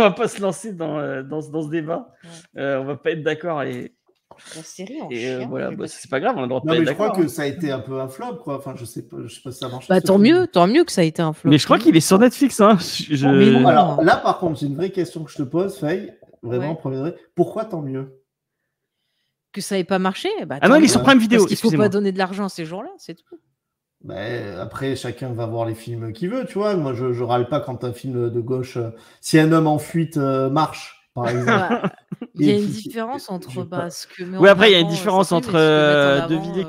pas se lancer dans ce débat. Ouais. On va pas être d'accord. La série en chien. Voilà, c'est pas grave, on a le droit de pas être d'accord. Je crois que ça a été un peu un flop, quoi. Enfin, je sais pas si ça marche. Bah, tant mieux que ça a été un flop. Mais je crois qu'il est sur Netflix. Hein. Alors là, par contre, j'ai une vraie question que je te pose, Faye. Vraiment, premier degré. Pourquoi tant mieux? Que ça n'ait pas marché? Ah non, il est sur Prime Vidéo. Parce qu'il faut pas donner de l'argent à ces gens-là, c'est tout. Après, chacun va voir les films qu'il veut, tu vois. Moi, je râle pas quand un film de gauche, si un homme en fuite marche, par exemple. Il y a une différence entre ce que. Oui, après, il y a une différence entre De Villiers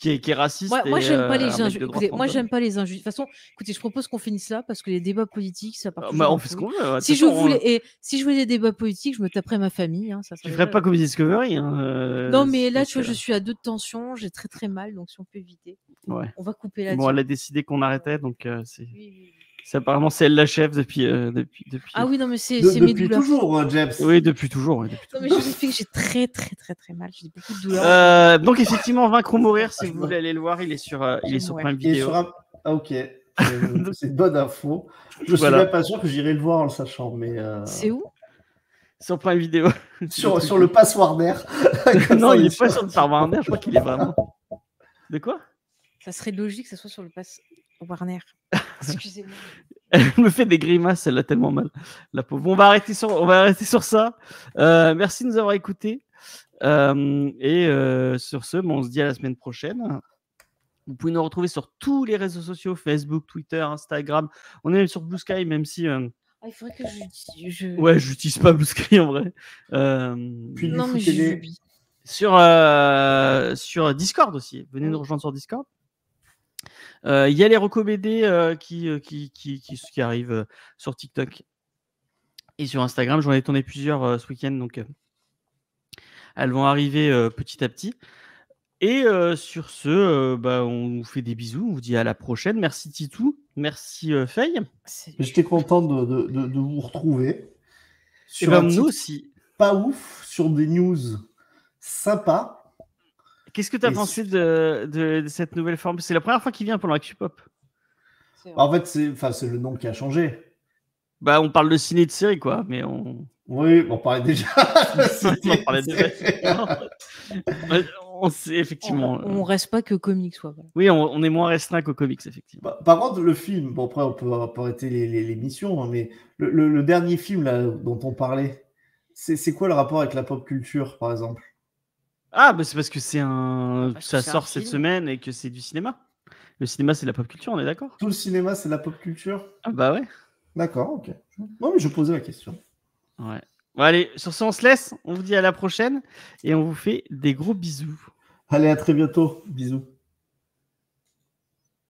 qui est raciste. Moi, j'aime pas les injustes. Moi, j'aime pas les injustes. De toute façon, écoutez, je propose qu'on finisse là parce que les débats politiques, ça part. On fait ce qu'on veut. Si je voulais des débats politiques, je me taperais ma famille. Hein, tu ferais pas comme Discovery. Non, mais là, tu vois, je suis à 2 de tension, j'ai très très mal, donc si on peut éviter. Ouais. On va couper là-dessus. Bon, elle a décidé qu'on arrêtait, donc c'est. Oui. Apparemment, c'est elle la chef depuis. Ah oui, non, mais c'est mes douleurs. Depuis toujours, James. Oui, depuis toujours. Non, mais je vous explique que j'ai très, très, très, très mal. J'ai beaucoup de douleurs. Donc, effectivement, Vaincre ou mourir, si vous voulez aller le voir, il est sur Prime Vidéo. Ah, ok. C'est une bonne info. Je suis même pas sûr que j'irai le voir en le sachant, mais. C'est où? Sur Prime Vidéo. sur le pass Warner. Non, il est pas sur le pass Warner, je crois qu'il est vraiment. De quoi? Ça serait logique que ça soit sur le pass Warner. Excusez-moi. Elle me fait des grimaces, elle a tellement mal. La pauvre. Bon, on va arrêter sur ça. Merci de nous avoir écoutés. Sur ce, on se dit à la semaine prochaine. Vous pouvez nous retrouver sur tous les réseaux sociaux, Facebook, Twitter, Instagram. On est même sur Blue Sky, même si... il faudrait que Ouais, j'utilise pas Blue Sky en vrai. Puis non, mais sur Discord aussi. Venez nous rejoindre sur Discord. Il y a les recos BD qui arrivent sur TikTok et sur Instagram. J'en ai tourné plusieurs ce week-end, donc elles vont arriver petit à petit. Et sur ce, on vous fait des bisous. On vous dit à la prochaine. Merci Titou. Merci Faye. J'étais content de vous retrouver. Nous aussi. Pas ouf, sur des news sympas. Qu'est-ce que tu as pensé de cette nouvelle forme? C'est la première fois qu'il vient pour l'Actu-Pop. En fait, c'est le nom qui a changé. On parle de ciné de série, quoi. Mais on... Oui, on parlait déjà. On parlait déjà. On sait, effectivement. On reste pas que comics, quoi. Oui, on est moins restreint qu'aux comics, effectivement. Par contre, le film, après, on peut arrêter l'émission, hein, mais le dernier film là, dont on parlait, c'est quoi le rapport avec la pop culture, par exemple? Ah, c'est parce que ça sort cette semaine et que c'est du cinéma. Le cinéma, c'est de la pop culture, on est d'accord? Tout le cinéma, c'est de la pop culture? Ah bah ouais. D'accord, ok. Non, mais je posais la question. Ouais. Bon, allez, sur ce, on se laisse. On vous dit à la prochaine et on vous fait des gros bisous. Allez, à très bientôt. Bisous.